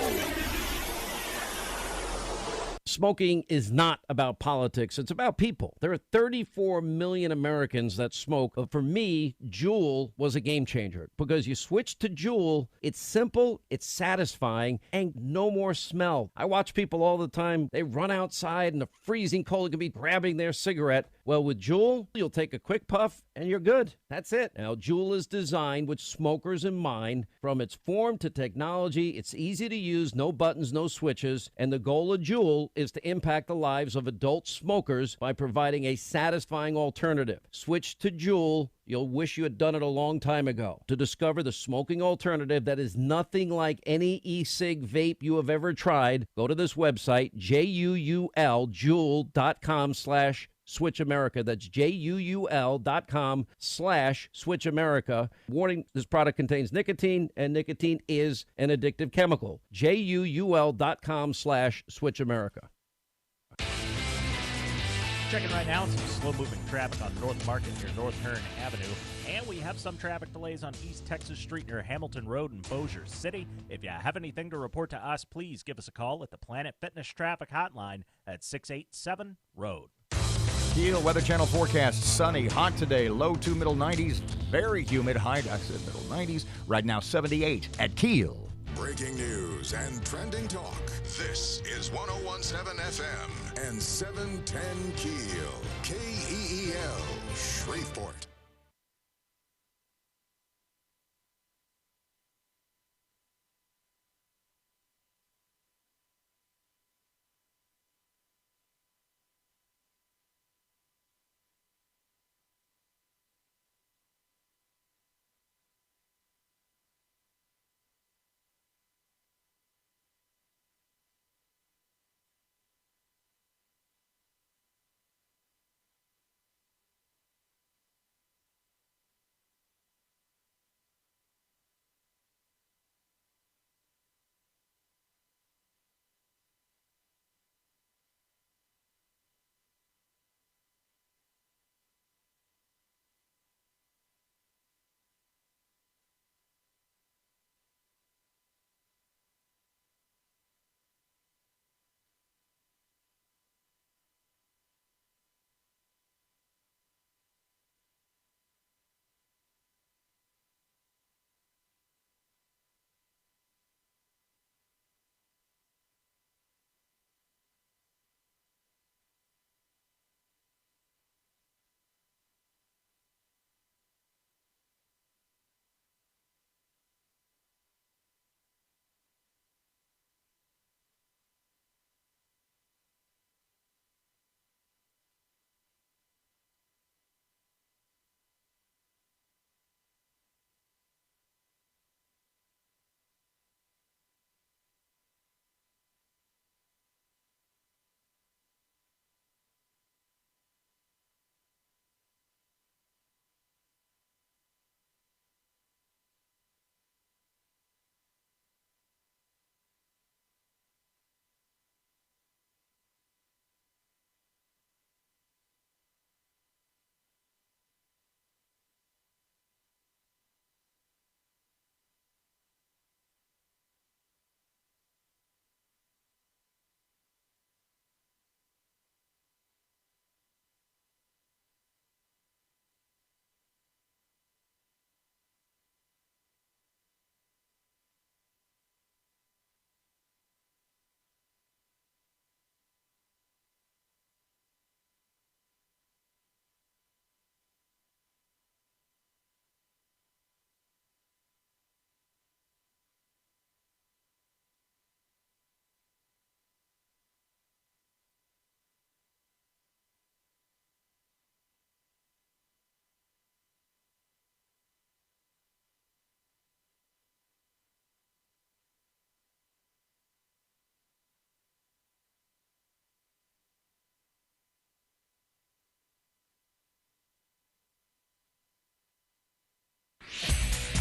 Speaker 17: Smoking is not about politics. It's about people. There are 34 million Americans that smoke. But for me, Juul was a game changer because you switch to Juul. It's simple, it's satisfying, and no more smell. I watch people all the time. They run outside in the freezing cold, could be grabbing their cigarette. Well, with Juul, you'll take a quick puff and you're good. That's it. Now, Juul is designed with smokers in mind. From its form to technology, it's easy to use, no buttons, no switches. And the goal of Juul is to impact the lives of adult smokers by providing a satisfying alternative. Switch to Juul. You'll wish you had done it a long time ago. To discover the smoking alternative that is nothing like any e-cig vape you have ever tried, go to this website, Juul.com/Switch America. That's Juul.com/Switch America. Warning, this product contains nicotine, and nicotine is an addictive chemical. Juul.com/Switch America.
Speaker 4: Checking right now, some slow-moving traffic on North Market near North Hearn Avenue. And we have some traffic delays on East Texas Street near Hamilton Road in Bossier City. If you have anything to report to us, please give us a call at the Planet Fitness Traffic Hotline at 687-ROAD.
Speaker 2: Keel Weather Channel forecast. Sunny, hot today, low to middle 90s, very humid, high to middle 90s. Right now, 78 at Keel.
Speaker 1: Breaking news and trending talk. This is 1017 FM and 710 Keel. KEEL, Shreveport.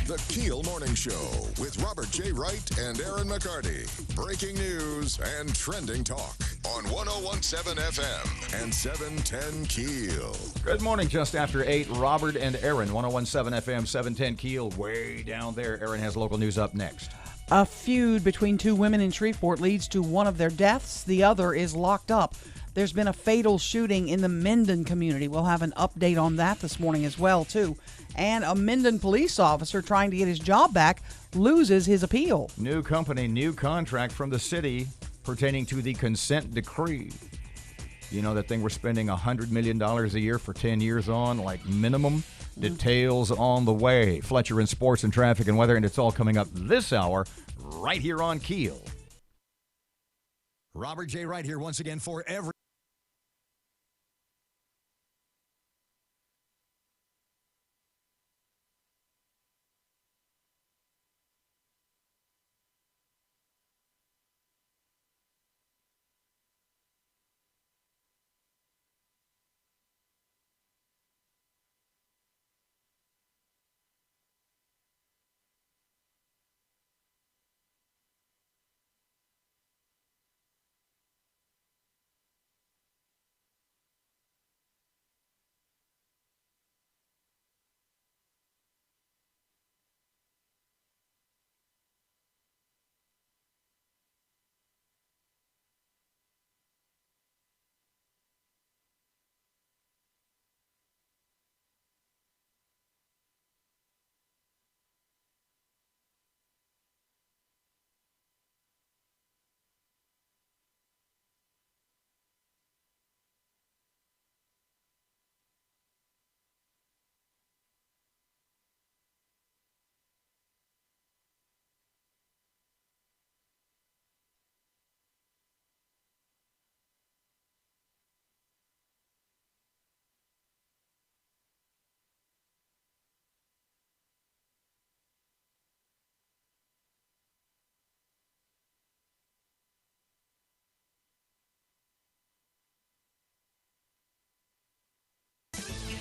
Speaker 1: The KEEL Morning Show with Robert J. Wright and Erin McCarty. Breaking news and trending talk on 101.7 FM and 710 KEEL.
Speaker 2: Good morning, just after 8. Robert and Erin, 101.7 FM, 710 KEEL, way down there. Erin has local news up next.
Speaker 3: A feud between two women in Shreveport leads to one of their deaths. The other is locked up. There's been a fatal shooting in the Minden community. We'll have an update on that this morning as well, too. And a Minden police officer trying to get his job back loses his appeal.
Speaker 2: New company, new contract from the city pertaining to the consent decree. You know that thing we're spending $100 million a year for 10 years on, like minimum? Details on the way. Fletcher in sports and traffic and weather, and it's all coming up this hour right here on KEEL.
Speaker 18: Robert J. Wright here once again for every...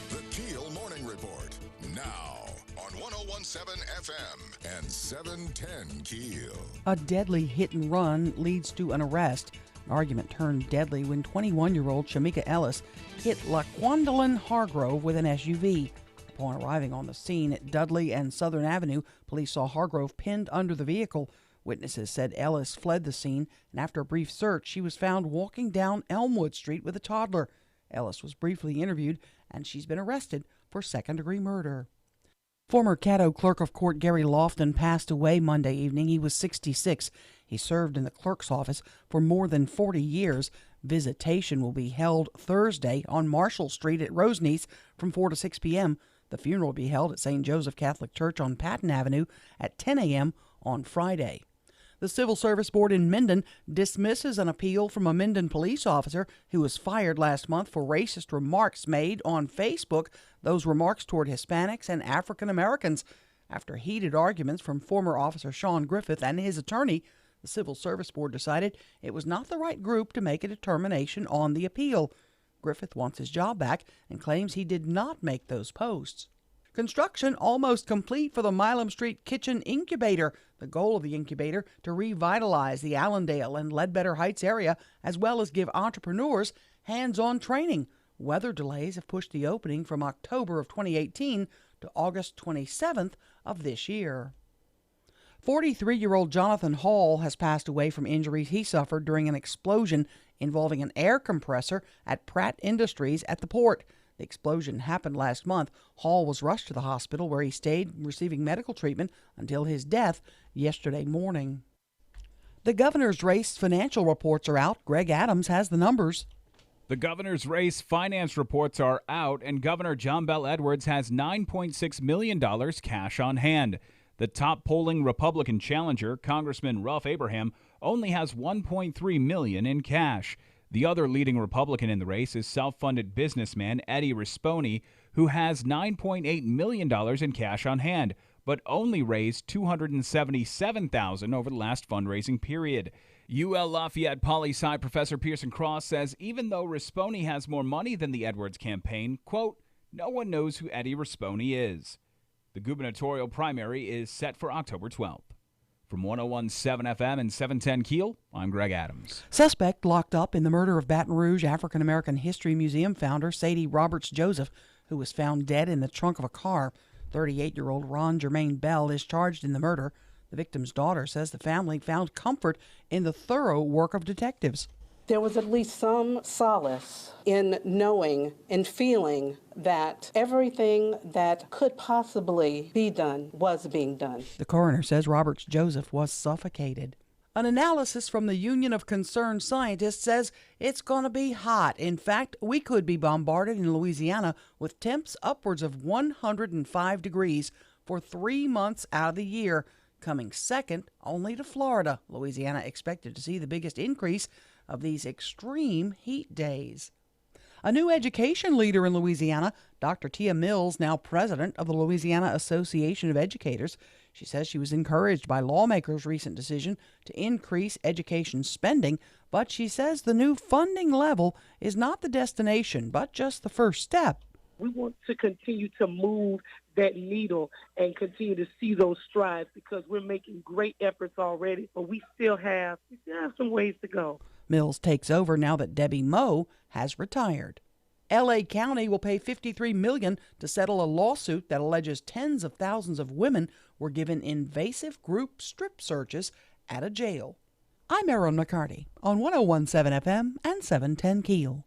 Speaker 1: The KEEL Morning Report, now on 101.7 FM and 710 KEEL.
Speaker 3: A deadly hit and run leads to an arrest. An argument turned deadly when 21-year-old Shamika Ellis hit LaQuandalyn Hargrove with an SUV. Upon arriving on the scene at Dudley and Southern Avenue, police saw Hargrove pinned under the vehicle. Witnesses said Ellis fled the scene, and after a brief search, she was found walking down Elmwood Street with a toddler. Ellis was briefly interviewed, and she's been arrested for second-degree murder. Former Caddo Clerk of Court Gary Lofton passed away Monday evening. He was 66. He served in the clerk's office for more than 40 years. Visitation will be held Thursday on Marshall Street at Roseneath from 4 to 6 p.m. The funeral will be held at St. Joseph Catholic Church on Patton Avenue at 10 a.m. on Friday. The Civil Service Board in Minden dismisses an appeal from a Minden police officer who was fired last month for racist remarks made on Facebook, those remarks toward Hispanics and African Americans. After heated arguments from former Officer Sean Griffith and his attorney, the Civil Service Board decided it was not the right group to make a determination on the appeal. Griffith wants his job back and claims he did not make those posts. Construction almost complete for the Milam Street Kitchen Incubator. The goal of the incubator to revitalize the Allendale and Ledbetter Heights area, as well as give entrepreneurs hands-on training. Weather delays have pushed the opening from October of 2018 to August 27th of this year. 43-year-old Jonathan Hall has passed away from injuries he suffered during an explosion involving an air compressor at Pratt Industries at the port. The explosion happened last month. Hall was rushed to the hospital where he stayed receiving medical treatment until his death yesterday morning. The governor's race financial reports are out. Greg Adams has the numbers.
Speaker 15: The governor's race finance reports are out, and Governor John Bel Edwards has $9.6 million cash on hand. The top polling Republican challenger, Congressman Ralph Abraham, only has $1.3 million in cash. The other leading Republican in the race is self-funded businessman Eddie Rispone, who has $9.8 million in cash on hand, but only raised $277,000 over the last fundraising period. UL Lafayette Poli-Sci Professor Pearson Cross says even though Rispone has more money than the Edwards campaign, quote, no one knows who Eddie Rispone is. The gubernatorial primary is set for October 12th. From 101.7 FM and 710 Keel, I'm Greg Adams.
Speaker 3: Suspect locked up in the murder of Baton Rouge African American History Museum founder Sadie Roberts Joseph, who was found dead in the trunk of a car. 38-year-old Ron Jermaine Bell is charged in the murder. The victim's daughter says the family found comfort in the thorough work of detectives.
Speaker 5: There was at least some solace in knowing and feeling that everything that could possibly be done was being done.
Speaker 3: The coroner says Roberts Joseph was suffocated. An analysis from the Union of Concerned Scientists says it's going to be hot. In fact, we could be bombarded in Louisiana with temps upwards of 105 degrees for 3 months out of the year, coming second only to Florida. Louisiana expected to see the biggest increase of these extreme heat days. A new education leader in Louisiana, Dr. Tia Mills, now president of the Louisiana Association of Educators. She says she was encouraged by lawmakers' recent decision to increase education spending, but she says the new funding level is not the destination, but just the first step.
Speaker 6: We want to continue to move that needle and continue to see those strides because we're making great efforts already, but we still have some ways to go.
Speaker 3: Mills takes over now that Debbie Moe has retired. L.A. County will pay $53 million to settle a lawsuit that alleges tens of thousands of women were given invasive group strip searches at a jail. I'm Erin McCarty on 101.7 FM and 710 Keel.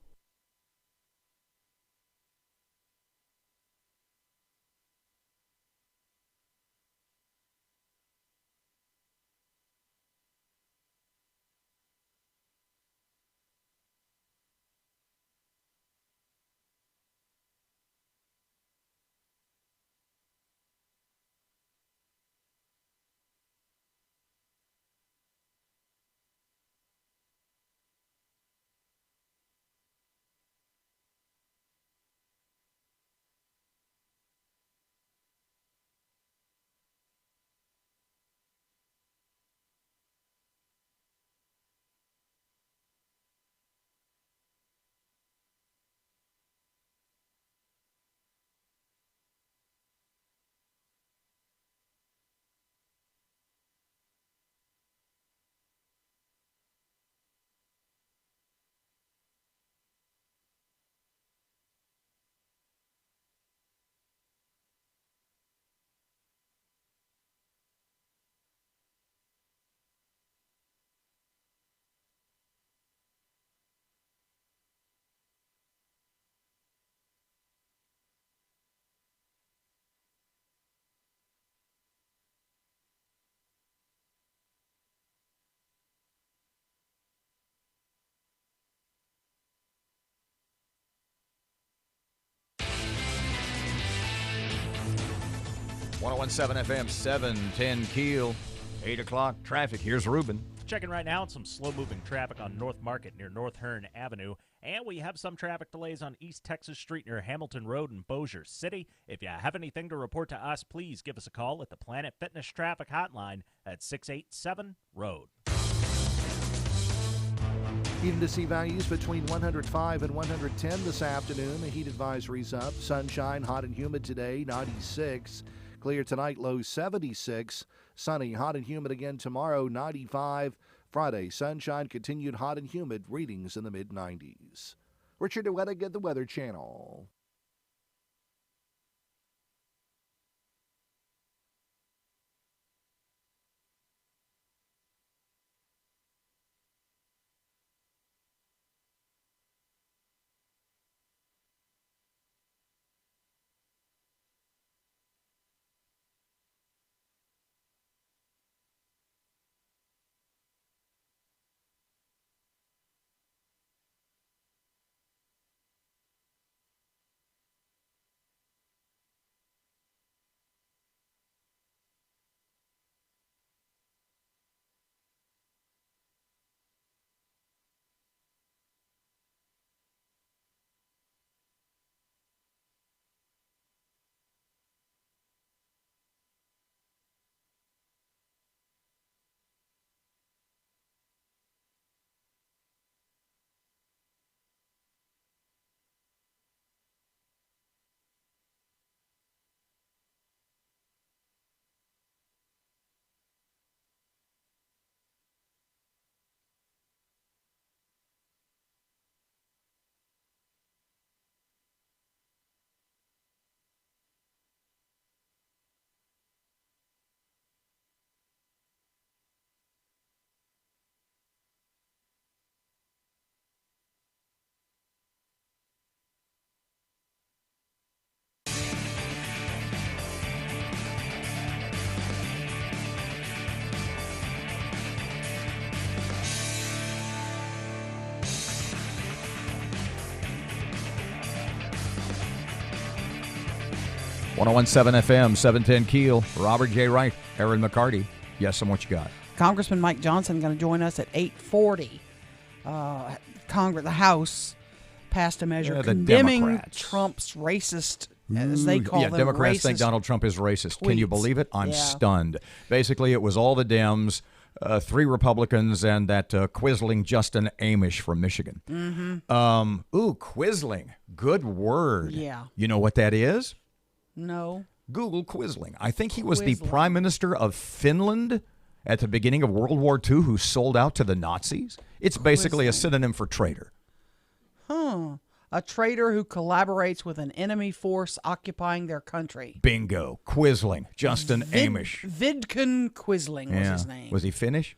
Speaker 2: .17 FM, 710 Keel, 8 o'clock traffic. Here's Ruben.
Speaker 4: Checking right now on some slow-moving traffic on North Market near North Hearn Avenue. And we have some traffic delays on East Texas Street near Hamilton Road in Bossier City. If you have anything to report to us, please give us a call at the Planet Fitness Traffic Hotline at 687-ROAD.
Speaker 8: Even to see values between 105 and 110 this afternoon. The heat advisory's up. Sunshine, hot and humid today, 96. Clear tonight, low 76. Sunny, hot and humid again tomorrow, 95. Friday, sunshine, continued hot and humid, readings in the mid-90s. Richard DeWettig at the Weather Channel.
Speaker 2: 1017 FM, 710 Keel. Robert J. Wright, Erin McCarty. Yes, and what you got?
Speaker 3: Congressman Mike Johnson going to join us at 8:40. The House passed a measure condemning
Speaker 2: Democrats.
Speaker 3: Trump's racist, as they call them,
Speaker 2: Democrats
Speaker 3: racist
Speaker 2: think Donald Trump is racist.
Speaker 3: tweets.
Speaker 2: Can you believe it? I'm
Speaker 3: Yeah.
Speaker 2: stunned. Basically, it was all the Dems, 3 Republicans, and that quisling Justin Amish from Michigan. Quisling. Good word.
Speaker 3: Yeah.
Speaker 2: You know what that is?
Speaker 3: No.
Speaker 2: Google quisling. I think he was the
Speaker 3: Quisling.
Speaker 2: prime minister of Finland at the beginning of World War II who sold out to the Nazis. It's basically a synonym for traitor.
Speaker 3: A traitor who collaborates with an enemy force occupying their country.
Speaker 2: Bingo. Quisling. Justin Amish.
Speaker 3: Vidkun Quisling was his name.
Speaker 2: Was he Finnish?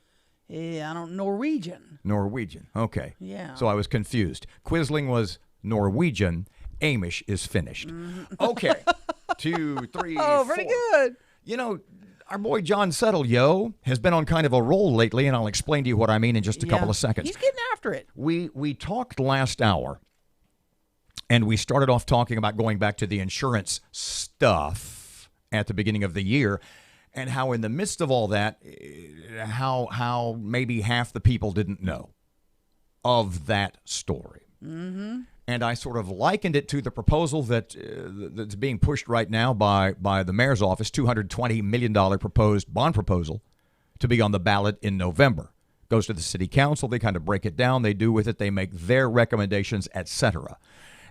Speaker 3: Yeah, I don't Norwegian.
Speaker 2: Norwegian. Okay.
Speaker 3: Yeah.
Speaker 2: So I was confused. Quisling was Norwegian. Amish is finished. Okay. 2, 3,
Speaker 3: Oh, pretty
Speaker 2: 4.
Speaker 3: good.
Speaker 2: You know, our boy John Settle, has been on kind of a roll lately, and I'll explain to you what I mean in just a couple of seconds.
Speaker 3: He's getting after it.
Speaker 2: We talked last hour, and we started off talking about going back to the insurance stuff at the beginning of the year, and how in the midst of all that, how maybe half the people didn't know of that story.
Speaker 3: Mm-hmm.
Speaker 2: And I sort of likened it to the proposal that's being pushed right now by the mayor's office, $220 million proposed bond proposal to be on the ballot in November. Goes to the city council. They kind of break it down. They do with it. They make their recommendations, etc.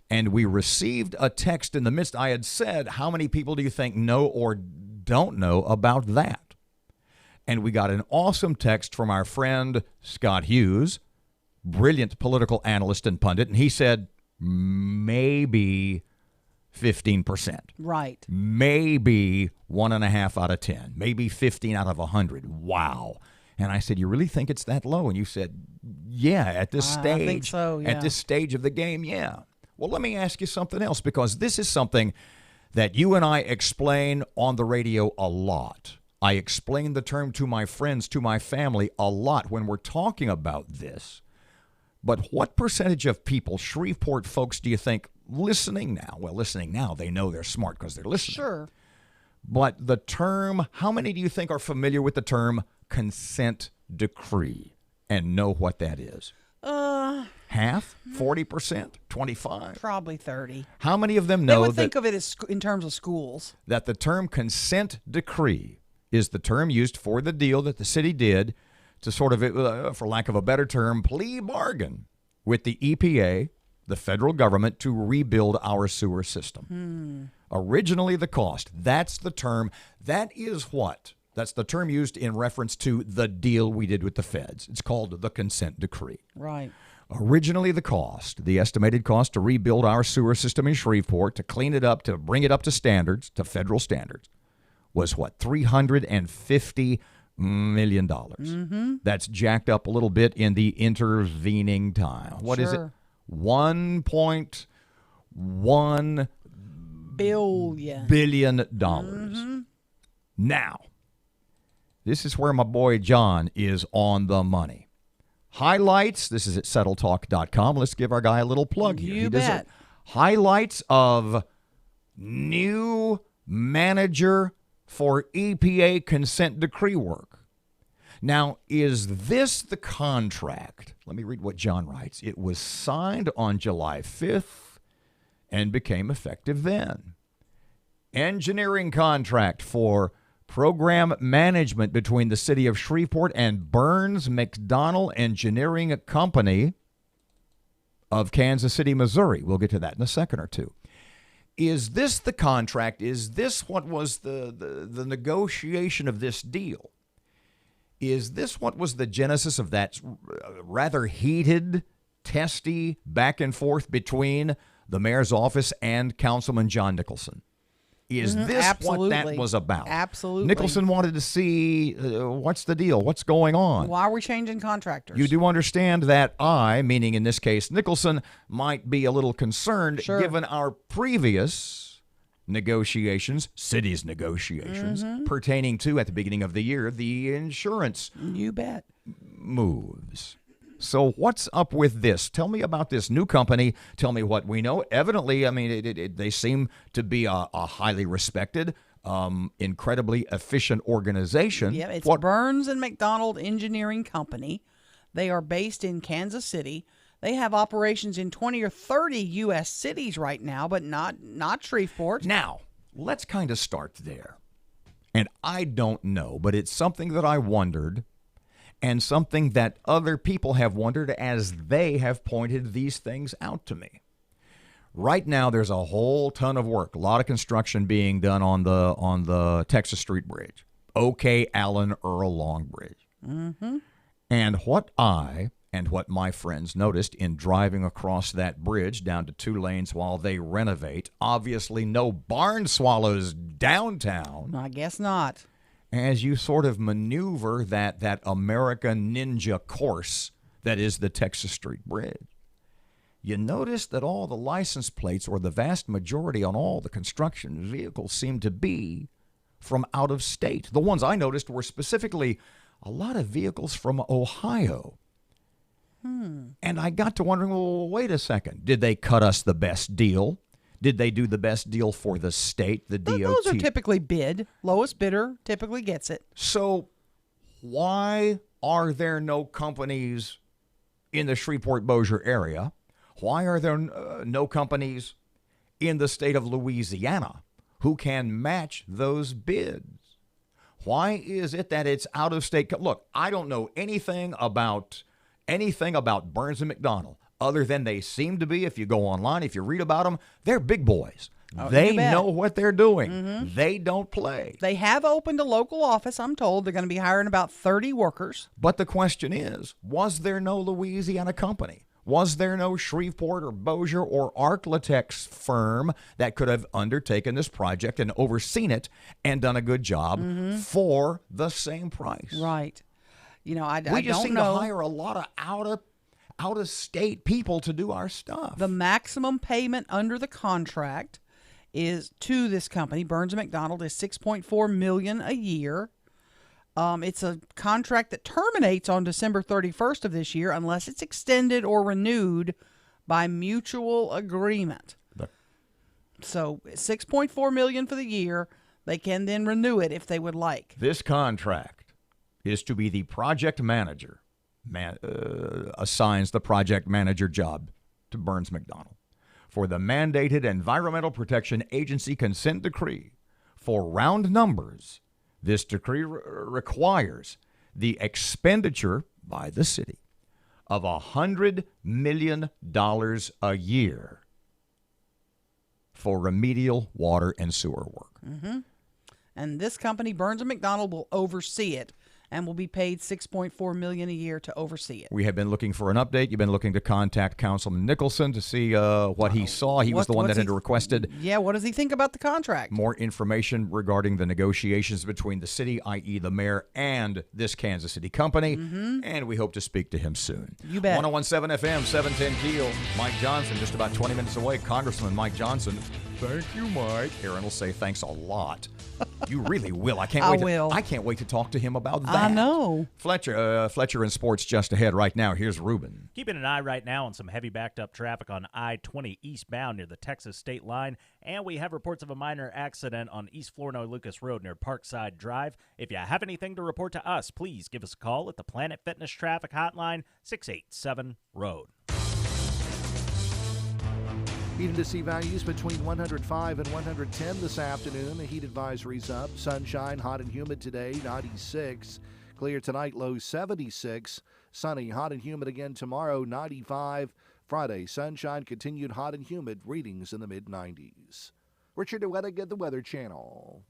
Speaker 2: And we received a text in the midst. I had said, how many people do you think know or don't know about that? And we got an awesome text from our friend Scott Hughes, brilliant political analyst and pundit. And he said, maybe 15%.
Speaker 3: Right.
Speaker 2: Maybe 1.5 out of 10. Maybe 15 out of 100. Wow. And I said, you really think it's that low? And you said, yeah, at this stage.
Speaker 3: I think so, yeah.
Speaker 2: At this stage of the game, yeah. Well, let me ask you something else, because this is something that you and I explain on the radio a lot. I explain the term to my friends, to my family a lot when we're talking about this. But what percentage of people, Shreveport folks, do you think listening now? Well, listening now, they know they're smart because they're listening.
Speaker 3: Sure.
Speaker 2: But the term, how many do you think are familiar with the term consent decree and know what that is? Half? 40%? 25%?
Speaker 3: Probably 30.
Speaker 2: How many of them
Speaker 3: They
Speaker 2: know
Speaker 3: would think of it as in terms of schools.
Speaker 2: that the term consent decree is the term used for the deal that the city did to sort of, for lack of a better term, plea bargain with the EPA, the federal government, to rebuild our sewer system. Originally, the cost. That's the term. That is what? That's the term used in reference to the deal we did with the feds. It's called the consent decree.
Speaker 3: Right.
Speaker 2: Originally, the cost, the estimated cost to rebuild our sewer system in Shreveport, to clean it up, to bring it up to standards, to federal standards, was what? $350 million.
Speaker 3: Mm-hmm.
Speaker 2: That's jacked up a little bit in the intervening time. What is it?
Speaker 3: Sure.
Speaker 2: 1.1 billion dollars.
Speaker 3: Mm-hmm.
Speaker 2: Now, this is where my boy John is on the money. Highlights, this is at settletalk.com. Let's give our guy a little plug here.
Speaker 3: You bet.
Speaker 2: Highlights of new manager for EPA consent decree work. Now, is this the contract? Let me read what John writes. It was signed on July 5th and became effective then. Engineering contract for program management between the city of Shreveport and Burns McDonnell Engineering Company of Kansas City, Missouri. We'll get to that in a second or two. Is this the contract? Is this what was the negotiation of this deal? Is this what was the genesis of that rather heated, testy back and forth between the mayor's office and Councilman John Nicholson? Is this what that was about?
Speaker 3: Absolutely.
Speaker 2: Nicholson wanted to see what's the deal? What's going on?
Speaker 3: Why are we changing contractors?
Speaker 2: You do understand that I, meaning in this case Nicholson, might be a little concerned given our previous negotiations, city's negotiations, pertaining to, at the beginning of the year, the insurance
Speaker 3: you bet
Speaker 2: moves. So what's up with this? Tell me about this new company. Tell me what we know. Evidently, I mean, they seem to be a highly respected, incredibly efficient organization.
Speaker 3: Yeah, it's Burns and McDonnell Engineering Company. They are based in Kansas City. They have operations in 20 or 30 U.S. cities right now, but not Shreveport.
Speaker 2: Now, let's kind of start there. And I don't know, but it's something that I wondered, and something that other people have wondered as they have pointed these things out to me. Right now, there's a whole ton of work, a lot of construction being done on the Texas Street Bridge, OK Allen Earl Long Bridge.
Speaker 3: Mm-hmm.
Speaker 2: And what I and what my friends noticed in driving across that bridge down to 2 lanes while they renovate, obviously no barn swallows downtown.
Speaker 3: I guess not.
Speaker 2: As you sort of maneuver that American Ninja course that is the Texas Street Bridge, you notice that all the license plates, or the vast majority on all the construction vehicles, seem to be from out of state. The ones I noticed were specifically a lot of vehicles from Ohio. And I got to wondering, well, wait a second. Did they cut us the best deal? Did they do the best deal for the state, the DOT?
Speaker 3: Those are typically bid. Lowest bidder typically gets it.
Speaker 2: So why are there no companies in the Shreveport-Bossier area? Why are there no companies in the state of Louisiana who can match those bids? Why is it that it's out of state? Look, I don't know anything about Burns and McDonnell, other than they seem to be, if you go online, if you read about them, they're big boys. They know what they're doing.
Speaker 3: Mm-hmm.
Speaker 2: They don't play.
Speaker 3: They have opened a local office, I'm told. They're going to be hiring about 30 workers.
Speaker 2: But the question is, was there no Louisiana company? Was there no Shreveport or Bossier or Arklatex firm that could have undertaken this project and overseen it and done a good job for the same price?
Speaker 3: Right. You know, I
Speaker 2: we just
Speaker 3: don't
Speaker 2: seem
Speaker 3: know.
Speaker 2: to hire a lot of out of state people to do our stuff.
Speaker 3: The maximum payment under the contract is to this company, Burns and McDonnell, is $6.4 million a year. It's a contract that terminates on December 31st of this year unless it's extended or renewed by mutual agreement. So $6.4 million for the year. They can then renew it if they would like.
Speaker 2: This contract is to be the project manager, assigns the project manager job to Burns McDonnell for the mandated Environmental Protection Agency consent decree. For round numbers, this decree requires the expenditure by the city of $100 million a year for remedial water and sewer work.
Speaker 3: Mm-hmm. And this company, Burns and McDonnell, will oversee it and will be paid $6.4 million a year to oversee it.
Speaker 2: We have been looking for an update. You've been looking to contact Councilman Nicholson to see what he saw. He was the one that had requested.
Speaker 3: Yeah, what does he think about the contract?
Speaker 2: More information regarding the negotiations between the city, i.e. the mayor, and this Kansas City company. And we hope to speak to him soon.
Speaker 3: You bet.
Speaker 2: 101.7 FM, 710 KEEL. Mike Johnson, just about 20 minutes away. Congressman Mike Johnson. Thank you, Mike. Erin will say thanks a lot. You really will. I can't wait to talk to him about that.
Speaker 3: I know.
Speaker 2: Fletcher in sports just ahead right now. Here's Ruben.
Speaker 4: Keeping an eye right now on some heavy backed up traffic on I-20 eastbound near the Texas state line. And we have reports of a minor accident on East Flournoy Lucas Road near Parkside Drive. If you have anything to report to us, please give us a call at the Planet Fitness Traffic Hotline, 687-ROAD.
Speaker 8: Heating to see values between 105 and 110 this afternoon. The heat advisory's up. Sunshine, hot and humid today, 96. Clear tonight, low 76. Sunny, hot and humid again tomorrow, 95. Friday, sunshine, continued hot and humid, readings in the mid-90s. Richard DeWettig at the Weather Channel.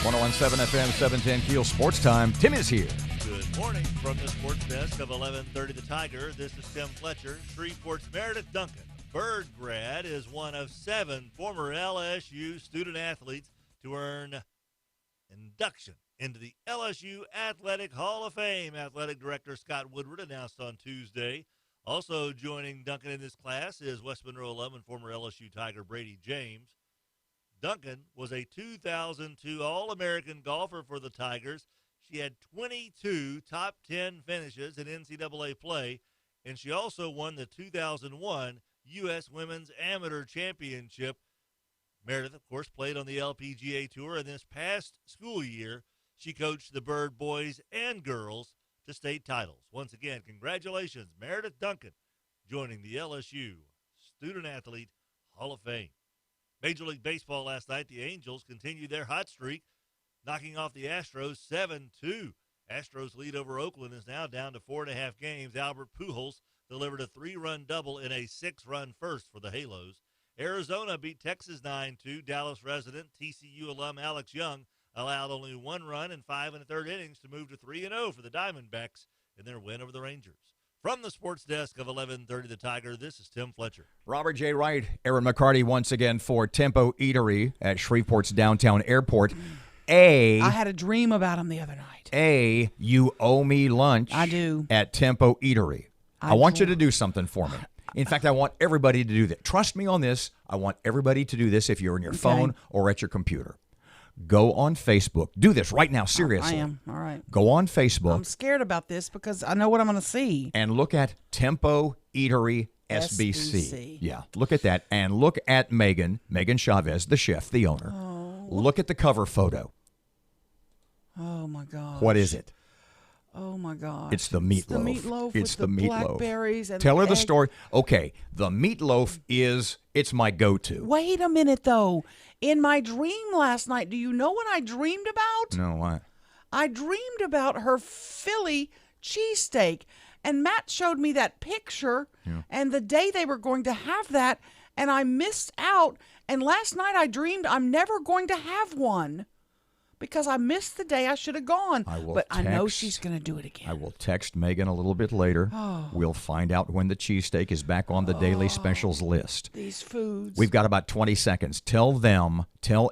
Speaker 2: 1017 FM, 710 Keel Sports Time. Tim is here.
Speaker 9: Good morning from the sports desk of 1130 The Tiger. This is Tim Fletcher. Shreveport's Meredith Duncan, Bird grad, is one of 7 former LSU student athletes to earn induction into the LSU Athletic Hall of Fame. Athletic Director Scott Woodward announced on Tuesday. Also joining Duncan in this class is West Monroe alum and former LSU Tiger Brady James. Duncan was a 2002 All-American golfer for the Tigers. She had 22 top 10 finishes in NCAA play, and she also won the 2001 U.S. Women's Amateur Championship. Meredith, of course, played on the LPGA Tour, and this past school year, she coached the Bird boys and girls to state titles. Once again, congratulations, Meredith Duncan, joining the LSU Student Athlete Hall of Fame. Major League Baseball last night, the Angels continued their hot streak, knocking off the Astros 7-2. Astros lead over Oakland is now down to 4.5 games. Albert Pujols delivered a 3-run double in a 6-run first for the Halos. Arizona beat Texas 9-2. Dallas resident TCU alum Alex Young allowed only 1 run in 5 1/3 innings to move to 3-0 for the Diamondbacks in their win over the Rangers. From the sports desk of 1130 The Tiger, this is Tim Fletcher.
Speaker 2: Robert J. Wright, Erin McCarty once again for Tempo Eatery at Shreveport's downtown airport.
Speaker 3: I had a dream about him the other night.
Speaker 2: You owe me lunch.
Speaker 3: I do.
Speaker 2: At Tempo Eatery. I want you to do something for me. In fact, I want everybody to do that. Trust me on this. I want everybody to do this if you're on your phone or at your computer. Go on Facebook. Do this right now, seriously.
Speaker 3: I am. All right.
Speaker 2: Go on Facebook.
Speaker 3: I'm scared about this because I know what I'm going to see.
Speaker 2: And look at Tempo Eatery SBC. Yeah, look at that. And look at Megan Chavez, the chef, the owner.
Speaker 3: Oh.
Speaker 2: Look at the cover photo.
Speaker 3: Oh, my God.
Speaker 2: What is it?
Speaker 3: Oh, my God.
Speaker 2: It's the meatloaf.
Speaker 3: It's the meatloaf
Speaker 2: It's
Speaker 3: with
Speaker 2: the
Speaker 3: the
Speaker 2: meatloaf.
Speaker 3: blackberries and
Speaker 2: Tell her the
Speaker 3: egg.
Speaker 2: story. Okay, the meatloaf it's my go-to.
Speaker 3: Wait a minute, though. In my dream last night, do you know what I dreamed about?
Speaker 2: No, what?
Speaker 3: I dreamed about her Philly cheesesteak. And Matt showed me that picture and the day they were going to have that, and I missed out. And last night I dreamed I'm never going to have one because I missed the day I should have gone. I know she's going to do it again.
Speaker 2: I will text Megan a little bit later. We'll find out when the cheesesteak is back on the daily specials list.
Speaker 3: These foods.
Speaker 2: We've got about 20 seconds. Tell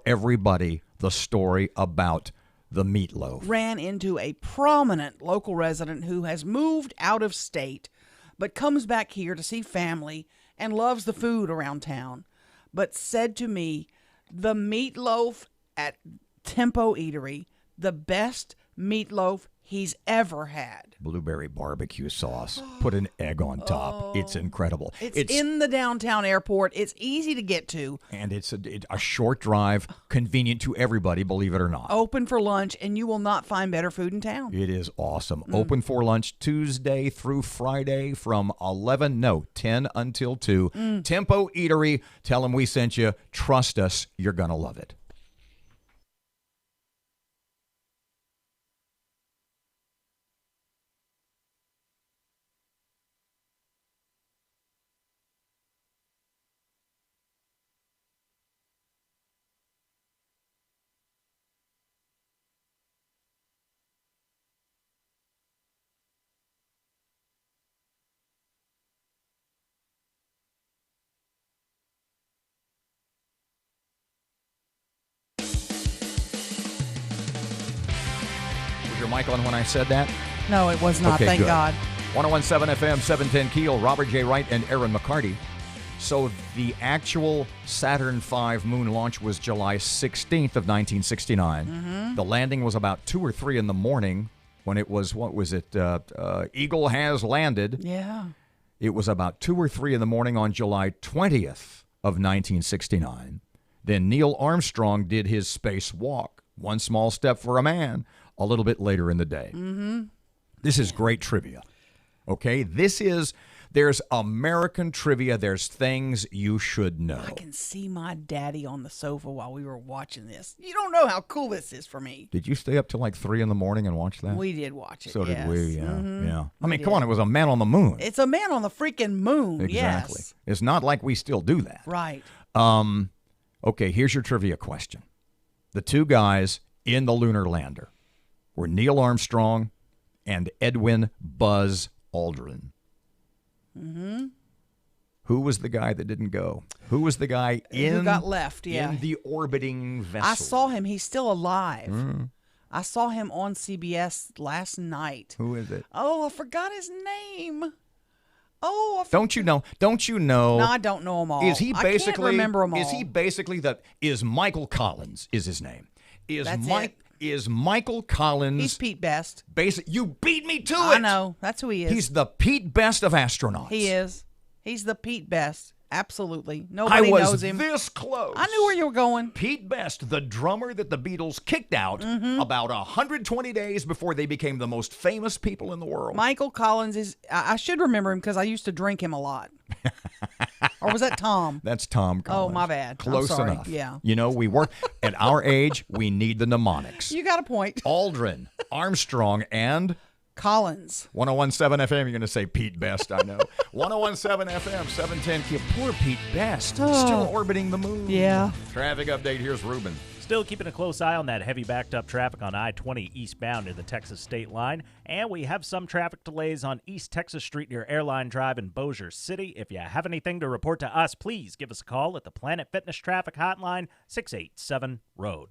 Speaker 2: everybody the story about the meatloaf.
Speaker 3: Ran into a prominent local resident who has moved out of state but comes back here to see family and loves the food around town, but said to me, the meatloaf at Tempo Eatery, the best meatloaf he's ever had.
Speaker 2: Blueberry barbecue sauce. Put an egg on top. It's incredible.
Speaker 3: It's in the downtown airport. It's easy to get to.
Speaker 2: And it's a short drive, convenient to everybody, believe it or not.
Speaker 3: Open for lunch, and you will not find better food in town.
Speaker 2: It is awesome. Open for lunch Tuesday through Friday from 10 until 2. Tempo Eatery. Tell them we sent you. Trust us. You're going to love it. Your mic on when I said that?
Speaker 3: No, it was not.
Speaker 2: Okay,
Speaker 3: thank
Speaker 2: good.
Speaker 3: God.
Speaker 2: 1017 FM, 710 Keel, Robert J. Wright and Erin McCarty. So the actual Saturn V moon launch was July 16th of 1969. The landing was about 2 or 3 in the morning when it was, Eagle has landed.
Speaker 3: Yeah.
Speaker 2: It was about 2 or 3 in the morning on July 20th of 1969. Then Neil Armstrong did his spacewalk. One small step for a man. A little bit later in the day. This is great trivia. Okay? There's American trivia. There's things you should know.
Speaker 3: I can see my daddy on the sofa while we were watching this. You don't know how cool this is for me.
Speaker 2: Did you stay up till like 3 in the morning and watch that?
Speaker 3: We did watch it.
Speaker 2: So
Speaker 3: yes.
Speaker 2: did we, yeah. Yeah. I mean,
Speaker 3: We
Speaker 2: come on,
Speaker 3: did.
Speaker 2: it was a man on the moon.
Speaker 3: It's a man on the freaking moon.
Speaker 2: Exactly.
Speaker 3: Yes.
Speaker 2: It's not like we still do that.
Speaker 3: Right.
Speaker 2: Okay, here's your trivia question. The two guys in the lunar lander were Neil Armstrong and Edwin Buzz Aldrin.
Speaker 3: Mm-hmm.
Speaker 2: Who was the guy that didn't go? Who was the guy
Speaker 3: Who got left, yeah.
Speaker 2: in the orbiting vessel?
Speaker 3: I saw him. He's still alive.
Speaker 2: Mm.
Speaker 3: I saw him on CBS last night.
Speaker 2: Who is it?
Speaker 3: Oh, I forgot his name. Oh,
Speaker 2: Don't you know? Don't you know?
Speaker 3: No, I don't know them all.
Speaker 2: Is he basically?
Speaker 3: I can't remember them all.
Speaker 2: Is he basically the? Is Michael Collins? Is his name?
Speaker 3: That's it.
Speaker 2: Is Michael Collins?
Speaker 3: He's Pete Best.
Speaker 2: You beat me to it.
Speaker 3: I know. That's who he is.
Speaker 2: He's the Pete Best of astronauts.
Speaker 3: He is. He's the Pete Best. Absolutely. Nobody knows him.
Speaker 2: I was this close.
Speaker 3: I knew where you were going.
Speaker 2: Pete Best, the drummer that the Beatles kicked out about 120 days before they became the most famous people in the world.
Speaker 3: Michael Collins is, I should remember him because I used to drink him a lot. Or was that Tom?
Speaker 2: That's Tom Collins.
Speaker 3: Oh, my bad.
Speaker 2: Close
Speaker 3: I'm sorry.
Speaker 2: enough.
Speaker 3: Yeah.
Speaker 2: You know, we work at our age, we need the mnemonics.
Speaker 3: You got a point.
Speaker 2: Aldrin, Armstrong, and
Speaker 3: Collins.
Speaker 2: 101.7 FM, you're going to say Pete Best, I know. 101.7 FM, 710 Q. Poor Pete Best. Still orbiting the moon.
Speaker 3: Yeah.
Speaker 2: Traffic update, here's Ruben.
Speaker 4: Still keeping a close eye on that heavy backed up traffic on I-20 eastbound near the Texas state line. And we have some traffic delays on East Texas Street near Airline Drive in Bossier City. If you have anything to report to us, please give us a call at the Planet Fitness Traffic Hotline, 687-ROAD.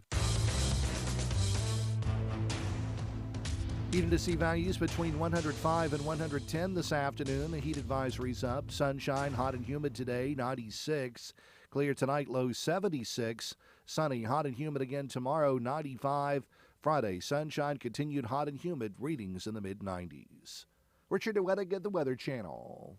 Speaker 8: Even to see values between 105 and 110 this afternoon. The heat advisory's up. Sunshine, hot and humid today, 96. Clear tonight, low 76. Sunny, hot and humid again tomorrow, 95. Friday, sunshine, continued hot and humid, readings in the mid-90s. Richard DeWettig at the Weather Channel.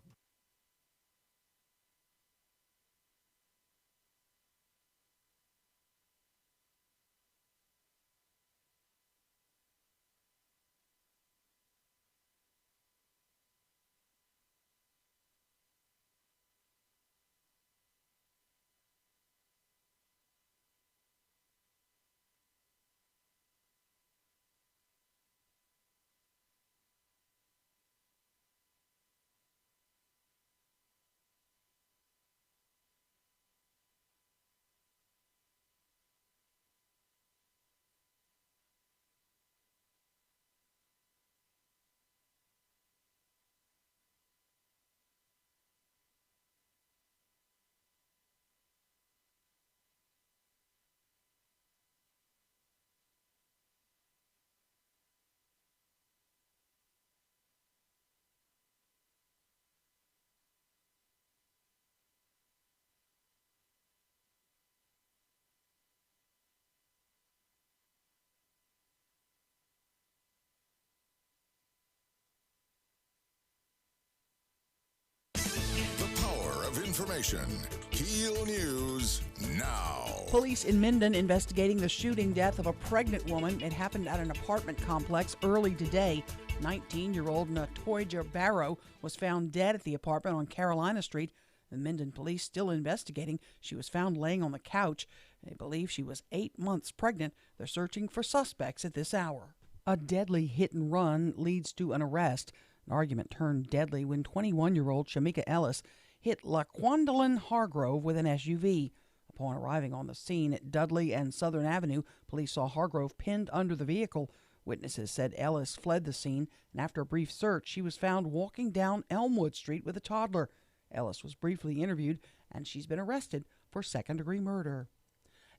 Speaker 1: Information. KEEL News now.
Speaker 3: Police in Minden investigating the shooting death of a pregnant woman. It happened at an apartment complex early today. 19-year-old Natoya Barrow was found dead at the apartment on Carolina Street. The Minden police still investigating. She was found laying on the couch. They believe she was 8 months pregnant. They're searching for suspects at this hour. A deadly hit and run leads to an arrest. An argument turned deadly when 21-year-old Shamika Ellis hit LaQuandalyn Hargrove with an SUV. Upon arriving on the scene at Dudley and Southern Avenue, police saw Hargrove pinned under the vehicle. Witnesses said Ellis fled the scene, and after a brief search, she was found walking down Elmwood Street with a toddler. Ellis was briefly interviewed, and she's been arrested for second-degree murder.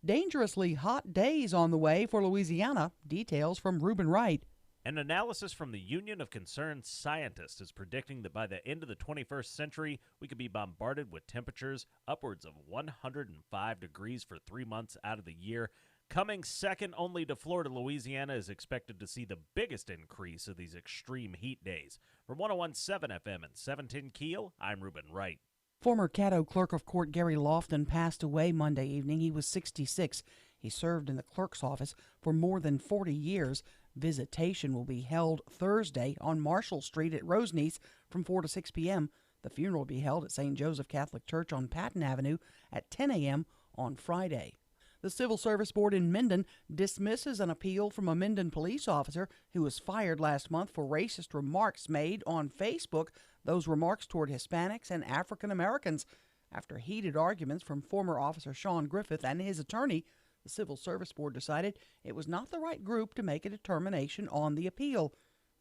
Speaker 3: Dangerously hot days on the way for Louisiana. Details from Reuben Wright.
Speaker 4: An analysis from the Union of Concerned Scientists is predicting that by the end of the 21st century, we could be bombarded with temperatures upwards of 105 degrees for 3 months out of the year. Coming second only to Florida, Louisiana is expected to see the biggest increase of these extreme heat days. From 101.7 FM and 710 KEEL, I'm Reuben Wright.
Speaker 3: Former Caddo Clerk of Court Gary Lofton passed away Monday evening. He was 66. He served in the clerk's office for more than 40 years. Visitation will be held Thursday on Marshall Street at Roseneath from 4 to 6 p.m. The funeral will be held at St. Joseph Catholic Church on Patton Avenue at 10 a.m. on Friday. The Civil Service Board in Minden dismisses an appeal from a Minden police officer who was fired last month for racist remarks made on Facebook, those remarks toward Hispanics and African Americans. After heated arguments from former Officer Sean Griffith and his attorney, The Civil Service Board decided it was not the right group to make a determination on the appeal.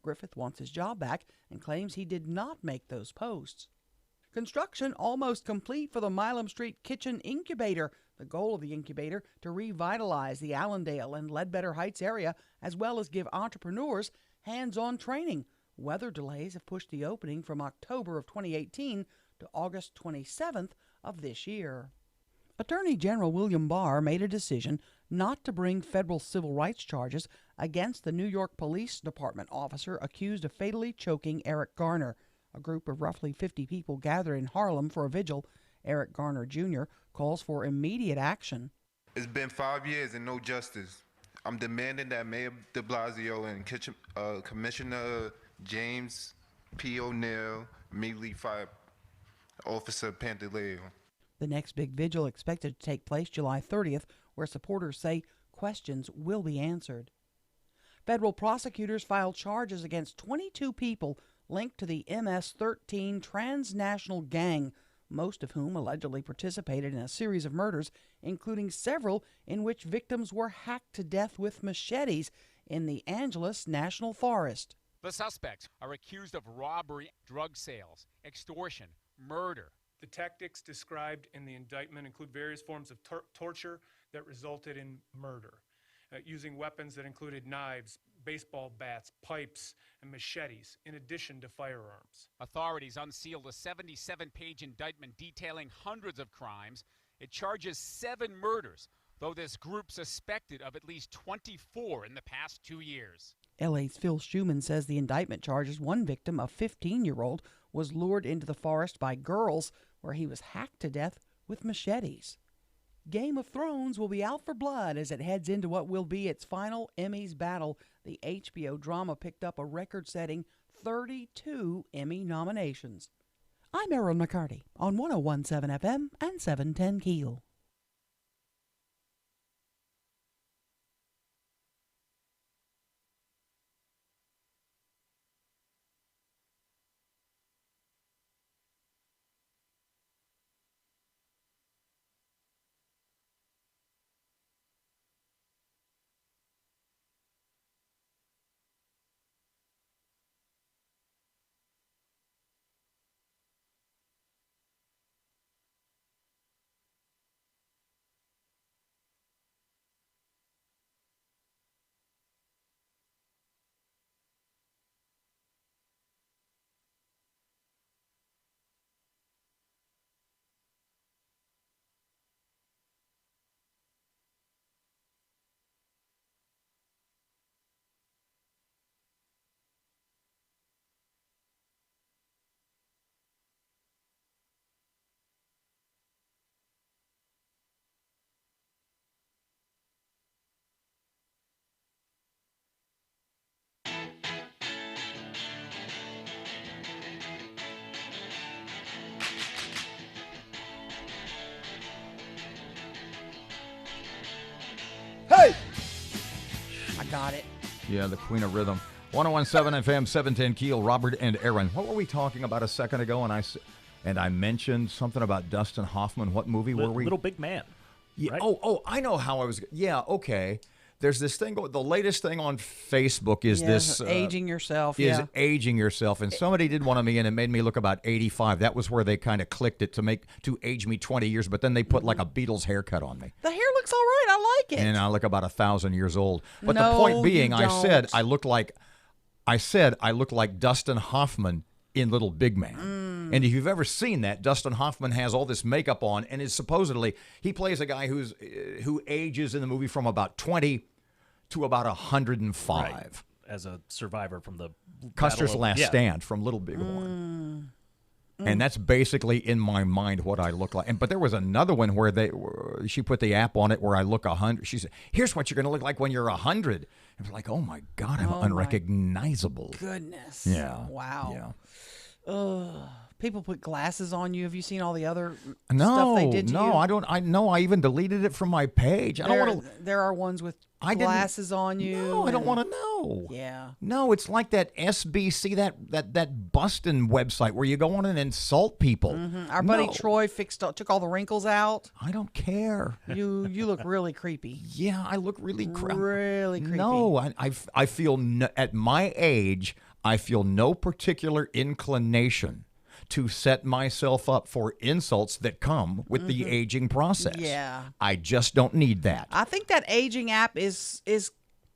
Speaker 3: Griffith wants his job back and claims he did not make those posts. Construction almost complete for the Milam Street Kitchen Incubator. The goal of the incubator to revitalize the Allendale and Ledbetter Heights area, as well as give entrepreneurs hands-on training. Weather delays have pushed the opening from October of 2018 to August 27th of this year. Attorney General William Barr made a decision not to bring federal civil rights charges against the New York Police Department officer accused of fatally choking Eric Garner. A group of roughly 50 people gathered in Harlem for a vigil. Eric Garner Jr. calls for immediate action.
Speaker 10: It's been 5 years and no justice. I'm demanding that Mayor de Blasio and Commissioner James P. O'Neill immediately fire Officer Pantaleo.
Speaker 3: The next big vigil expected to take place July 30th, where supporters say questions will be answered. Federal prosecutors filed charges against 22 people linked to the MS-13 transnational gang, most of whom allegedly participated in a series of murders, including several in which victims were hacked to death with machetes in the Angeles National Forest.
Speaker 11: The suspects are accused of robbery, drug sales, extortion, murder.
Speaker 12: The tactics described in the indictment include various forms of torture that resulted in murder, using weapons that included knives, baseball bats, pipes, and machetes, in addition to firearms.
Speaker 11: Authorities unsealed a 77-page indictment detailing hundreds of crimes. It charges 7 murders, though this group suspected of at least 24 in the past 2 years.
Speaker 3: LA's Phil Schumann says the indictment charges one victim, a 15-year-old, was lured into the forest by girls where he was hacked to death with machetes. Game of Thrones will be out for blood as it heads into what will be its final Emmys battle. The HBO drama picked up a record-setting 32 Emmy nominations. I'm Erin McCarty on 101.7 FM and 710 KEEL.
Speaker 14: Hey!
Speaker 3: I got it.
Speaker 2: Yeah, the Queen of Rhythm. 101.7 FM, 710 KEEL, Robert and Erin. What were we talking about a second ago? And I mentioned something about Dustin Hoffman. What movie were we?
Speaker 4: Little Big Man.
Speaker 2: Yeah.
Speaker 4: Right?
Speaker 2: Oh, I know how I was. Yeah, okay. There's this thing. The latest thing on Facebook is this
Speaker 3: aging yourself.
Speaker 2: Is aging yourself, and somebody did one of me, and it made me look about 85. That was where they kind of clicked it to age me 20 years, but then they put like a Beatles haircut on me,
Speaker 3: The hair looks all right. I like it.
Speaker 2: and I look about 1,000 years old. But
Speaker 3: No,
Speaker 2: the point being,
Speaker 3: you
Speaker 2: I said
Speaker 3: don't.
Speaker 2: I look like Dustin Hoffman in Little Big Man. And if you've ever seen that, Dustin Hoffman has all this makeup on, and is supposedly he plays a guy who ages in the movie from about 20 to about 105.
Speaker 4: Right. As a survivor from the
Speaker 2: Custer's
Speaker 4: Battle of-
Speaker 2: Last
Speaker 4: yeah.
Speaker 2: Stand from Little Big Horn. And that's basically in my mind what I look like. But there was another one where she put the app on it where I look 100. She said, "Here's what you're going to look like when you're 100." I was like, "Oh my God, I'm
Speaker 3: Oh, my
Speaker 2: unrecognizable."
Speaker 3: Goodness.
Speaker 2: Yeah.
Speaker 3: Wow.
Speaker 2: Yeah.
Speaker 3: Ugh. People put glasses on you. Have you seen all the other
Speaker 2: No,
Speaker 3: stuff they did to you?
Speaker 2: no, I don't. I know. I even deleted it from my page. I don't want to.
Speaker 3: There are ones with glasses on you.
Speaker 2: No, I don't want to know.
Speaker 3: Yeah.
Speaker 2: No, it's like that SBC, that Bustin website where you go on and insult people.
Speaker 3: Our buddy
Speaker 2: No.
Speaker 3: Troy took all the wrinkles out.
Speaker 2: I don't care.
Speaker 3: You look really creepy.
Speaker 2: Yeah, I look really
Speaker 3: really creepy.
Speaker 2: No, I feel at my age, I feel no particular inclination to set myself up for insults that come with the aging process.
Speaker 3: Yeah.
Speaker 2: I just don't need that.
Speaker 3: I think that aging app is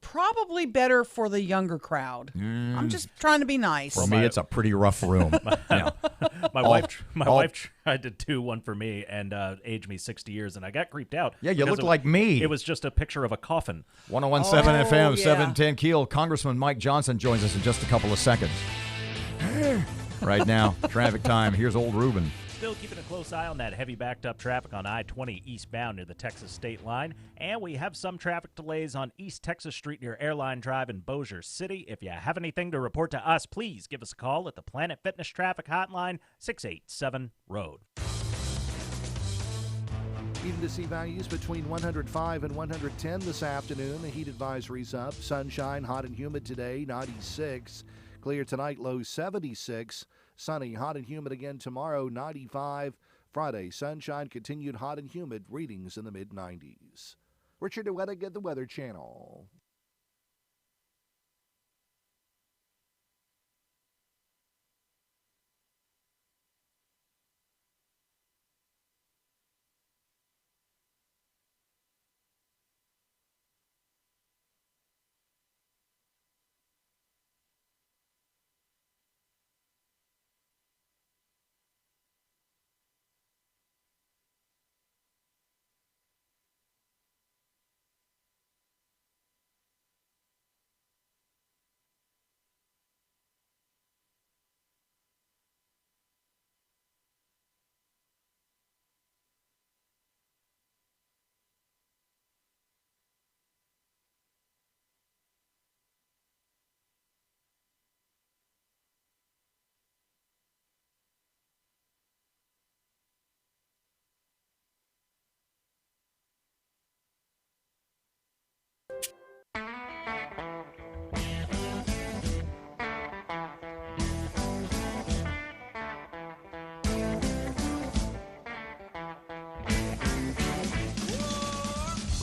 Speaker 3: probably better for the younger crowd. I'm just trying to be nice.
Speaker 2: For me, it's a pretty rough room. Yeah.
Speaker 4: My wife tried to do one for me and aged me 60 years, and I got creeped out.
Speaker 2: Yeah, you
Speaker 4: because
Speaker 2: look like me.
Speaker 4: It was just a picture of a coffin.
Speaker 2: 101.7 FM,
Speaker 3: yeah.
Speaker 2: 710 Keel. Congressman Mike Johnson joins us in just a couple of seconds. Right now, traffic time. Here's old Ruben.
Speaker 4: Still keeping a close eye on that heavy backed up traffic on I-20 eastbound near the Texas state line. And we have some traffic delays on East Texas Street near Airline Drive in Bossier City. If you have anything to report to us, please give us a call at the Planet Fitness Traffic Hotline, 687-ROAD.
Speaker 8: Even to see values between 105 and 110 this afternoon. The heat advisory's up. Sunshine, hot and humid today, 96. Clear tonight, low 76. Sunny, hot and humid again tomorrow, 95. Friday, sunshine, continued hot and humid, readings in the mid-90s. Richard DeWettig at the Weather Channel.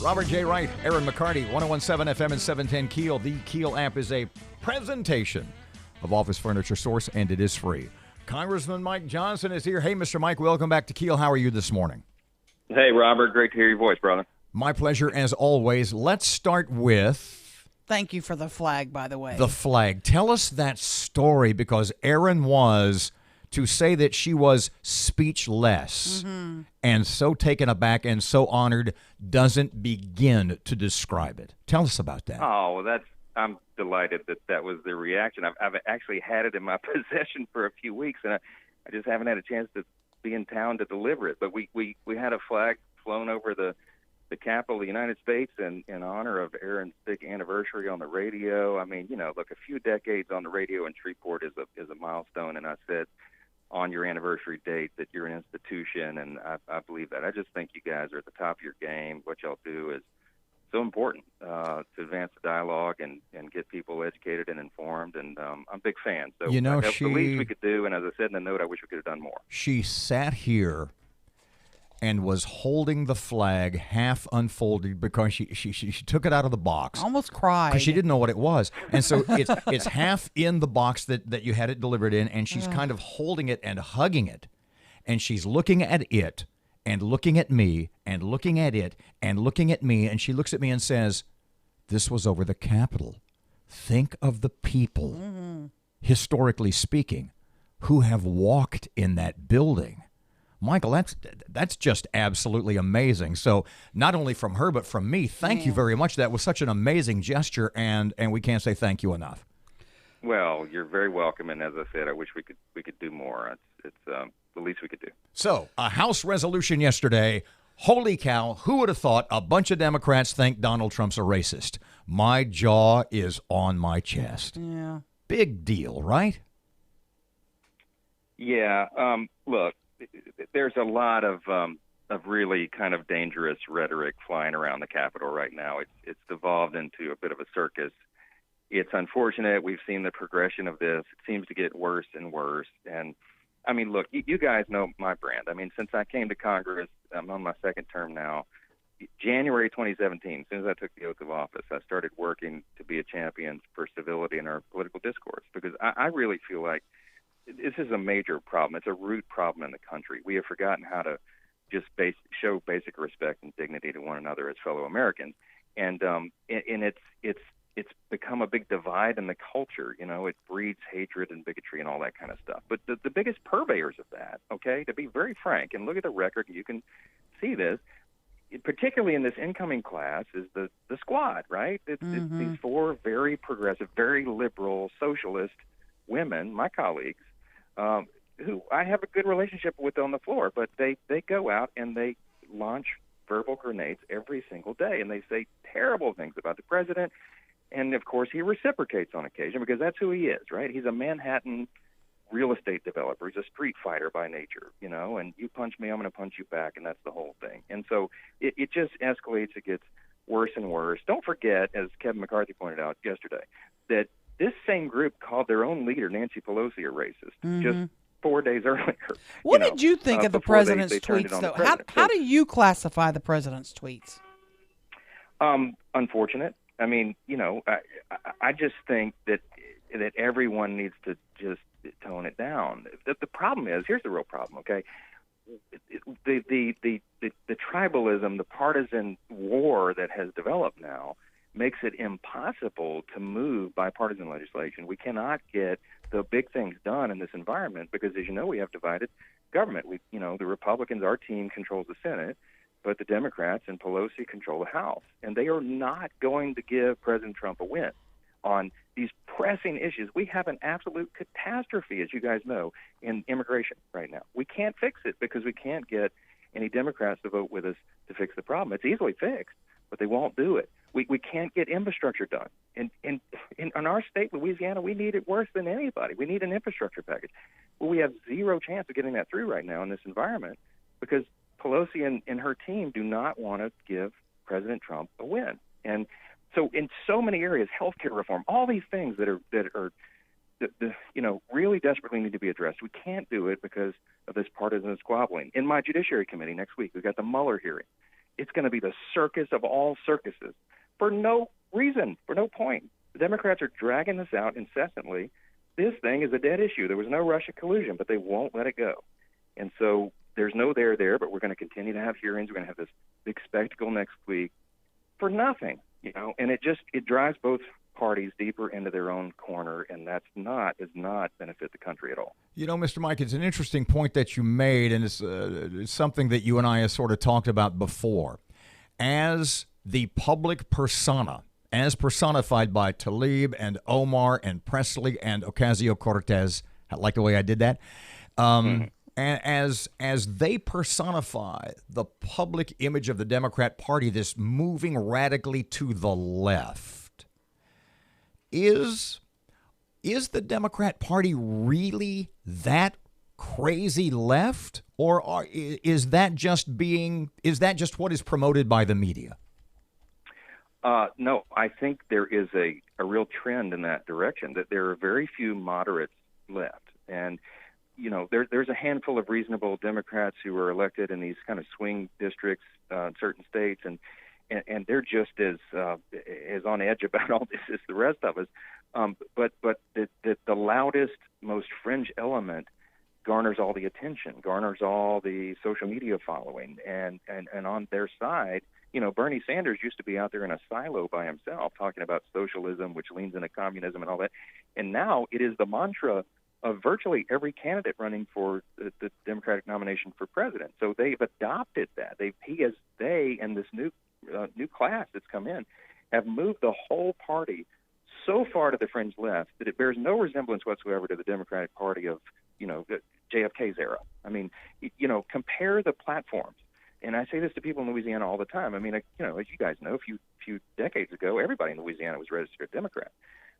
Speaker 2: Robert J. Wright, Erin McCarty, 101.7 FM and 710 Keel. The Keel app is a presentation of Office Furniture Source, and it is free. Congressman Mike Johnson is here. Hey, Mr. Mike, welcome back to Keel. How are you this morning?
Speaker 19: Hey, Robert. Great to hear your voice, brother.
Speaker 2: My pleasure, as always. Let's start with
Speaker 3: Thank you for the flag, by the way.
Speaker 2: the flag. Tell us that story, because Erin was, to say that she was speechless and so taken aback and so honored doesn't begin to describe it. Tell us about that.
Speaker 19: Oh, well, I'm delighted that was the reaction. I've actually had it in my possession for a few weeks, and I just haven't had a chance to be in town to deliver it. But we had a flag flown over the capital of the United States in honor of Erin's big anniversary on the radio. I mean, look, a few decades on the radio in Shreveport is a milestone, and I said on your anniversary date that you're an institution, and I believe that. I just think you guys are at the top of your game. What y'all do is so important to advance the dialogue and get people educated and informed, and I'm a big fan. So that's the least we could do, and as I said in the note, I wish we could have done more.
Speaker 2: She sat here and was holding the flag half unfolded because she took it out of the box.
Speaker 3: Almost cried.
Speaker 2: Because she didn't know what it was. And so it's half in the box that you had it delivered in, and she's kind of holding it and hugging it. And she's looking at it and looking at me and looking at it and looking at me, and she looks at me and says, "This was over the Capitol. Think of the people, historically speaking, who have walked in that building." Michael, that's just absolutely amazing. So not only from her, but from me, thank you very much. That was such an amazing gesture, and we can't say thank you enough.
Speaker 19: Well, you're very welcome, and as I said, I wish we could do more. It's the least we could do.
Speaker 2: So a House resolution yesterday. Holy cow, who would have thought a bunch of Democrats think Donald Trump's a racist? My jaw is on my chest.
Speaker 3: Yeah.
Speaker 2: Big deal, right?
Speaker 19: Yeah. Look, there's a lot of really kind of dangerous rhetoric flying around the Capitol right now. It's devolved into a bit of a circus. It's unfortunate. We've seen the progression of this. It seems to get worse and worse. And I mean, look, you guys know my brand. I mean, since I came to Congress, I'm on my second term now. January 2017, as soon as I took the oath of office, I started working to be a champion for civility in our political discourse, because I really feel like this is a major problem. It's a root problem in the country. We have forgotten how to just show basic respect and dignity to one another as fellow Americans, and it's become a big divide in the culture. You know, it breeds hatred and bigotry and all that kind of stuff. But the biggest purveyors of that, okay, to be very frank, and look at the record, you can see this, particularly in this incoming class, is the squad, right? It's these four very progressive, very liberal, socialist women, my colleagues, who I have a good relationship with on the floor, but they go out and they launch verbal grenades every single day, and they say terrible things about the president. And, of course, he reciprocates on occasion, because that's who he is, right? He's a Manhattan real estate developer. He's a street fighter by nature, you know, and you punch me, I'm going to punch you back, and that's the whole thing. And so it just escalates. It gets worse and worse. Don't forget, as Kevin McCarthy pointed out yesterday, that this same group called their own leader, Nancy Pelosi, a racist, just 4 days earlier.
Speaker 3: What did you think of the president's tweets, though? How do you classify the president's tweets?
Speaker 19: Unfortunate. I mean, you know, I just think that everyone needs to just tone it down. The problem is, here's the real problem, okay? The tribalism, the partisan war that has developed now makes it impossible to move bipartisan legislation. We cannot get the big things done in this environment because, as you know, we have divided government. The Republicans, our team, controls the Senate, but the Democrats and Pelosi control the House. And they are not going to give President Trump a win on these pressing issues. We have an absolute catastrophe, as you guys know, in immigration right now. We can't fix it because we can't get any Democrats to vote with us to fix the problem. It's easily fixed, but they won't do it. We can't get infrastructure done. In our state, Louisiana, we need it worse than anybody. We need an infrastructure package. Well, we have zero chance of getting that through right now in this environment because Pelosi and her team do not want to give President Trump a win. And so in so many areas, healthcare reform, all these things that really desperately need to be addressed, we can't do it because of this partisan squabbling. In my Judiciary Committee next week, we've got the Mueller hearing. It's going to be the circus of all circuses for no reason, for no point. The Democrats are dragging this out incessantly. This thing is a dead issue. There was no Russia collusion, but they won't let it go. And so there's no there, but we're going to continue to have hearings. We're going to have this big spectacle next week for nothing, and it drives both parties deeper into their own corner, and does not benefit the country at all.
Speaker 2: Mr. Mike, it's an interesting point that you made, and it's something that you and I have sort of talked about before. As the public persona, as personified by Tlaib and Omar and Presley and Ocasio-Cortez, I like the way I did that, and as they personify the public image of the Democrat Party, this moving radically to the left, is the Democrat Party really that crazy left, or is that just what is promoted by the media?
Speaker 19: No, I think there is a real trend in that direction, that there are very few moderates left. And there's a handful of reasonable Democrats who were elected in these kind of swing districts in certain states, and they're just as on edge about all this as the rest of us. But the loudest, most fringe element garners all the attention, garners all the social media following, and on their side, Bernie Sanders used to be out there in a silo by himself talking about socialism, which leans into communism and all that, and now it is the mantra of virtually every candidate running for the Democratic nomination for president. So they've adopted that. They and this new class that's come in have moved the whole party so far to the fringe left that it bears no resemblance whatsoever to the Democratic Party of JFK's era. I mean, compare the platforms. And I say this to people in Louisiana all the time. I mean, as you guys know, a few decades ago, everybody in Louisiana was registered Democrat.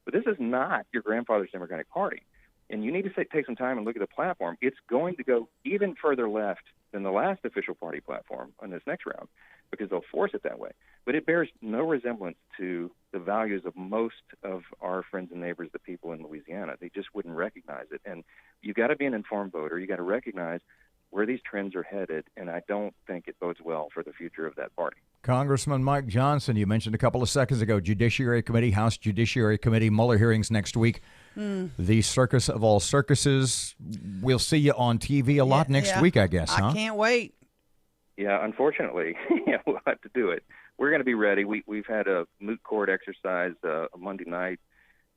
Speaker 19: But this is not your grandfather's Democratic Party. and you need to take some time and look at the platform. It's going to go even further left than the last official party platform on this next round because they'll force it that way. But it bears no resemblance to the values of most of our friends and neighbors, the people in Louisiana. They just wouldn't recognize it. And you've got to be an informed voter. You've got to recognize where these trends are headed, and I don't think it bodes well for the future of that party.
Speaker 2: Congressman Mike Johnson, you mentioned a couple of seconds ago, Judiciary Committee, House Judiciary Committee, Mueller hearings next week. The circus of all circuses. We'll see you on TV a lot next week, I guess, huh?
Speaker 3: I can't wait.
Speaker 19: Yeah, unfortunately, we'll have to do it. We're going to be ready. We've had a moot court exercise a Monday night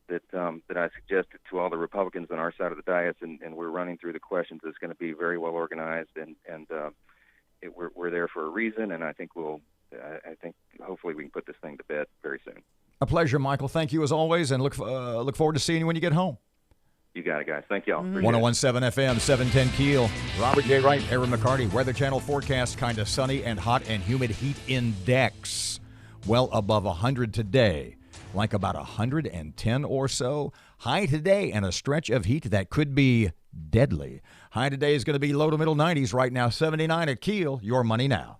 Speaker 19: that I suggested to all the Republicans on our side of the dais, and we're running through the questions. It's going to be very well organized, and we're there for a reason, and I think hopefully we can put this thing to bed very soon.
Speaker 2: A pleasure, Michael. Thank you as always, and look forward to seeing you when you get home.
Speaker 19: You got it, guys. Thank y'all.
Speaker 2: 101.7 FM, 710 Keel. Robert J. Wright, Erin McCarty. Weather Channel forecast, kind of sunny and hot and humid. Heat index well above 100 today, like about 110 or so. High today and a stretch of heat that could be deadly. High today is going to be low to middle 90s. Right now, 79 at Keel. Your money now.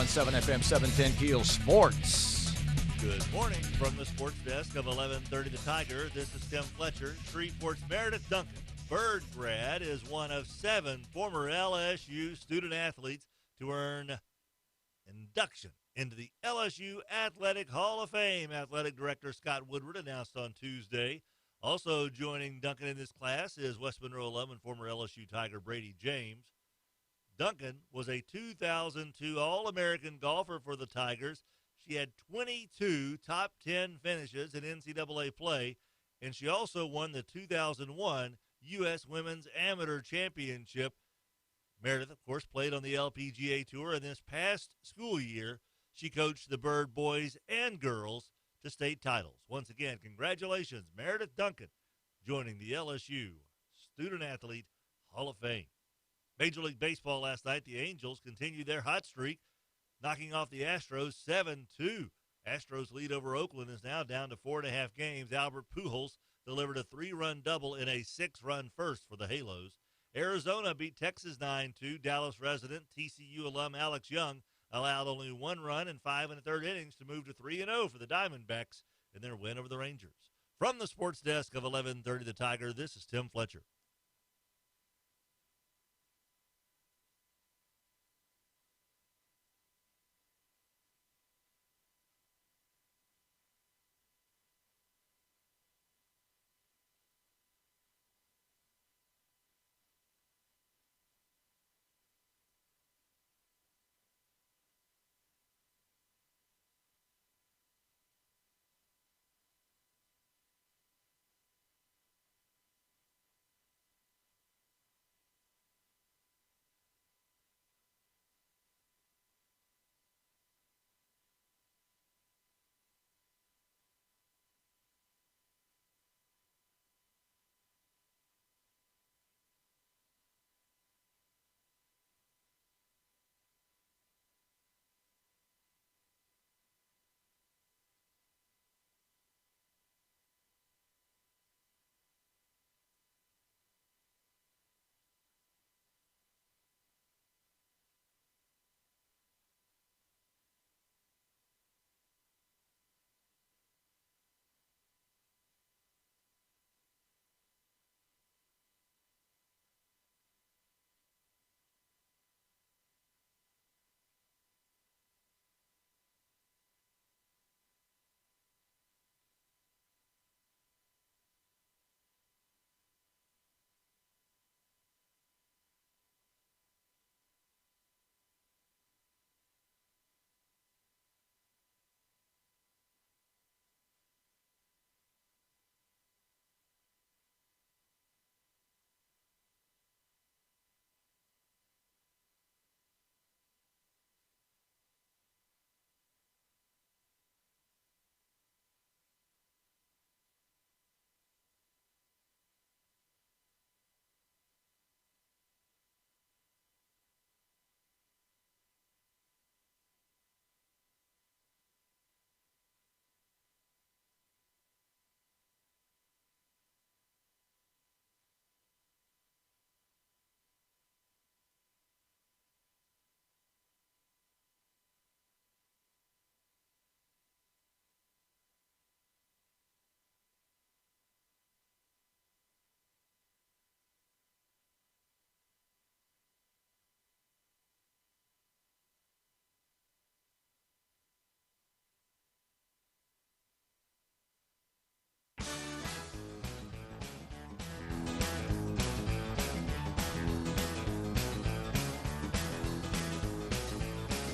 Speaker 2: .17 FM, 710 Keel Sports.
Speaker 9: Good morning from the sports desk of 1130 The Tiger. This is Tim Fletcher. Shreveport's Meredith Duncan, Bird grad, is one of 7 former LSU student athletes to earn induction into the LSU Athletic Hall of Fame. Athletic Director Scott Woodward announced on Tuesday. Also joining Duncan in this class is West Monroe alum and former LSU Tiger Brady James. Duncan was a 2002 All-American golfer for the Tigers. She had 22 top 10 finishes in NCAA play, and she also won the 2001 U.S. Women's Amateur Championship. Meredith, of course, played on the LPGA Tour, and this past school year, she coached the Bird boys and girls to state titles. Once again, congratulations, Meredith Duncan, joining the LSU Student Athlete Hall of Fame. Major League Baseball last night, the Angels continued their hot streak, knocking off the Astros 7-2. Astros lead over Oakland is now down to 4.5 games. Albert Pujols delivered a 3-run double in a 6-run first for the Halos. Arizona beat Texas 9-2. Dallas resident TCU alum Alex Young allowed only 1 run in 5 1/3 innings to move to 3-0 for the Diamondbacks in their win over the Rangers. From the sports desk of 1130 The Tiger, this is Tim Fletcher.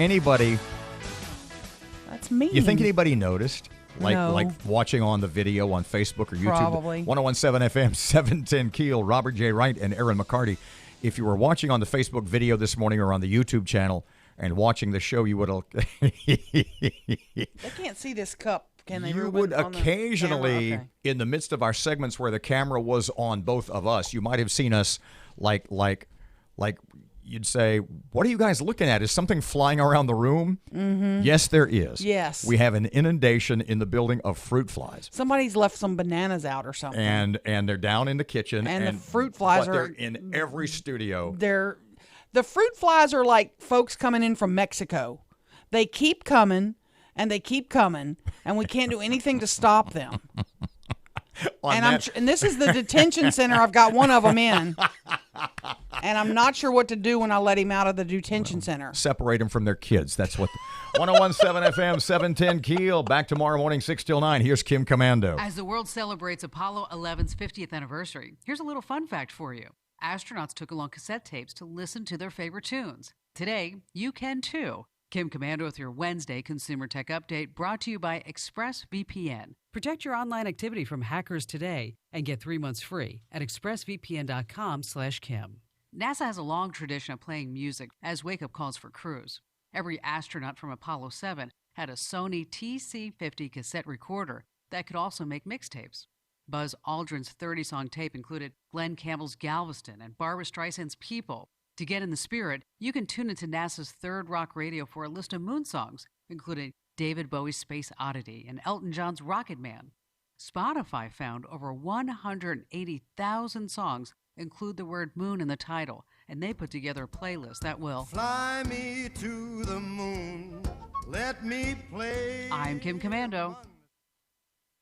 Speaker 2: anybody...
Speaker 3: That's mean.
Speaker 2: You think anybody noticed?
Speaker 3: No.
Speaker 2: Like watching on the video on Facebook or YouTube?
Speaker 3: Probably.
Speaker 2: 101.7 FM, 710 Keel, Robert J. Wright and Erin McCarty. If you were watching on the Facebook video this morning or on the YouTube channel and watching the show, you would have...
Speaker 3: They can't see this cup, can they?
Speaker 2: You
Speaker 3: Ruben,
Speaker 2: would
Speaker 3: on the
Speaker 2: occasionally,
Speaker 3: camera? Okay.
Speaker 2: in the midst of our segments where the camera was on both of us, you might have seen us like you'd say, what are you guys looking at? Is something flying around the room?
Speaker 3: Mm-hmm.
Speaker 2: Yes, there is.
Speaker 3: Yes.
Speaker 2: We have an inundation in the building of fruit flies.
Speaker 3: Somebody's left some bananas out or something.
Speaker 2: And they're down in the kitchen.
Speaker 3: And the fruit flies
Speaker 2: but
Speaker 3: are
Speaker 2: they're in every studio.
Speaker 3: The fruit flies are like folks coming in from Mexico. They keep coming, and they keep coming, and we can't do anything to stop them. And this is the detention center. I've got one of them in, and I'm not sure what to do when I let him out of the detention center.
Speaker 2: Separate them from their kids. That's what. 101.7 FM, 710 Keel. Back tomorrow morning, 6 till 9. Here's Kim Commando.
Speaker 20: As the world celebrates Apollo 11's 50th anniversary, here's a little fun fact for you. Astronauts took along cassette tapes to listen to their favorite tunes. Today, you can too. Kim Commando with your Wednesday Consumer Tech Update, brought to you by ExpressVPN. Protect your online activity from hackers today and get 3 months free at expressvpn.com/Kim. NASA has a long tradition of playing music as wake-up calls for crews. Every astronaut from Apollo 7 had a Sony TC50 cassette recorder that could also make mixtapes. Buzz Aldrin's 30-song tape included Glenn Campbell's Galveston and Barbra Streisand's People. To get in the spirit, you can tune into NASA's Third Rock Radio for a list of moon songs, including David Bowie's Space Oddity and Elton John's Rocket Man. Spotify found over 180,000 songs include the word moon in the title, and they put together a playlist that will
Speaker 21: fly me to the moon, let me play.
Speaker 20: I'm Kim Commando.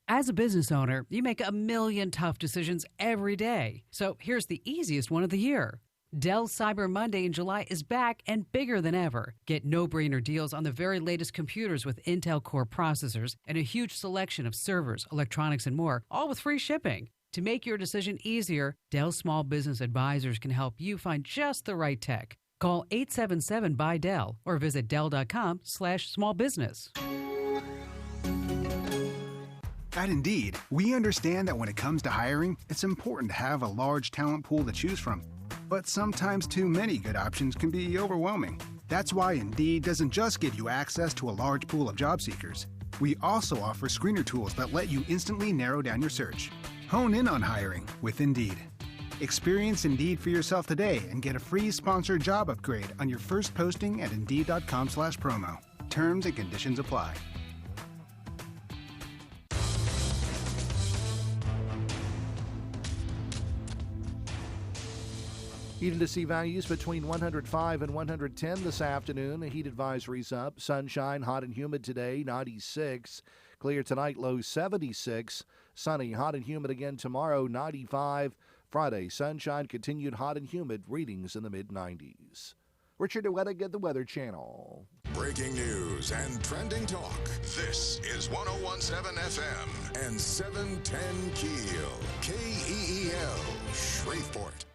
Speaker 20: As a business owner, you make a million tough decisions every day. So here's the easiest one of the year. Dell Cyber Monday in July is back and bigger than ever. Get no-brainer deals on the very latest computers with Intel Core processors and a huge selection of servers, electronics, and more, all with free shipping. To make your decision easier, Dell Small Business Advisors can help you find just the right tech. Call 877-BUY-DELL or visit Dell.com/smallbusiness.
Speaker 22: At Indeed, we understand that when it comes to hiring, it's important to have a large talent pool to choose from. But sometimes too many good options can be overwhelming. That's why Indeed doesn't just give you access to a large pool of job seekers. We also offer screener tools that let you instantly narrow down your search. Hone in on hiring with Indeed. Experience Indeed for yourself today and get a free sponsored job upgrade on your first posting at Indeed.com/promo. Terms and conditions apply.
Speaker 8: Humidity values between 105 and 110 this afternoon. Heat advisories up. Sunshine, hot and humid today, 96. Clear tonight, low 76. Sunny, hot and humid again tomorrow, 95. Friday, sunshine, continued hot and humid, readings in the mid-90s. Richard DeWettig at the Weather Channel.
Speaker 1: Breaking news and trending talk. This is 101.7 FM and 710 Keel. KEEL, Shreveport.